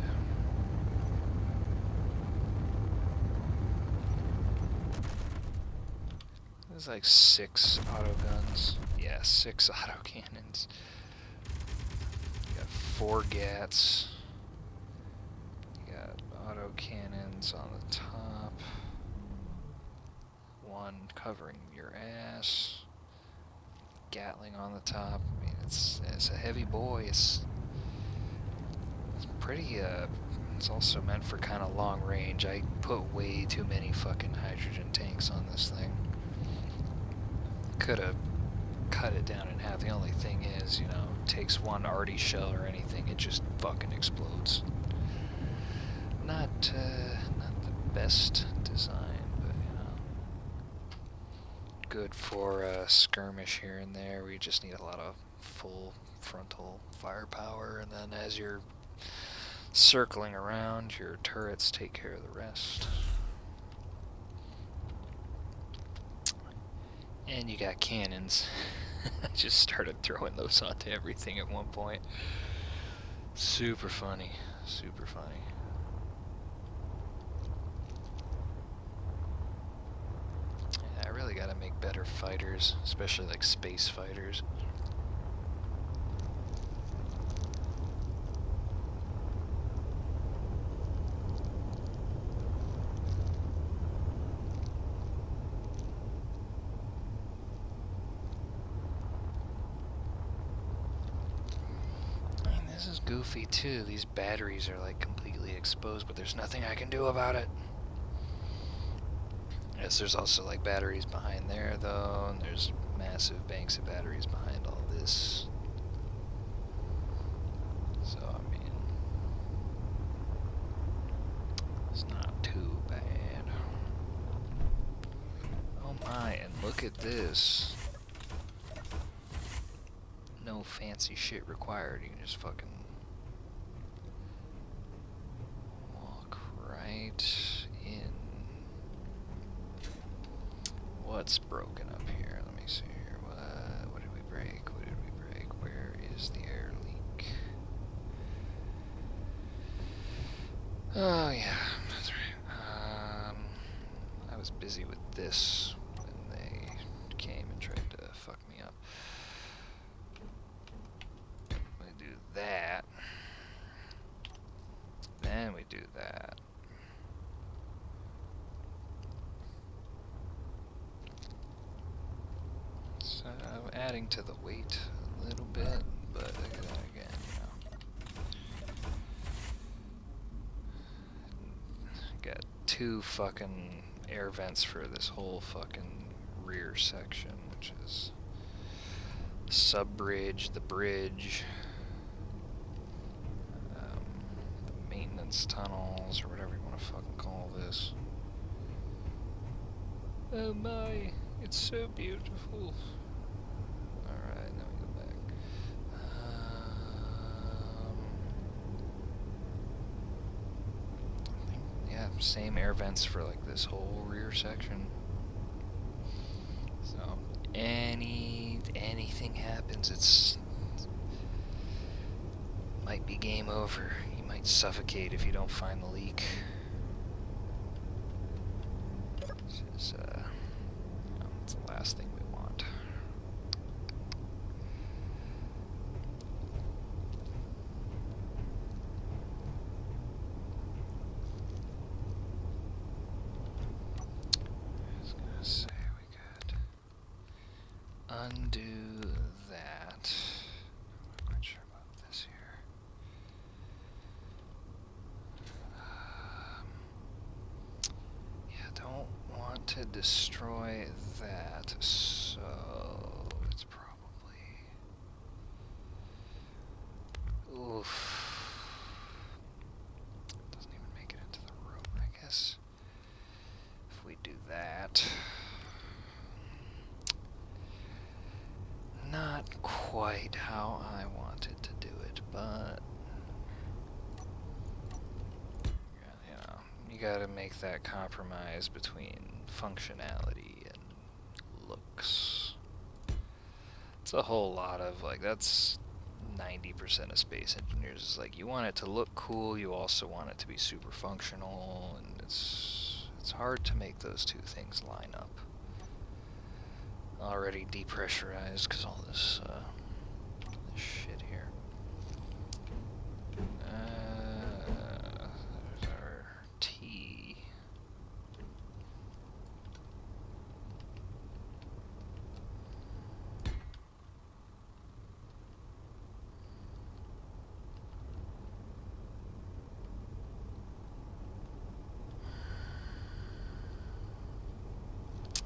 There's like 6 auto guns. Yeah, 6 auto cannons. You got 4 GATs. You got auto cannons on the top. 1 covering your ass. Gatling on the top. I mean, it's a heavy boy. It's pretty. It's also meant for kind of long range. I put way too many fucking hydrogen tanks on this thing. Could have cut it down in half. The only thing is, you know, takes 1 arty shell or anything, it just fucking explodes. Not the best design, but you know, good for skirmish here and there. We just need a lot of full frontal firepower, and then as you're circling around, your turrets take care of the rest. And you got cannons. I just started throwing those onto everything at one point. Super funny. Super funny. Yeah, I really gotta make better fighters, especially like space fighters. This is goofy too. These batteries are like completely exposed, but there's nothing I can do about it. Yes, there's also like batteries behind there though, and there's massive banks of batteries behind all this. So, I mean, it's not too bad. Oh my, and look at this. No fancy shit required. You can just fucking walk right in. What's broken up here? Let me see here. What did we break? What did we break? Where is the air leak? Oh yeah, that's right. I was busy with this when they came and tried to fuck me up. We do that. Then we do that. So I'm adding to the weight a little bit, but again, got 2 fucking air vents for this whole fucking rear section, which is the sub-bridge, the bridge, the maintenance tunnels, or whatever you want to fucking call this. Oh my, it's so beautiful. Alright, now we go back. I think, yeah, same air vents for like this whole rear section. So, anything happens, it's might be game over. You might suffocate if you don't find the leak. This is, it's the last thing we want. I was gonna say we could undo that. I'm not quite sure about this here. Yeah, don't want to destroy that, so it's probably... Oof. Doesn't even make it into the room, I guess. If we do that... Not quite how I wanted to do it, but... You know, you gotta make that compromise between functionality and looks. It's a whole lot of, like, that's 90% of space engineers is like, you want it to look cool, you also want it to be super functional, and it's hard to make those 2 things line up. Already depressurized because all this shit here. There's our T.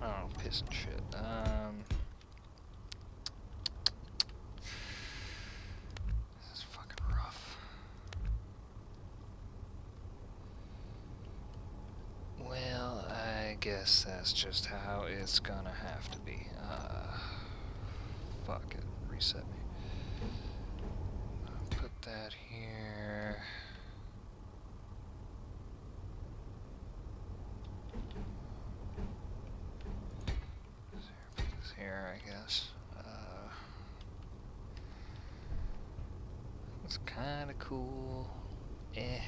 Oh, piss and shit. This is fucking rough. Well, I guess that's just how it's gonna have to be. Fuck it. Reset me. I'll put that here. Put this here, I guess. It's kind of cool. I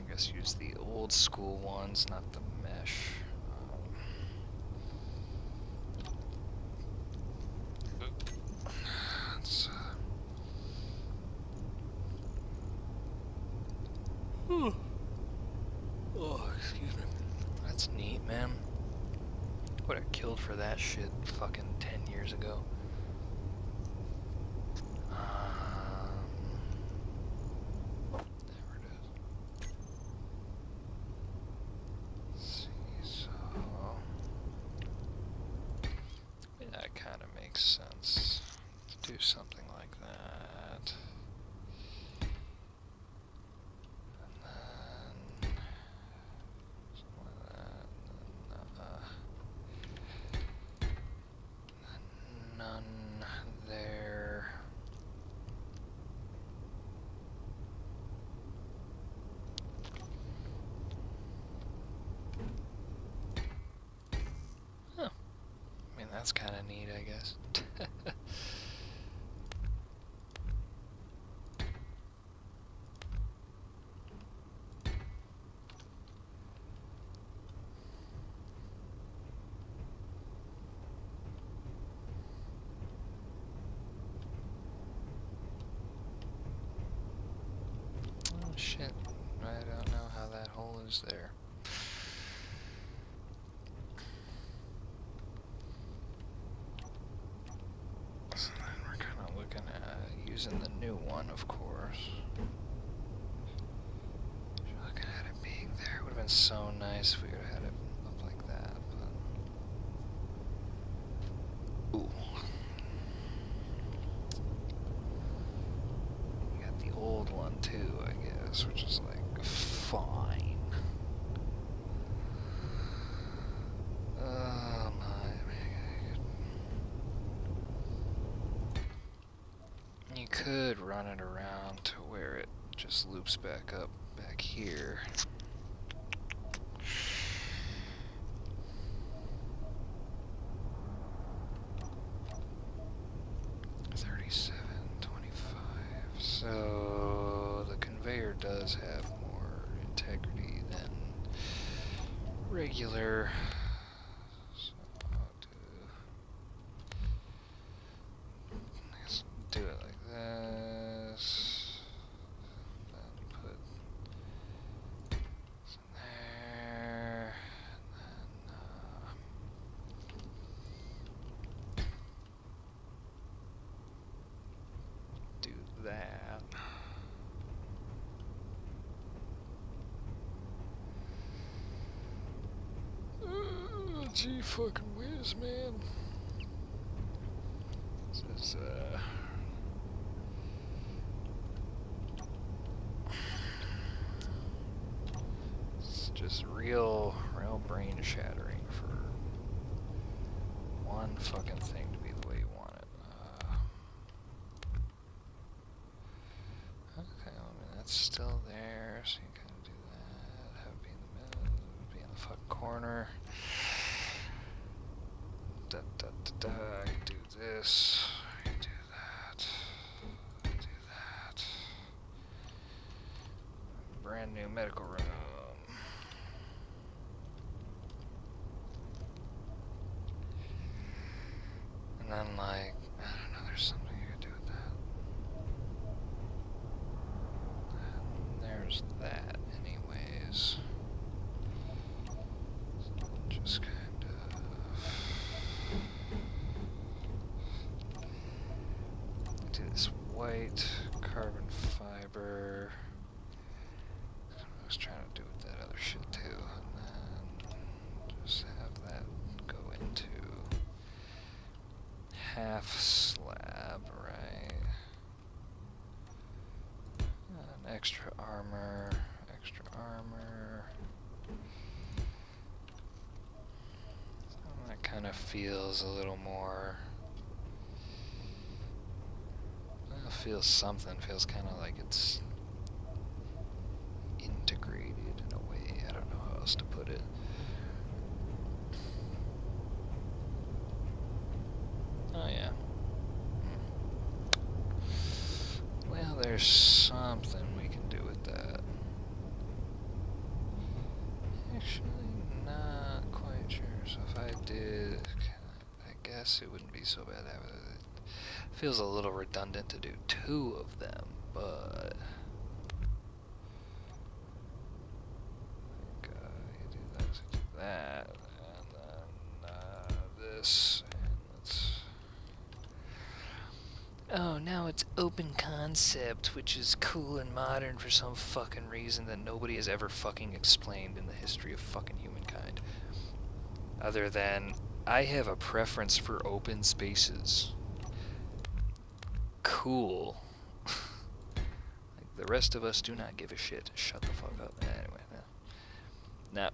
guess use the old school ones, not the mesh. Oh, excuse me. That's neat, man. Would have killed for that shit fucking 10 years ago. There it is. Let's see, so... that kind of makes sense. To do something like that. And then... something like that. And then, none there. Huh. I mean, that's kind of neat, I guess. Shit, I don't know how that hole is there. So then we're kind of looking at using the new one, of course. You're looking at it being there. It would have been so nice if we would have had it up like that, but... Ooh. You got the old one too, I guess, which is like fine. Oh my. You could run it around to where it just loops back up back here. So the conveyor does have more integrity than regular. So let's do it like this. Then put some there. And then do that. Gee fucking whiz, man. This is, it's just real brain shattering for one fucking thing to be the way you want it. Okay, well, I mean, that's still there, so you kind of do that. Have it be in the middle, be in the fucking corner. Da da da da. You do this. You do that. You do that. Brand new medical room. And then, like, I don't know, there's something you could do with that. And there's that, anyways. So just kind of do this white carbon fiber. That's what I was trying to do with that other shit too. And then just have that go into half slab, right? And extra armor, extra armor. That kind of feels a little more. Well, feels something. Feels kind of like it's integrated in a way. I don't know how else to put it. Oh yeah. Well, there's something we can do with that. Actually, not quite sure. So if I did, I guess it wouldn't be so bad. It feels a little redundant to do two of them, but I think you do this, you do that, and then this. Oh, now it's open concept, which is cool and modern for some fucking reason that nobody has ever fucking explained in the history of fucking humankind. Other than, I have a preference for open spaces. Cool. Like, the rest of us do not give a shit. Shut the fuck up. Anyway, no.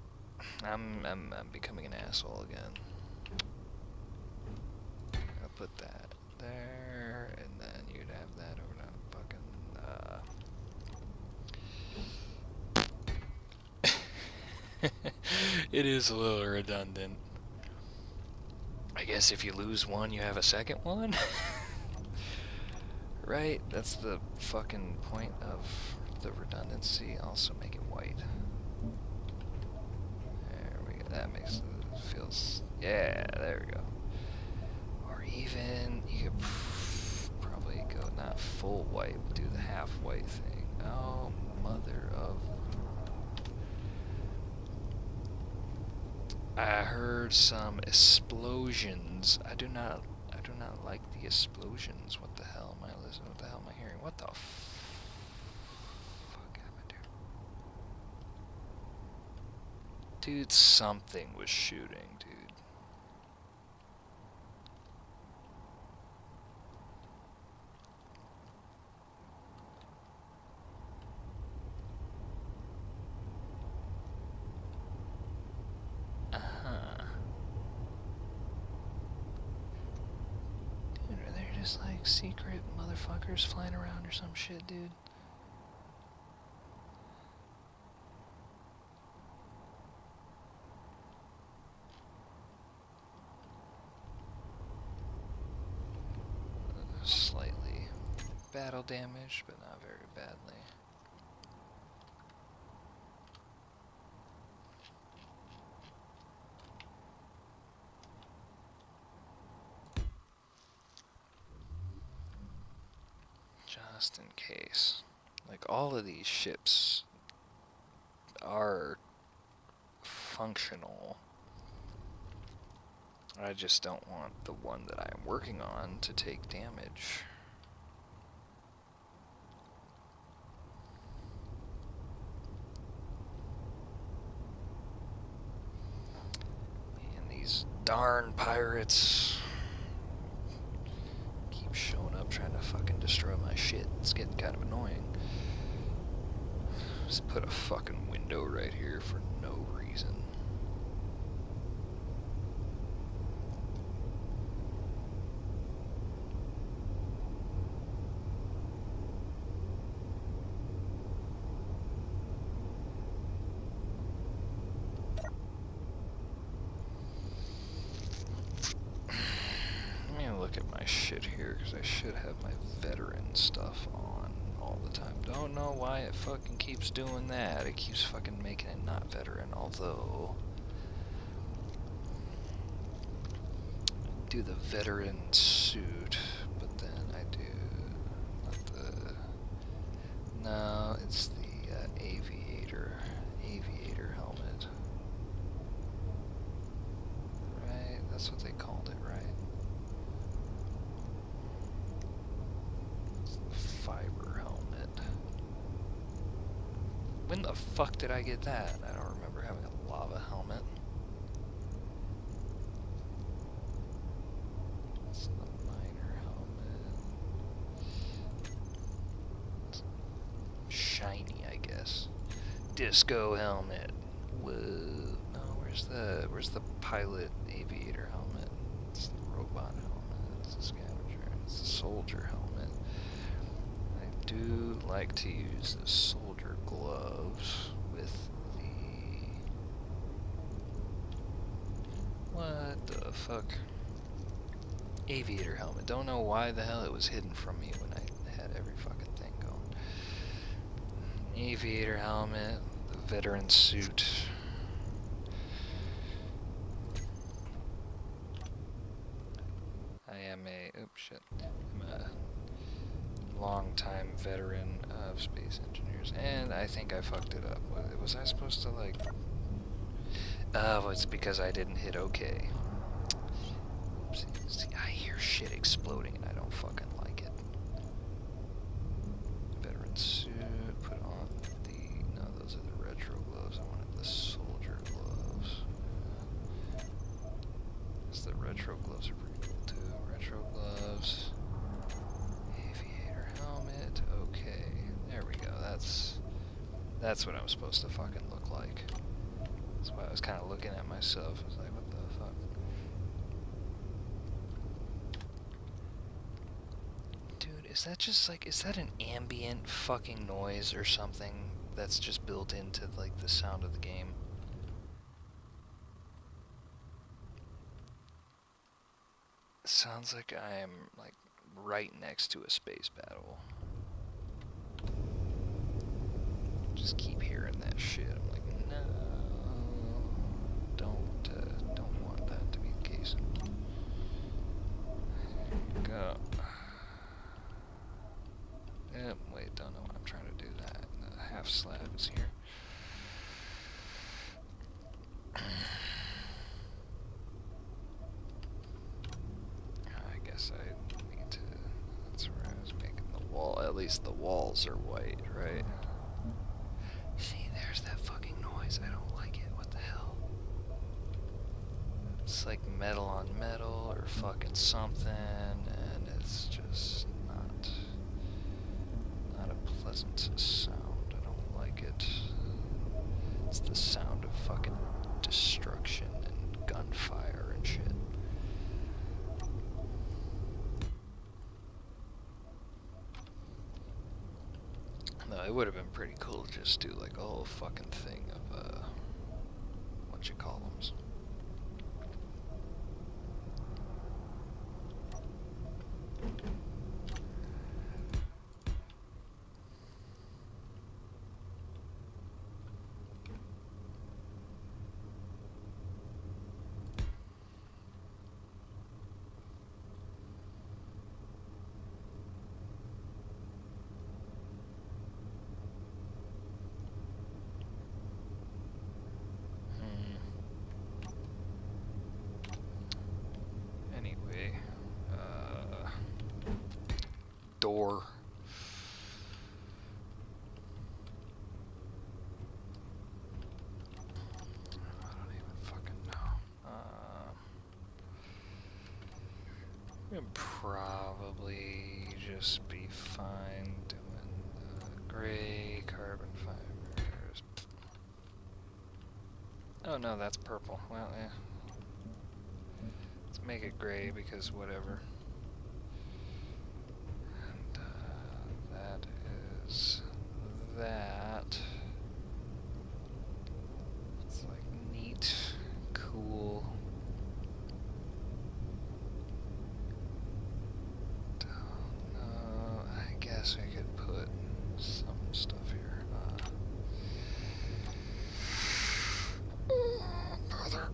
I'm becoming an asshole again. I'll put that there, and then you'd have that over to fucking, It is a little redundant. I guess if you lose one, you have a second one? Right? That's the fucking point of the redundancy. Also make it white. There we go. That makes it feels... Yeah, there we go. Or even, you could probably go not full white, but do the half white thing. Oh mother of... I heard some explosions. I do not like the explosions. What the hell am I listening? What the hell am I hearing? What the fuck am I doing? Dude, something was shooting, dude. Dude, are there just like secret motherfuckers flying around or some shit, dude? Slightly battle damage, but not very badly. Just in case. Like, all of these ships are functional. I just don't want the one that I'm working on to take damage. And these darn pirates keep showing up trying to fucking destroy my shit. It's getting kind of annoying. Just put a fucking window right here for no reason. At my shit here, because I should have my veteran stuff on all the time. Don't know why it fucking keeps doing that. It keeps fucking making it not veteran, although I do the veteran suit, but then I do not the... No, it's the aviator helmet. Right? That's what they called it, right? Fiber helmet. When the fuck did I get that? I don't remember having a lava helmet. It's the miner helmet. It's shiny, I guess. Disco helmet. Whoa. No, where's the pilot aviator helmet? It's the robot helmet. It's the scavenger. It's the soldier helmet. I do like to use the soldier gloves with the... What the fuck? Aviator helmet. Don't know why the hell it was hidden from me when I had every fucking thing going. Aviator helmet, the veteran suit. I am a... Oops, shit. I'm a long-time veteran of space engineers, and I think I fucked it up. Was I supposed to, like... Oh, it's because I didn't hit OK. See, I hear shit exploding and I don't fucking like it. Veteran suit, put on the... No, those are the retro gloves. I wanted the soldier gloves. The retro gloves are pretty cool too. Retro gloves. Aviator helmet. Okay. There we go. That's what I'm supposed to fucking look like. That's why I was kind of looking at myself. I was like, what the fuck? Dude, is that just like, is that an ambient fucking noise or something that's just built into like the sound of the game? Sounds like I am like right next to a space battle. Just keep hearing that shit. I'm like, no, don't want that to be the case. Go. Yep, wait, don't know why I'm trying to do that. half slab is here. I guess I need to... That's where I was making the wall. At least the walls are white, right? See, there's that fucking noise. I don't like it. What the hell? It's like metal on metal or fucking something, and it's just not a pleasant sound. I don't like it. It's the sound of fucking destruction and gunfire and shit. No, it would have been pretty cool to just do like a whole fucking thing of bunch of columns. Anyway, door. I don't even fucking know. We'd probably just be fine doing the gray carbon fibers. Oh no, that's purple. Well, yeah. Let's make it gray because whatever. And that is that. It's like neat, cool. Don't know. I guess I could put some stuff here. Brother.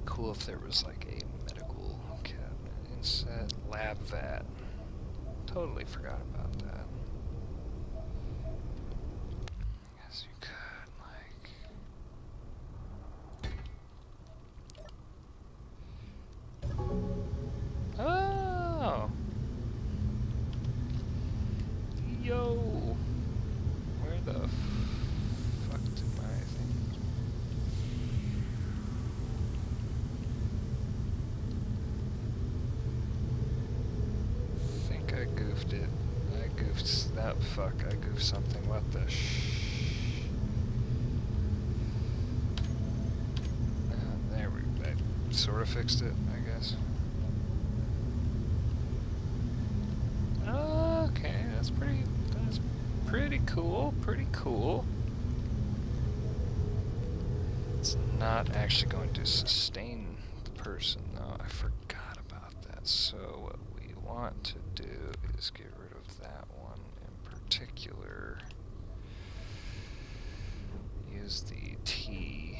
Cool if there was like a medical cabinet inset, lab vat. Totally forgot about that. I guess you could like. Oh, yo, where the fuck did my thing? I goofed it. I goofed that. Fuck, I goofed something. What the there we go. I sort of fixed it, I guess. Okay, that's pretty cool. Pretty cool. It's not actually going to sustain the person, though. I forgot about that. So what we want to do is get rid of that one in particular. Use the T.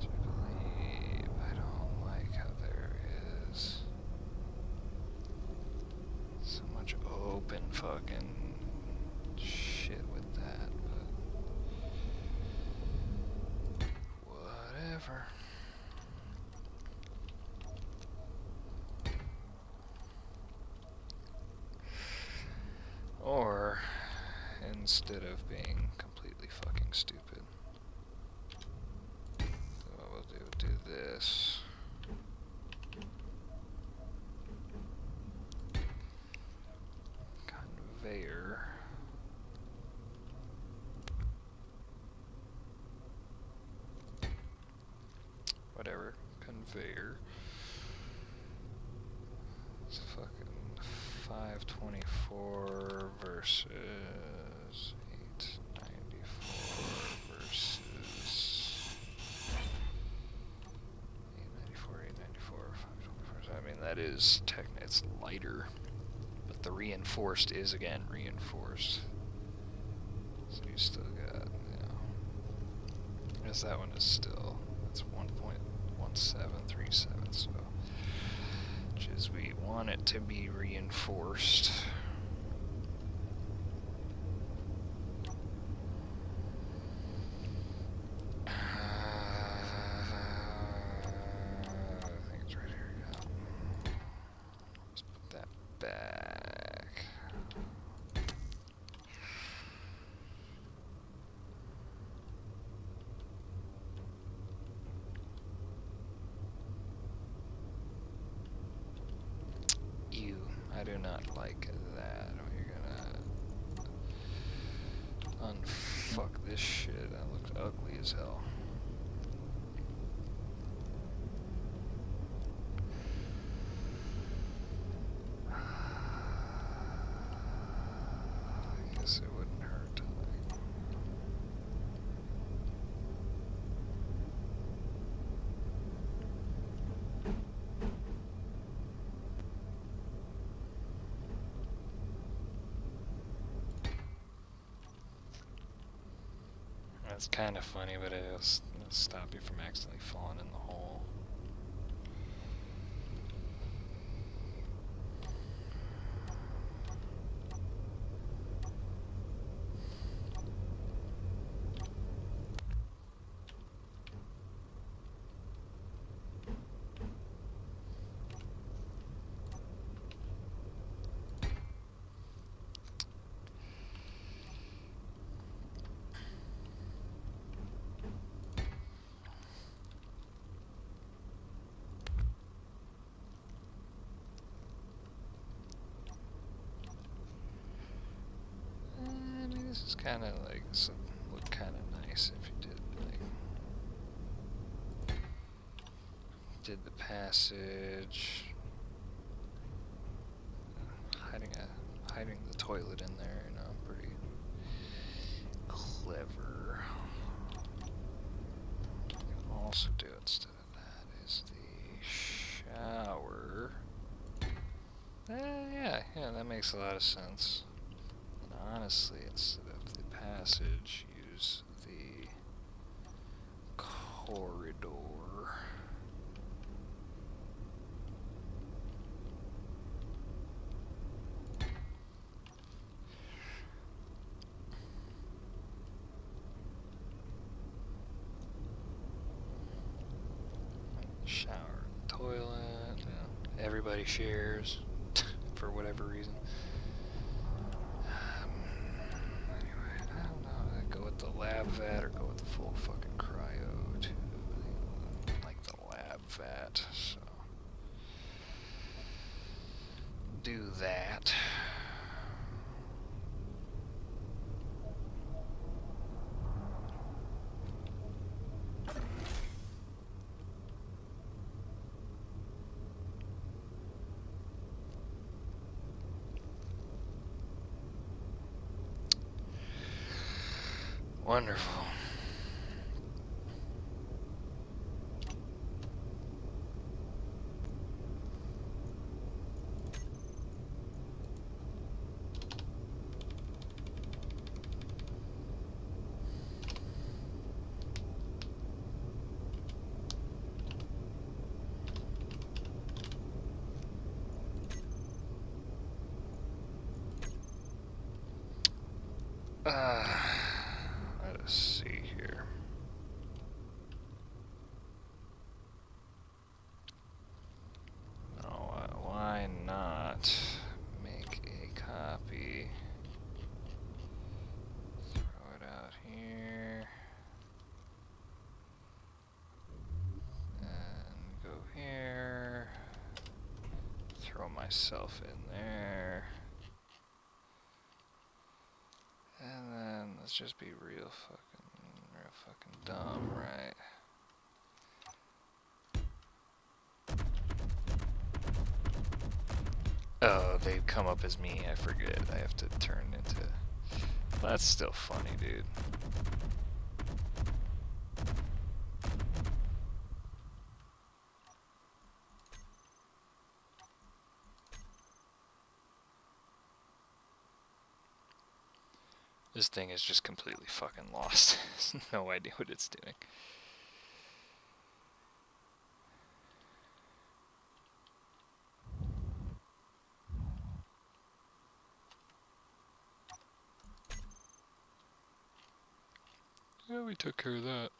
I believe I don't like how there is so much open fucking shit with that, but whatever. Or, instead of being completely fucking stupid, so what we'll do this. Conveyor. Whatever, conveyor. It's fucking 524 versus 894 versus 894, 524. I mean, that is technically, it's lighter, but the reinforced is again reinforced. So you still got, I guess that one is still, that's 1.1737, so, which is we want it to be reinforced. I think it's right here, yeah. Let's put that back. I do not like that. We're gonna unfuck this shit. That looks ugly as hell. I guess it wouldn't hurt to That's kind of funny, but it'll stop you from accidentally falling in the hole. This is kind of like, this would look kind of nice if you did the passage, hiding the toilet in there, pretty clever. You can also do instead of that is the shower. Yeah, that makes a lot of sense. Honestly, instead of the passage, use the corridor. Shower, toilet, everybody shares for whatever reason. The lab vat or go with the full fucking cryo tube. I like the lab vat, so do that. Wonderful. Let us see here. Oh, why not make a copy? Throw it out here. And go here. Throw myself in there. And then let's just be real fucking dumb, right? Oh, they come up as me. I forget. I have to turn into... Well, that's still funny, dude. This thing is just completely fucking lost. No idea what it's doing. Yeah, we took care of that.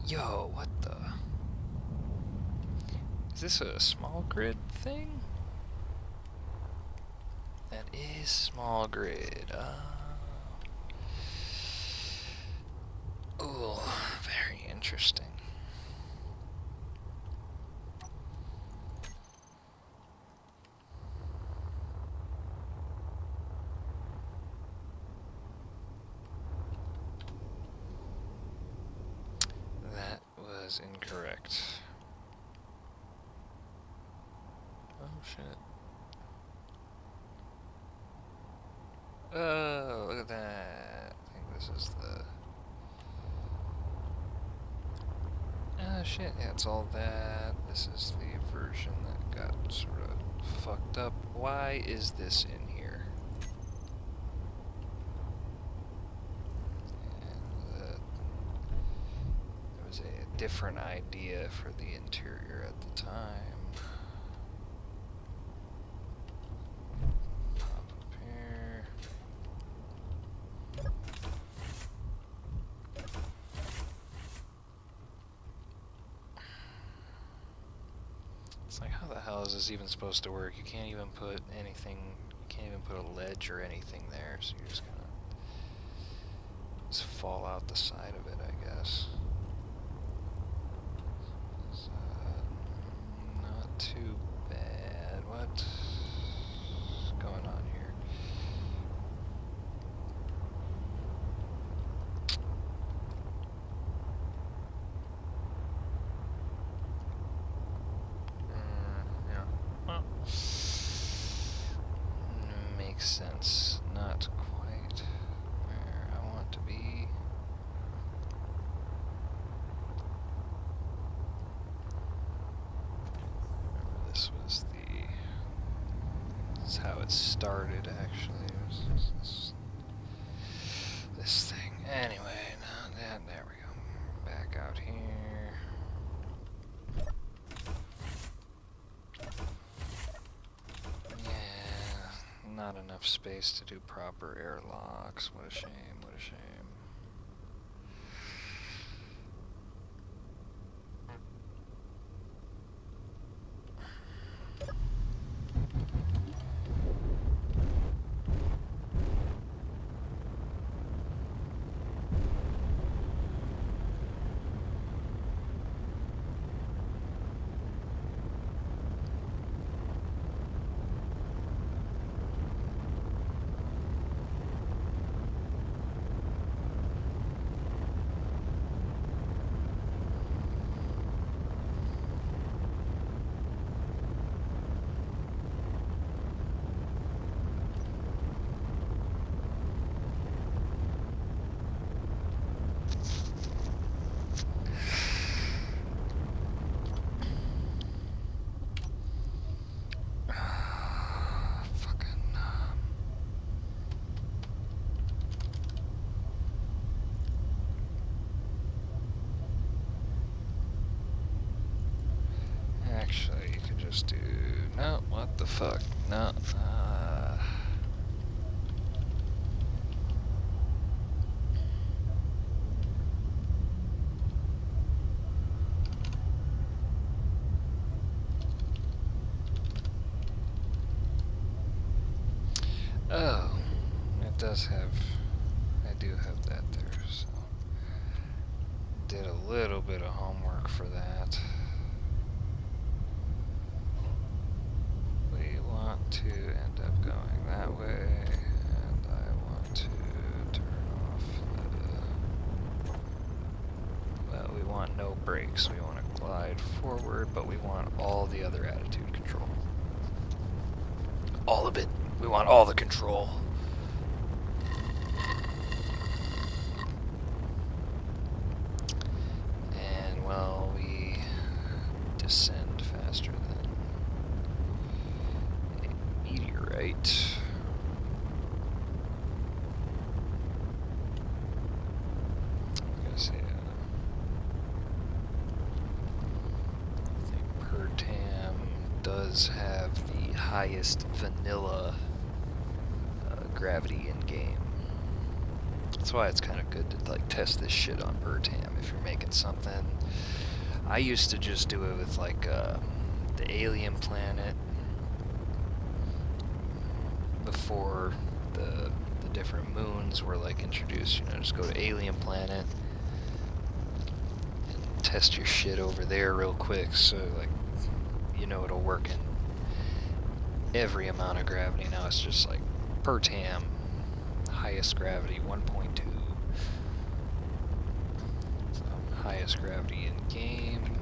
Yo, what the? Is this a small grid thing? That is small grid. Ooh, very interesting. That was incorrect. Oh shit. Oh, look at that. I think this is the... Oh shit, yeah, it's all that. This is the version that got sort of fucked up. Why is this in here? And there was a different idea for the interior at the time. Pop up here. It's like, how the hell is this even supposed to work? You can't even put anything, you can't even put a ledge or anything there, so you're just gonna just fall out the side of it, I guess. It's, not too bad. What's going on here? Yeah. Well, makes sense. Not quite where I want to be. Remember, this was the... This is how it started, actually. It was this thing. Anyway, now that, there we go. Back out here. Yeah, not enough space to do proper airlocks. What a shame, what a shame. Actually, you could just do... No, what the fuck? No, Oh, it does have... I do have that there, so did a little bit of homework for that. We want to end up going that way, and I want to turn off the... Well, we want no brakes. We want to glide forward, but we want all the other attitude control. All of it. We want all the control. And, well, we descend faster than a meteorite. I'm gonna say, I think Pertam does have the highest vanilla gravity in game. That's why it's kind of good to like test this shit on Pertam if you're making something. I used to just do it with like the alien planet before the different moons were like introduced. You know, just go to alien planet and test your shit over there real quick, so like you know it'll work in every amount of gravity. Now it's just like Pertam, highest gravity 1.2. So, highest gravity in game,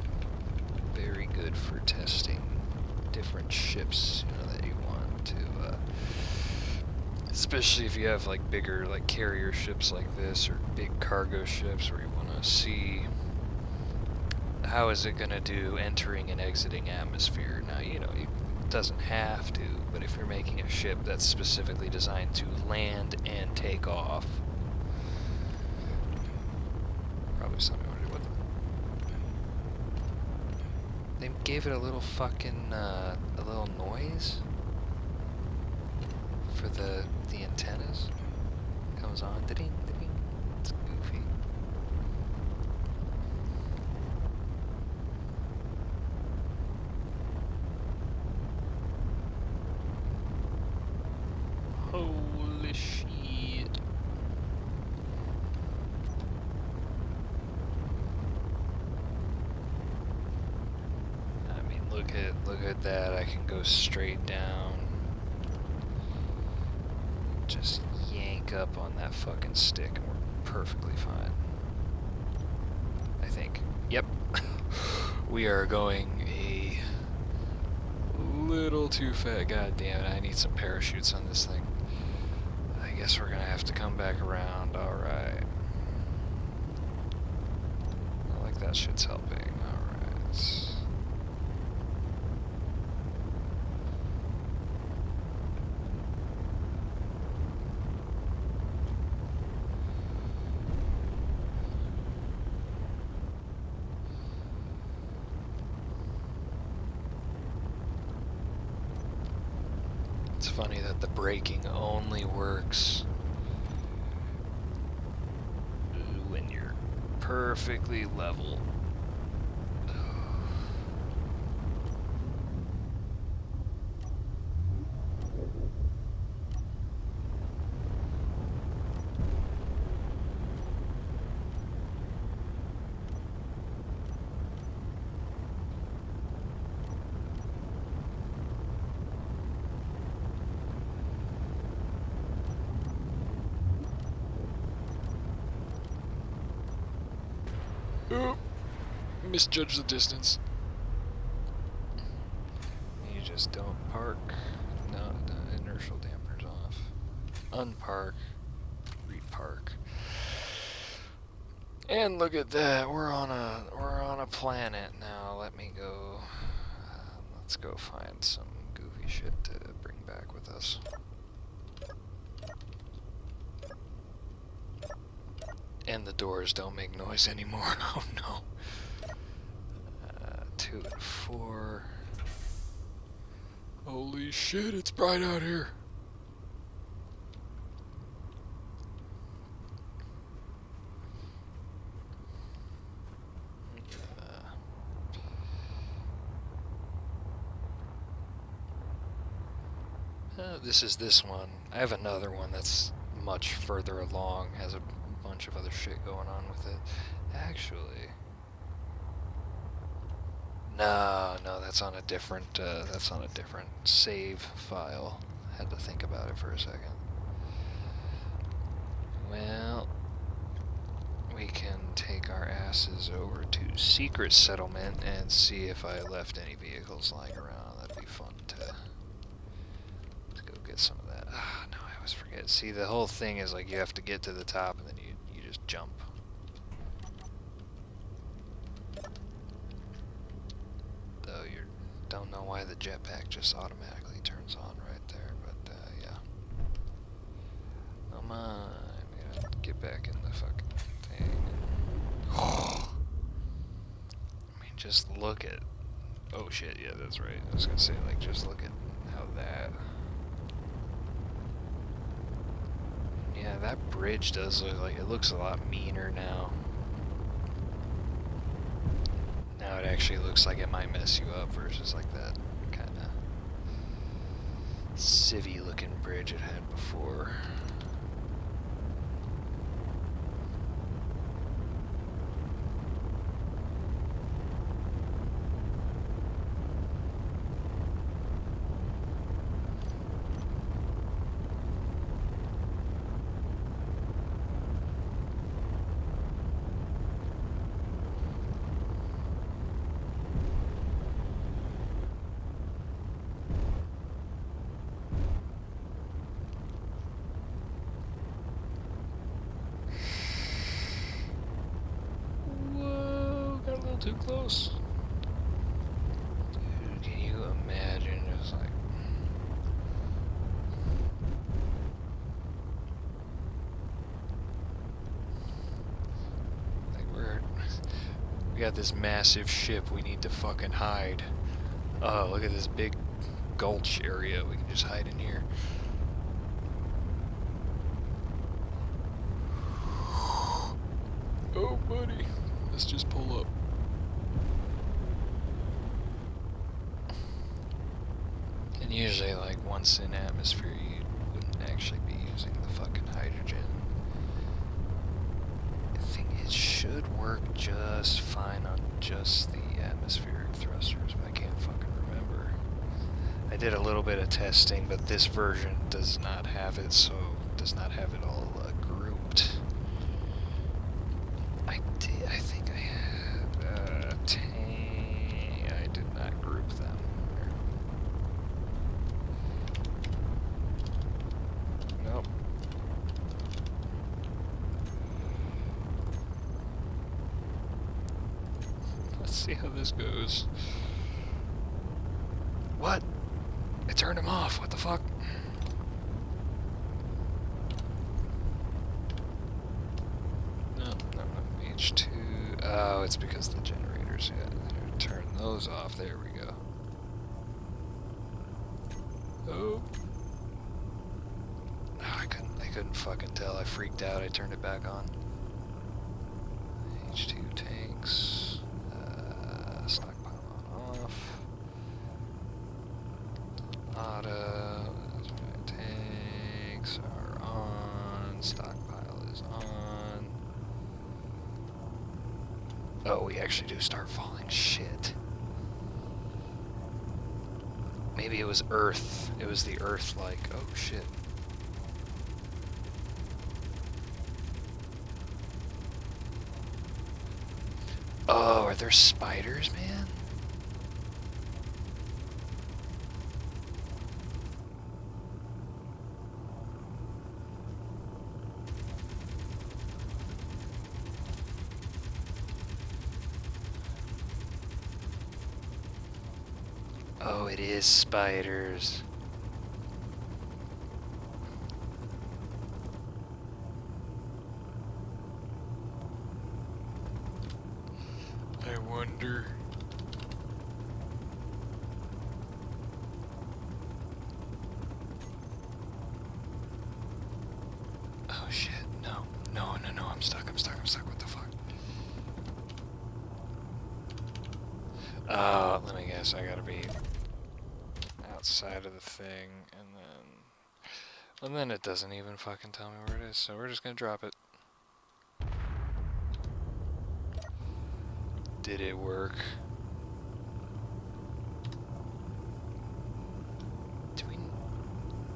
very good for testing different ships, you know, that you want to, especially if you have like bigger like carrier ships like this or big cargo ships where you want to see how is it going to do entering and exiting atmosphere. Now, you know, it doesn't have to, but if you're making a ship that's specifically designed to land and take off, probably something I want to do with it. They gave it a little fucking, a little noise for the antennas. It comes on, ding, ding. It's goofy. Holy shit. I mean, look at that. I can go straight down. Just yank up on that fucking stick and we're perfectly fine. I think. Yep. We are going a little too fast. God damn it, I need some parachutes on this thing. I guess we're gonna have to come back around. Alright. I like that shit's helping. Alright. It's funny that the braking only works when you're perfectly level. Oh, misjudged the distance. You just don't park. No, the inertial damper's off. Unpark. Repark. And look at that. We're on a planet now. Let me go. Let's go find some goofy shit to bring back with us. And the doors don't make noise anymore. Oh no. 2 and 4. Holy shit, it's bright out here. This is this one. I have another one that's much further along, has a bunch of other shit going on with it. Actually, no, that's on a different save file. Had to think about it for a second. Well, we can take our asses over to Secret Settlement and see if I left any vehicles lying around. That'd be fun to go get some of that. Ah, no, I always forget. See, the whole thing is like you have to get to the top and then you just jump. Though you don't know why the jetpack just automatically turns on right there, but yeah. Come on, we gotta get back in the fucking thing. I mean, just look at. Oh shit, yeah, that's right. I was gonna say, like, just look at how that. Yeah, that bridge does look like it looks a lot meaner now. Now it actually looks like it might mess you up versus like that kind of civvy looking bridge it had before. Too close. Dude, can you imagine just like we got this massive ship we need to fucking hide. Oh, look at this big gulch area. We can just hide in here. Oh, buddy. Let's just pull up. And usually, like, once in atmosphere, you wouldn't actually be using the fucking hydrogen. I think it should work just fine on just the atmospheric thrusters, but I can't fucking remember. I did a little bit of testing, but this version does not have it, so does not have it all grouped. I think I had I did not group them. Nope. Let's see how this goes. What? I turned him off. What the fuck? No. H2. Oh, it's because the generators. Yeah, turn those off. There we go. Oh. I couldn't fucking tell. I freaked out. I turned it back on. H2 tanks. Stockpile on off. Auto. Tanks are on. Stockpile is on. Oh, we actually do start falling. Shit. Maybe it was Earth. It was the Earth-like. Oh, shit. Oh, are there spiders, man? Oh, it is spiders. I wonder. Oh shit, no, I'm stuck, what the fuck? Let me guess, I gotta be outside of the thing, and then... And then it doesn't even fucking tell me where it is, so we're just gonna drop it. Did it work?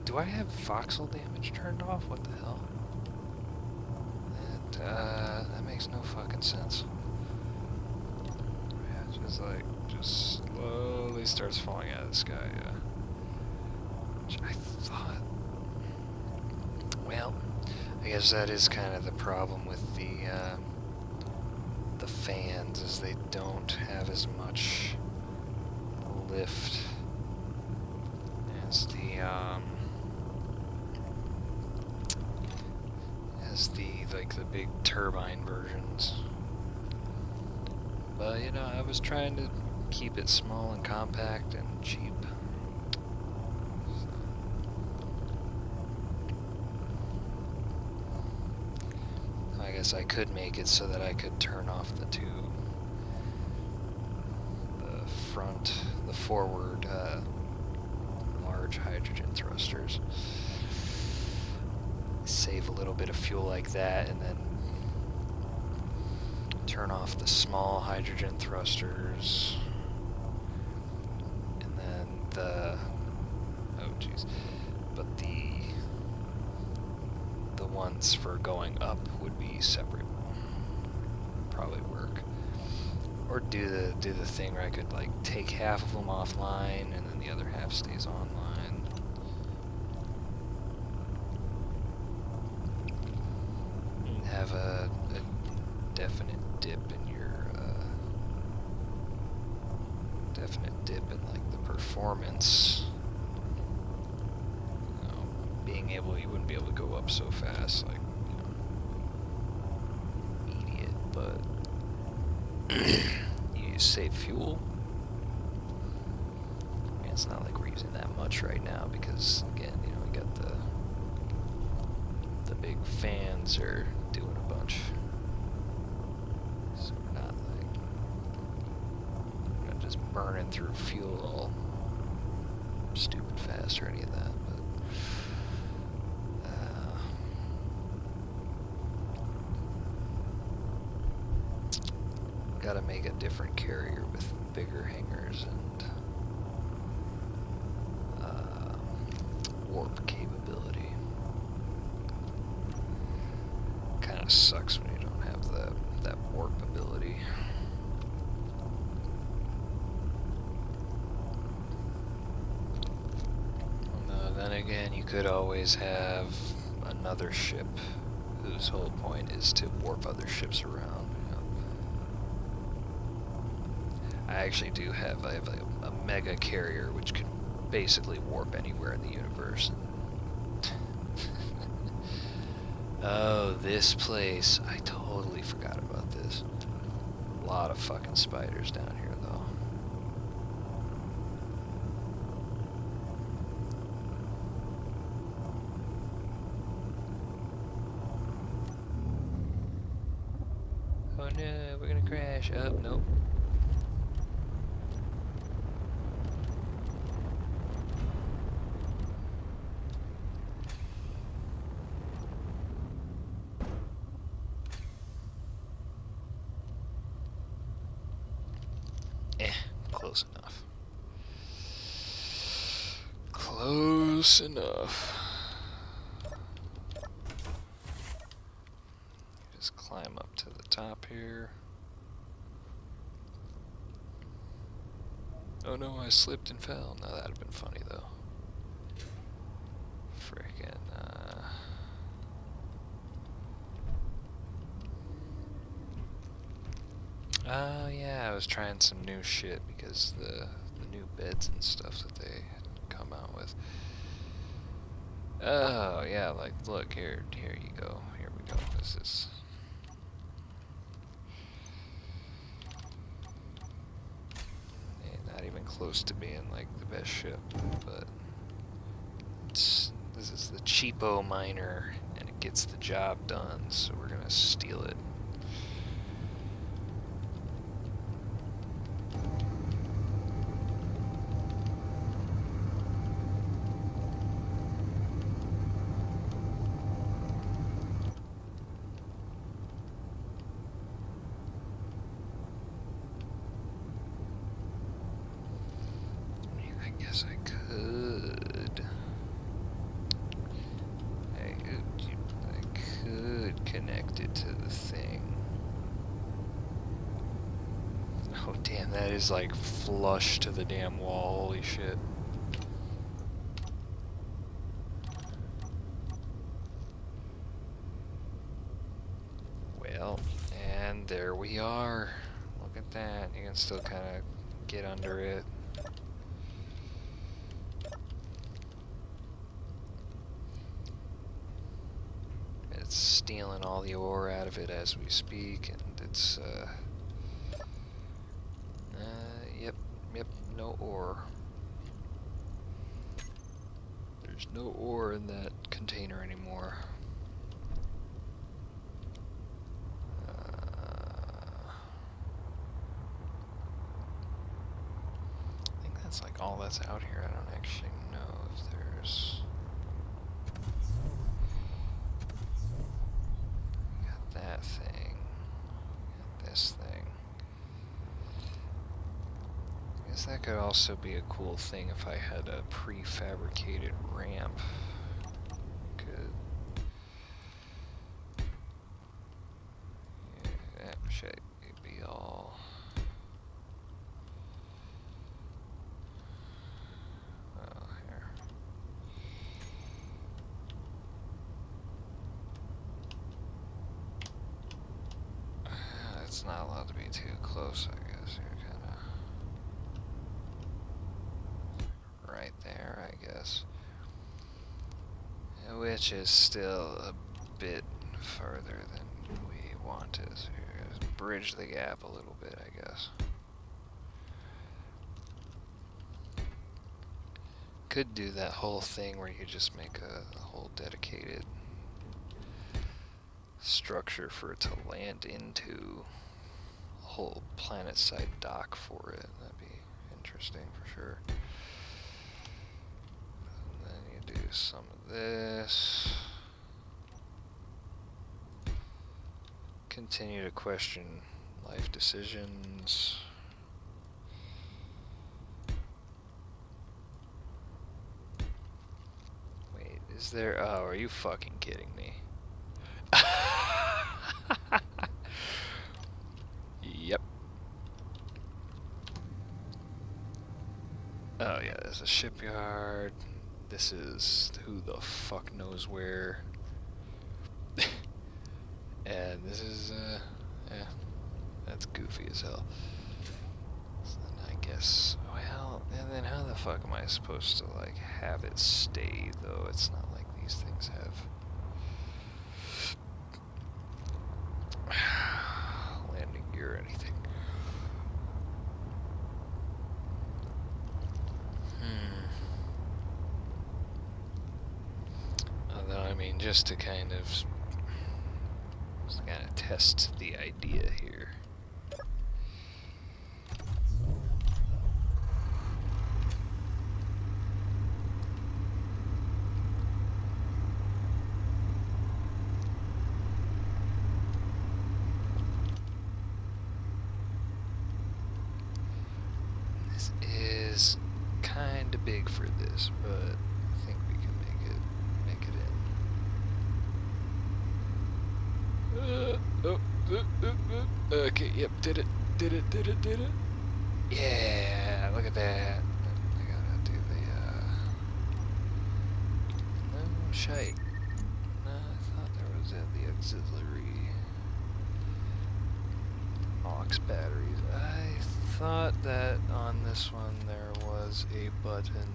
Do I have voxel damage turned off? What the hell? That makes no fucking sense. Yeah, just slowly starts falling out of the sky, yeah. Which I thought... Well, I guess that is kind of the problem with the fans, is they don't have as much lift as the big turbine versions. But you know, I was trying to keep it small and compact and cheap. So I guess I could make it so that I could turn off the forward large hydrogen thrusters. Save a little bit of fuel like that, and then turn off the small hydrogen thrusters, and then but the ones for going up would be separate. Probably work. Or do the thing where I could like take half of them offline and then the other half stays online. Have a definite dip in your like the performance. You know, you wouldn't be able to go up so fast, like, you know, immediate, but you save fuel. I mean, it's not like we're using that much right now because, again, you know, we got the big fans are doing a bunch. So we're not like, we're not just burning through fuel all stupid fast or any of that, but gotta make a different carrier with bigger hangars and warp capability. Kinda sucks when you don't have that warp ability. Then again, you could always have another ship whose whole point is to warp other ships around. You know? I actually do have a mega carrier which can basically warp anywhere in the universe. Oh, this place. I totally forgot about this. A lot of fucking spiders down here, though. Oh no, we're gonna crash. Oh, nope. Close enough. Close enough. Just climb up to the top here. Oh no, I slipped and fell. No, that'd have been funny though. Frickin', oh yeah, I was trying some new shit because the new beds and stuff that they had come out with. Oh yeah, like look here you go. Here we go. This is not even close to being like the best ship, but this is the cheapo miner and it gets the job done, so we're gonna steal it. And that is like flush to the damn wall, holy shit. Well, and there we are. Look at that. You can still kind of get under it. It's stealing all the ore out of it as we speak, and it's, yep, no ore. There's no ore in that container anymore. I think that's like all that's out here. I don't actually know if there's... Got that thing. Got this thing. I guess that could also be a cool thing if I had a prefabricated ramp. Could... Yeah, that should be all... Oh, here. It's not allowed to be too close, I guess. You're kind of right there, I guess. Which is still a bit further than we wanted. So you're gonna bridge the gap a little bit, I guess. Could do that whole thing where you just make a whole dedicated structure for it to land into, a whole planet-side dock for it. That'd be interesting for sure. And then you do some of this. Continue to question life decisions. Wait, is there... Oh, are you fucking kidding me? Yep. Oh yeah, there's a shipyard. This is who the fuck knows where. And this is, yeah, that's goofy as hell. So then I guess, well, and then how the fuck am I supposed to, like, have it stay, though? It's not like these things have landing gear or anything. Although, I mean, just to kind of test the idea here. This is kind of big for this, but I think we can make it in. Okay, yep, did it. Yeah, look at that. I gotta do the, no shite. No, I thought there was the auxiliary aux batteries. I thought that on this one there was a button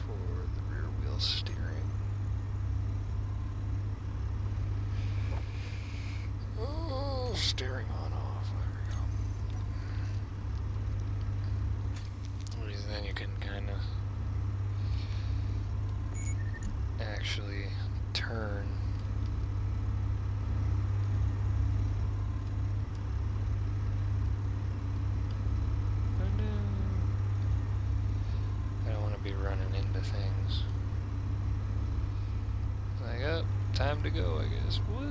for the rear wheel steering. Oh, steering on off. There we go. Then you can kind of actually turn. Oh no. I don't want to be running into things. Like, oh, time to go, I guess. Woo!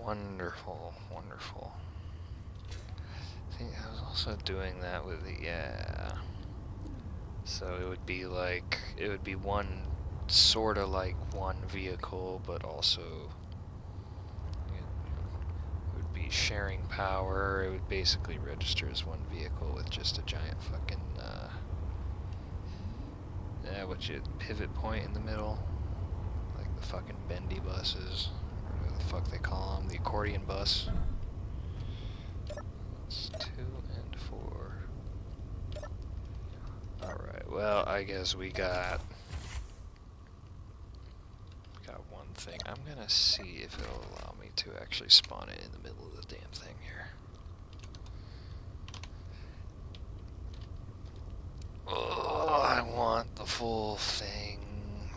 Wonderful, wonderful. I was also doing that with the, yeah. So it would be like, it would be one, sort of like one vehicle, but also it would be sharing power. It would basically register as one vehicle with just a giant fucking, pivot point in the middle. Like the fucking bendy buses, or whatever the fuck they call them, the accordion bus. It's 2 and 4. Alright, well, I guess we got one thing. I'm gonna see if it'll allow me to actually spawn it in the middle of the damn thing here. Oh, I want the full thing.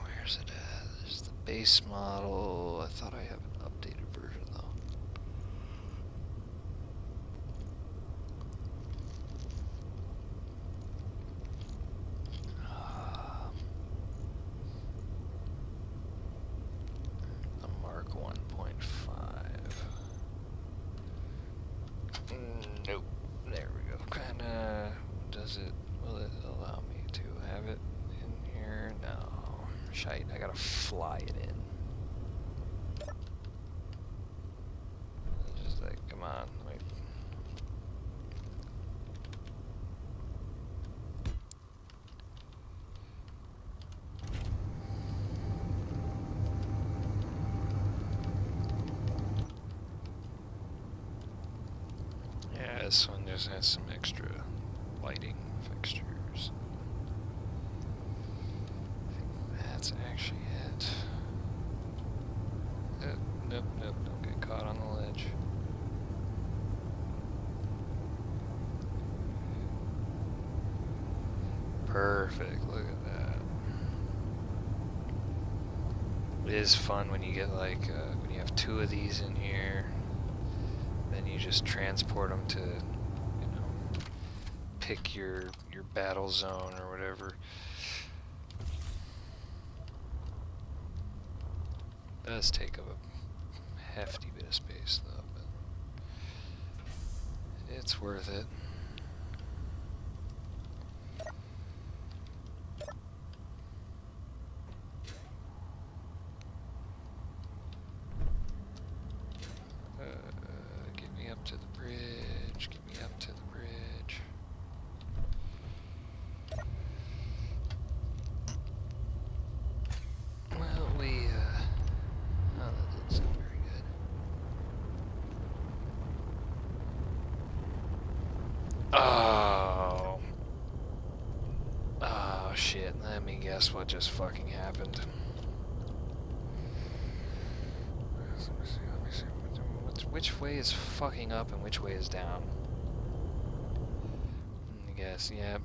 Where's it at? There's the base model. I thought I have an updated version though. The Mark 1.5. Nope. There we go. Kinda. Will it allow me to have it in here? No. Shite. I gotta fly it in. It's just like, come on. Wait. Yeah, this one just has some extra lighting fixtures. I think that's actually it. Nope, don't get caught on the ledge. Perfect, look at that. It is fun when you get like, when you have 2 of these in here, then you just transport them to, you know, pick your battle zone or whatever. It does take up a hefty bit of space though, but it's worth it. Get me up to the bridge, get me up to the bridge. Well, oh, that didn't sound very good. Oh. Oh, shit. Let me guess what just fucking happened. Let me see. Which way is fucking up and which way is down? I guess, yeah.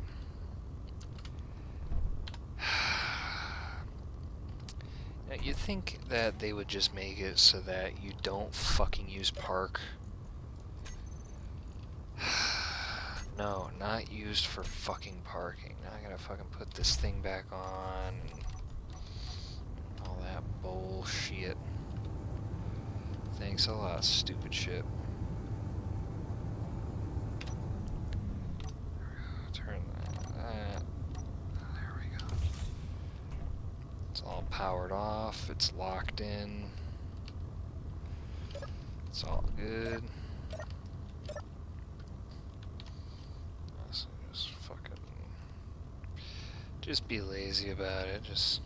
Now, you'd think that they would just make it so that you don't fucking use park. No, not used for fucking parking. Now I gotta fucking put this thing back on. And all that bullshit. Thanks a lot, stupid shit. Turn that. There we go. It's all powered off. It's locked in. It's all good. So just be lazy about it. Just,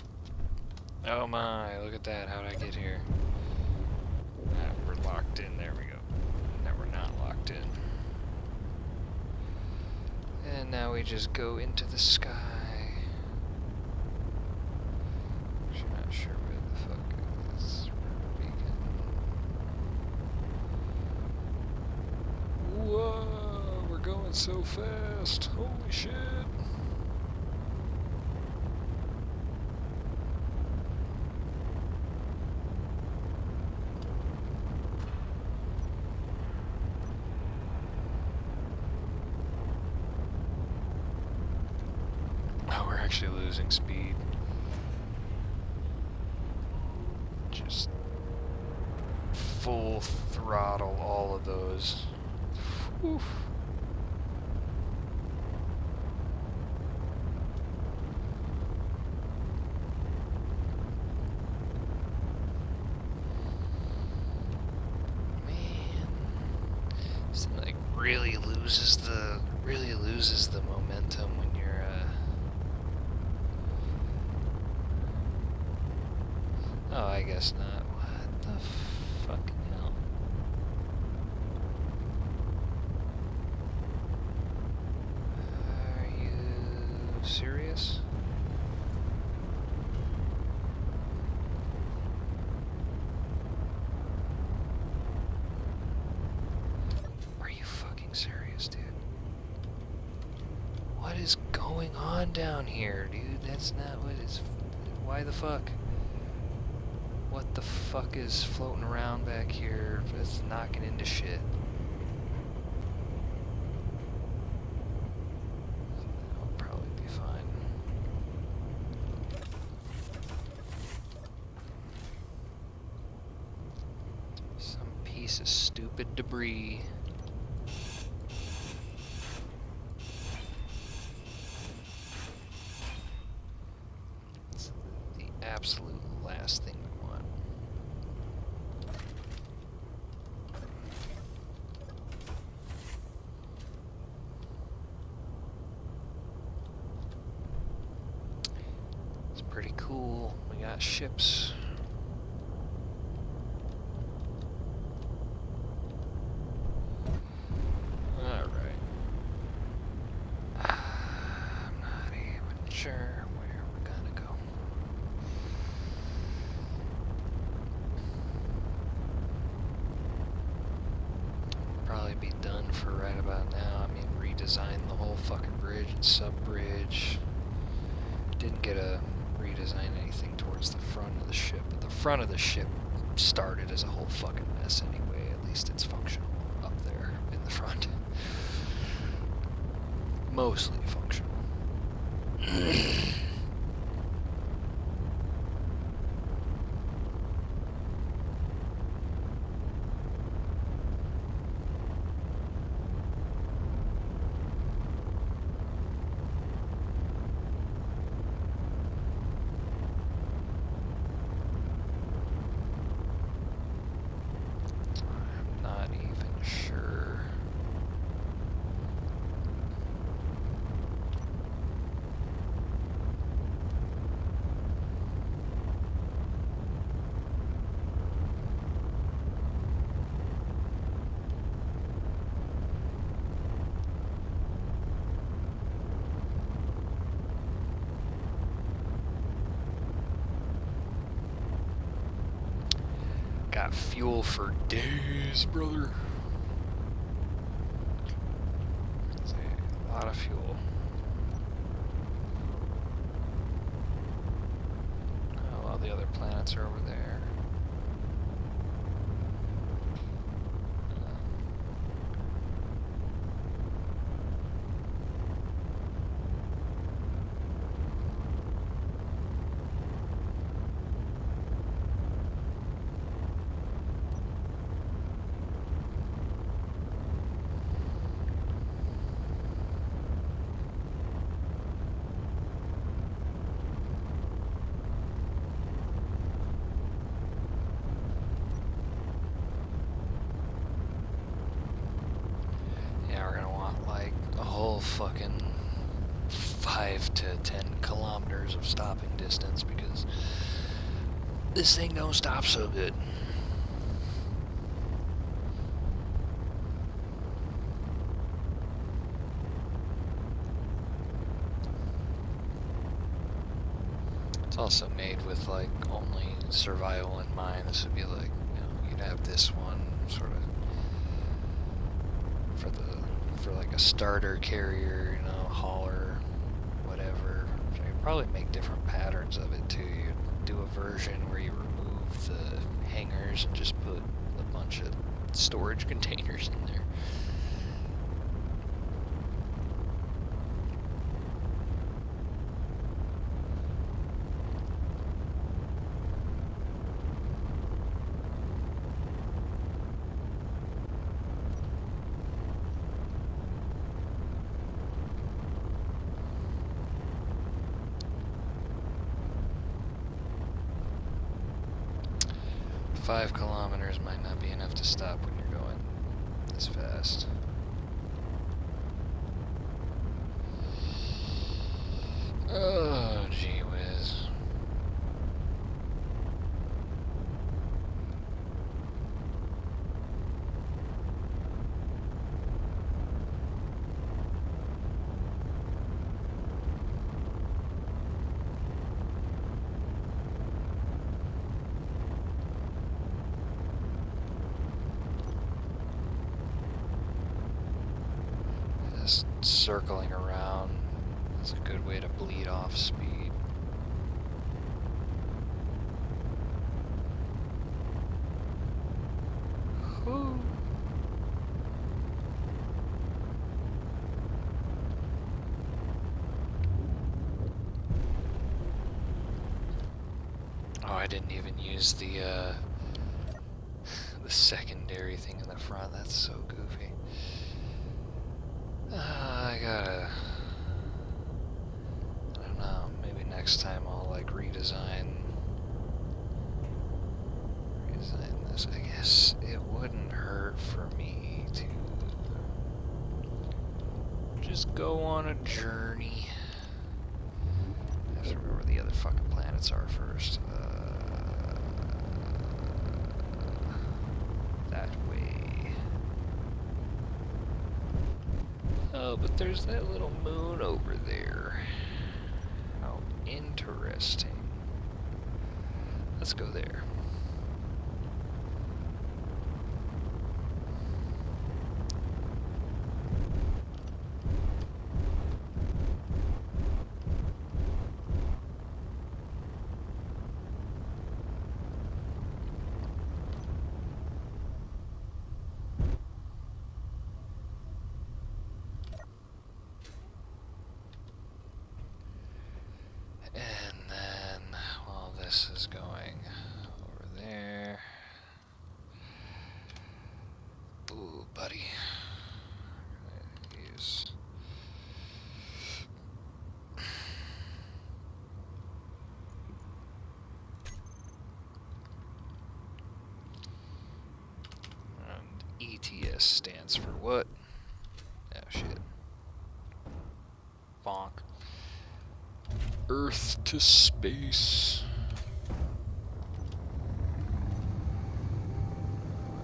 oh my, look at that. How'd I get here? We're locked in. There we go. Now we're not locked in. And now we just go into the sky. Actually, not sure where the fuck is beacon. Whoa, we're going so fast. Holy shit. Actually losing speed. Just full throttle all of those. Whew. Man, this thing like really loses the momentum when you're oh, I guess not. What the fucking hell? Are you serious? Are you fucking serious, dude? What is going on down here, dude? That's not what is... Why the fuck? What the fuck is floating around back here that's knocking into shit? That'll probably be fine. Some piece of stupid debris. It's the absolute last thing we want. It's pretty cool. We got ships. Alright. I'm not even sure where we're gonna go. Probably be done for right about now. I mean, redesign the whole fucking bridge and sub-bridge. Didn't get a redesign anything towards the front of the ship, but the front of the ship started as a whole fucking mess anyway. At least it's functional up there in the front. Mostly functional. I'm not even sure. Got fuel for days, brother. That's a lot of fuel. Oh, well, the other planets are over there. Yeah, we're gonna want like a whole fucking 5 to 10 kilometers of stopping distance because this thing don't stop so good. It's also made with like only survival in mind. This would be like, you know, you'd have this one sort of for like a starter carrier, you know, hauler, whatever. So you'd probably make different patterns of it too. You'd do a version where you remove the hangars and just put a bunch of storage containers in there. 5 kilometers might not be enough to stop when you're going this fast. Oh, gee whiz. Just circling around is a good way to bleed off speed. Whew. Oh, I didn't even use the secondary thing in the front. That's so goofy. I don't know, maybe next time I'll like redesign this. I guess it wouldn't hurt for me to just go on a journey. I have to remember where the other fucking planets are first. That way. Oh, but there's that little moon over there. How interesting. Let's go there. And then, while this is going over there... Ooh, buddy. Use... And ETS stands for what? Oh, shit. Bonk. Earth to space.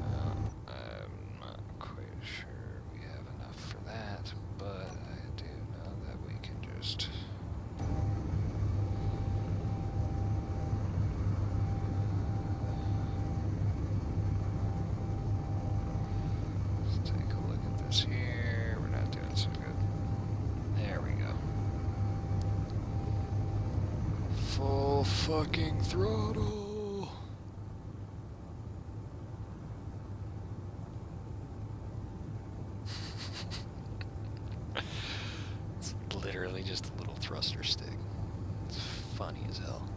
Well, I'm not quite sure we have enough for that, but I do know that we can just... Let's take a look at this here. We're not doing so good. There we go. Full fucking throttle. It's literally just a little thruster stick. It's funny as hell.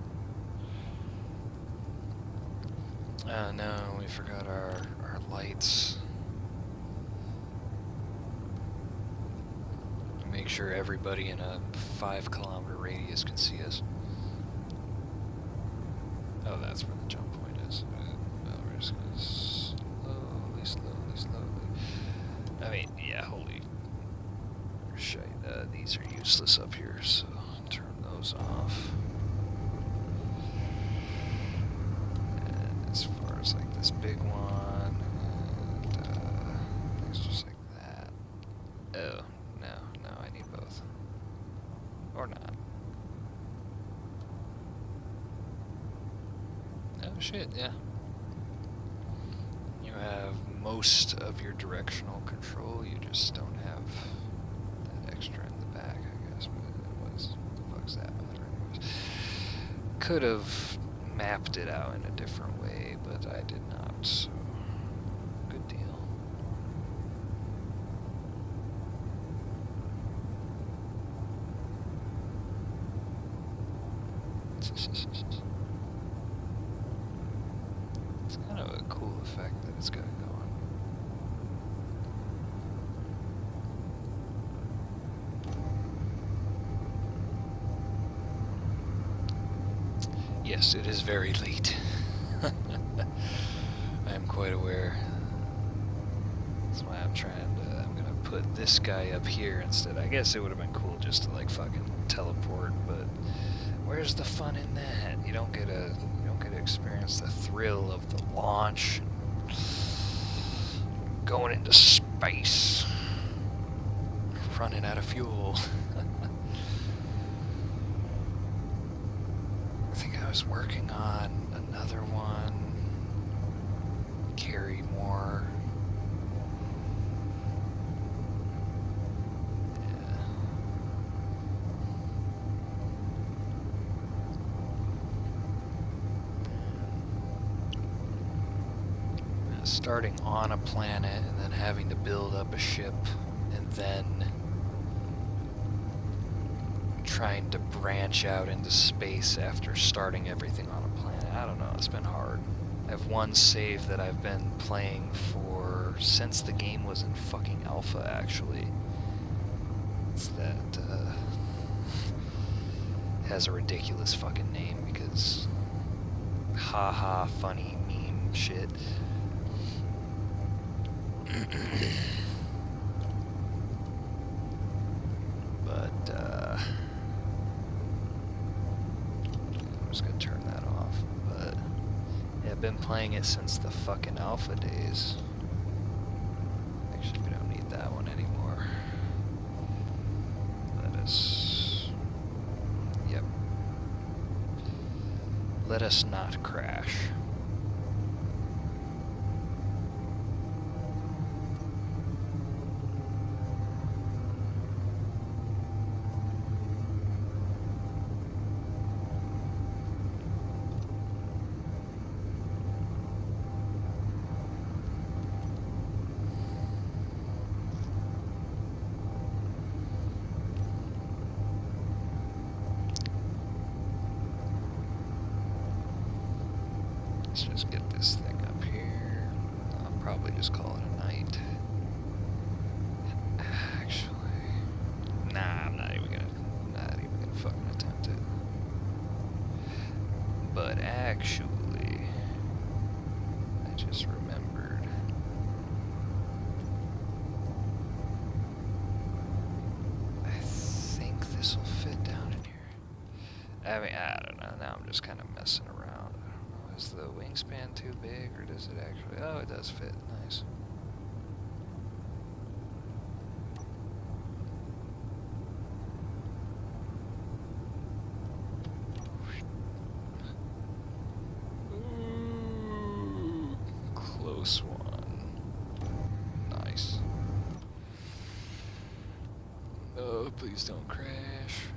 Oh no, we forgot our lights. Make sure everybody in a 5 kilometer radius can see us. Oh, that's where the jump point is. Well, we're just gonna slowly. I mean, yeah, holy shit. These are useless up here, so turn those off. And as far as like this big one, and things just like that. Oh, no, I need both. Or not. Oh shit, yeah. You have most of your directional control, you just don't have that extra in the back, I guess, but it was, what the fuck's that matter anyways. Could have mapped it out in a different way, but I did not, so good deal. It's kind of a cool effect that it's got going. Yes, it is very late. quite aware. That's why I'm gonna put this guy up here instead. I guess it would have been cool just to like fucking teleport, but where's the fun in that? You don't get to experience the thrill of the launch, going into space, running out of fuel. I think I was working on another one. Carry more. Starting on a planet and then having to build up a ship and then trying to branch out into space after starting everything on a planet. I don't know, it's been hard. I have one save that I've been playing for since the game was in fucking alpha, actually. It's that, has a ridiculous fucking name because haha funny meme shit. But, I'm just gonna turn that off. But, yeah, I've been playing it since the fucking alpha days. Actually, we don't need that one anymore. Yep. Let us not crash. Let's just get this thing up here. I'll probably just call it a night. Actually, nah, I'm not even gonna fucking attempt it. But actually, I just remembered. I think this will fit down in here. I mean, I don't know. Now I'm just kind of messing around. Is the wingspan too big, or does it actually... Oh, it does fit. Nice. Ooh, close one. Nice. Oh, please don't crash.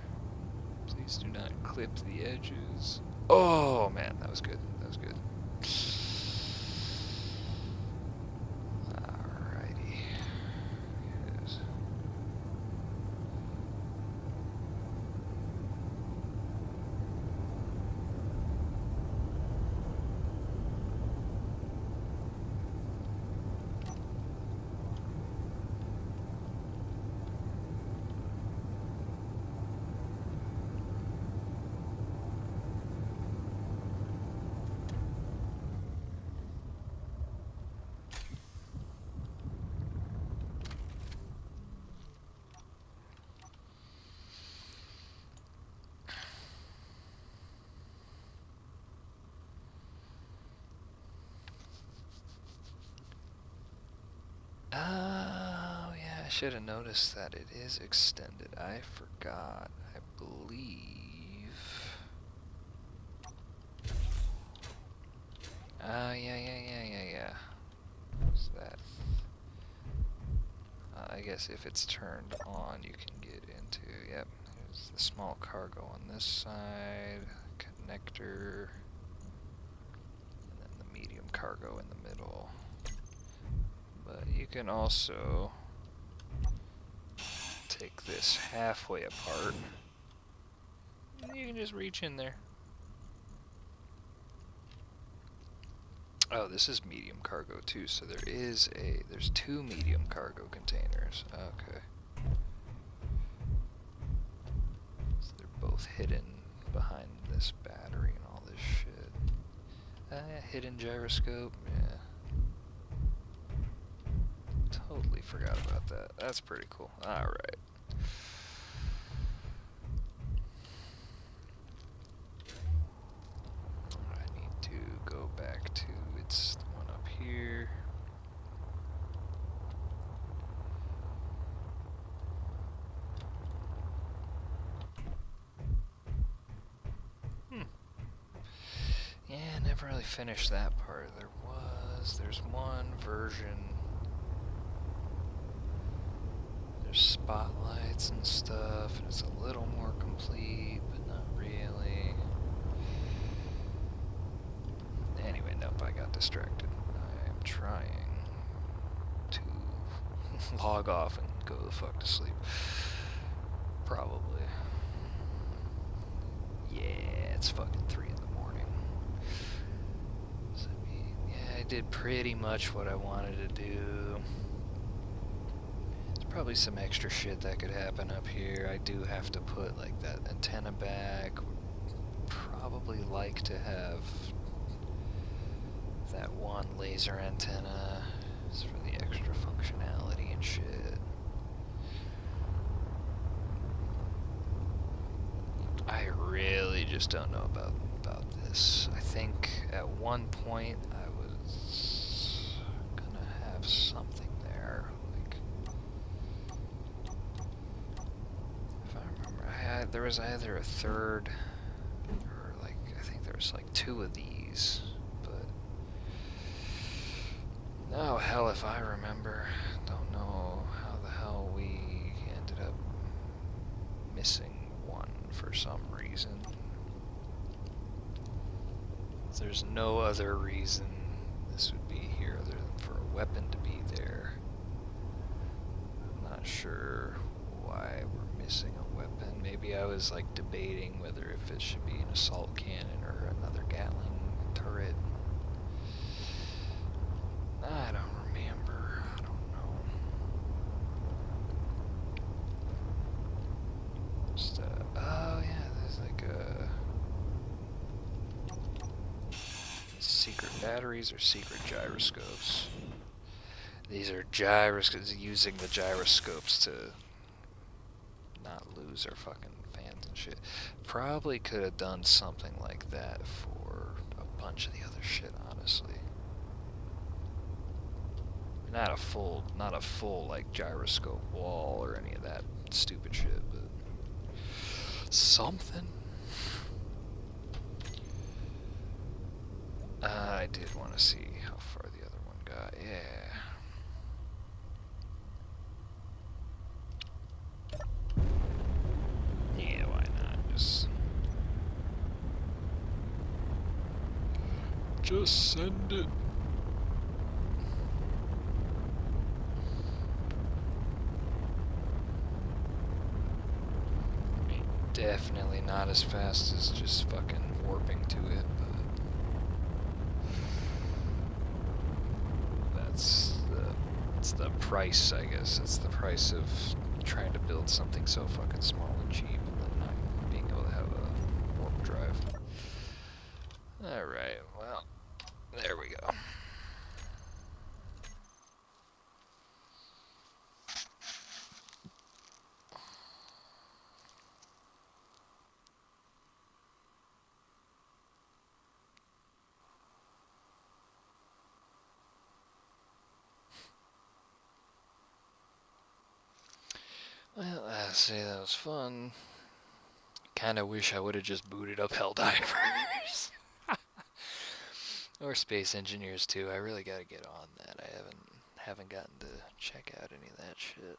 Please do not clip the edges. Oh, man, that was good. That was good. Alrighty. Here it is. Oh, yeah, I should have noticed that it is extended. I forgot, I believe. Yeah. What's that? I guess if it's turned on, you can get into, yep, there's the small cargo on this side, connector, and then the medium cargo in the middle. But you can also take this halfway apart, and you can just reach in there. Oh, this is medium cargo too, so there's two medium cargo containers. Okay. So they're both hidden behind this battery and all this shit. Hidden gyroscope, yeah. Totally forgot about that. That's pretty cool. Alright. I need to go back to, it's the one up here. Yeah, never really finished that part. There's one version. There's spotlights and stuff, and it's a little more complete, but not really. Anyway, nope, I got distracted. I am trying to log off and go the fuck to sleep. Probably. Yeah, it's fucking 3 in the morning. So, yeah, I did pretty much what I wanted to do. There's probably some extra shit that could happen up here. I do have to put like that antenna back. Would probably like to have that one laser antenna for the extra functionality and shit. I really just don't know about this. I think at one point I was gonna have something there. Like, if I remember, there was either a third or like I think there was like 2 of these, but oh hell if I remember. Don't know how the hell we ended up missing one for some reason. There's no other reason this would be here other than for a weapon to be there. I'm not sure why we're missing a weapon. Maybe I was like debating whether if it should be an assault cannon or another Gatling turret. I don't remember. I don't know. Just, oh yeah, there's like a secret batteries or secret gyroscopes. These are gyroscopes, using the gyroscopes to not lose our fucking fans and shit. Probably could have done something like that for a bunch of the other shit, honestly. Not a full like gyroscope wall or any of that stupid shit, but something. I did want to see how far the other one got. Yeah. Yeah, why not? Just send it. I mean, definitely not as fast as just fucking warping to it, but it's the price, I guess. It's the price of trying to build something so fucking small and cheap and then not being able to have a warp drive. Alright, well, there we go. Well, I say that was fun. Kinda wish I would have just booted up Helldivers. Or Space Engineers too. I really gotta get on that. I haven't gotten to check out any of that shit.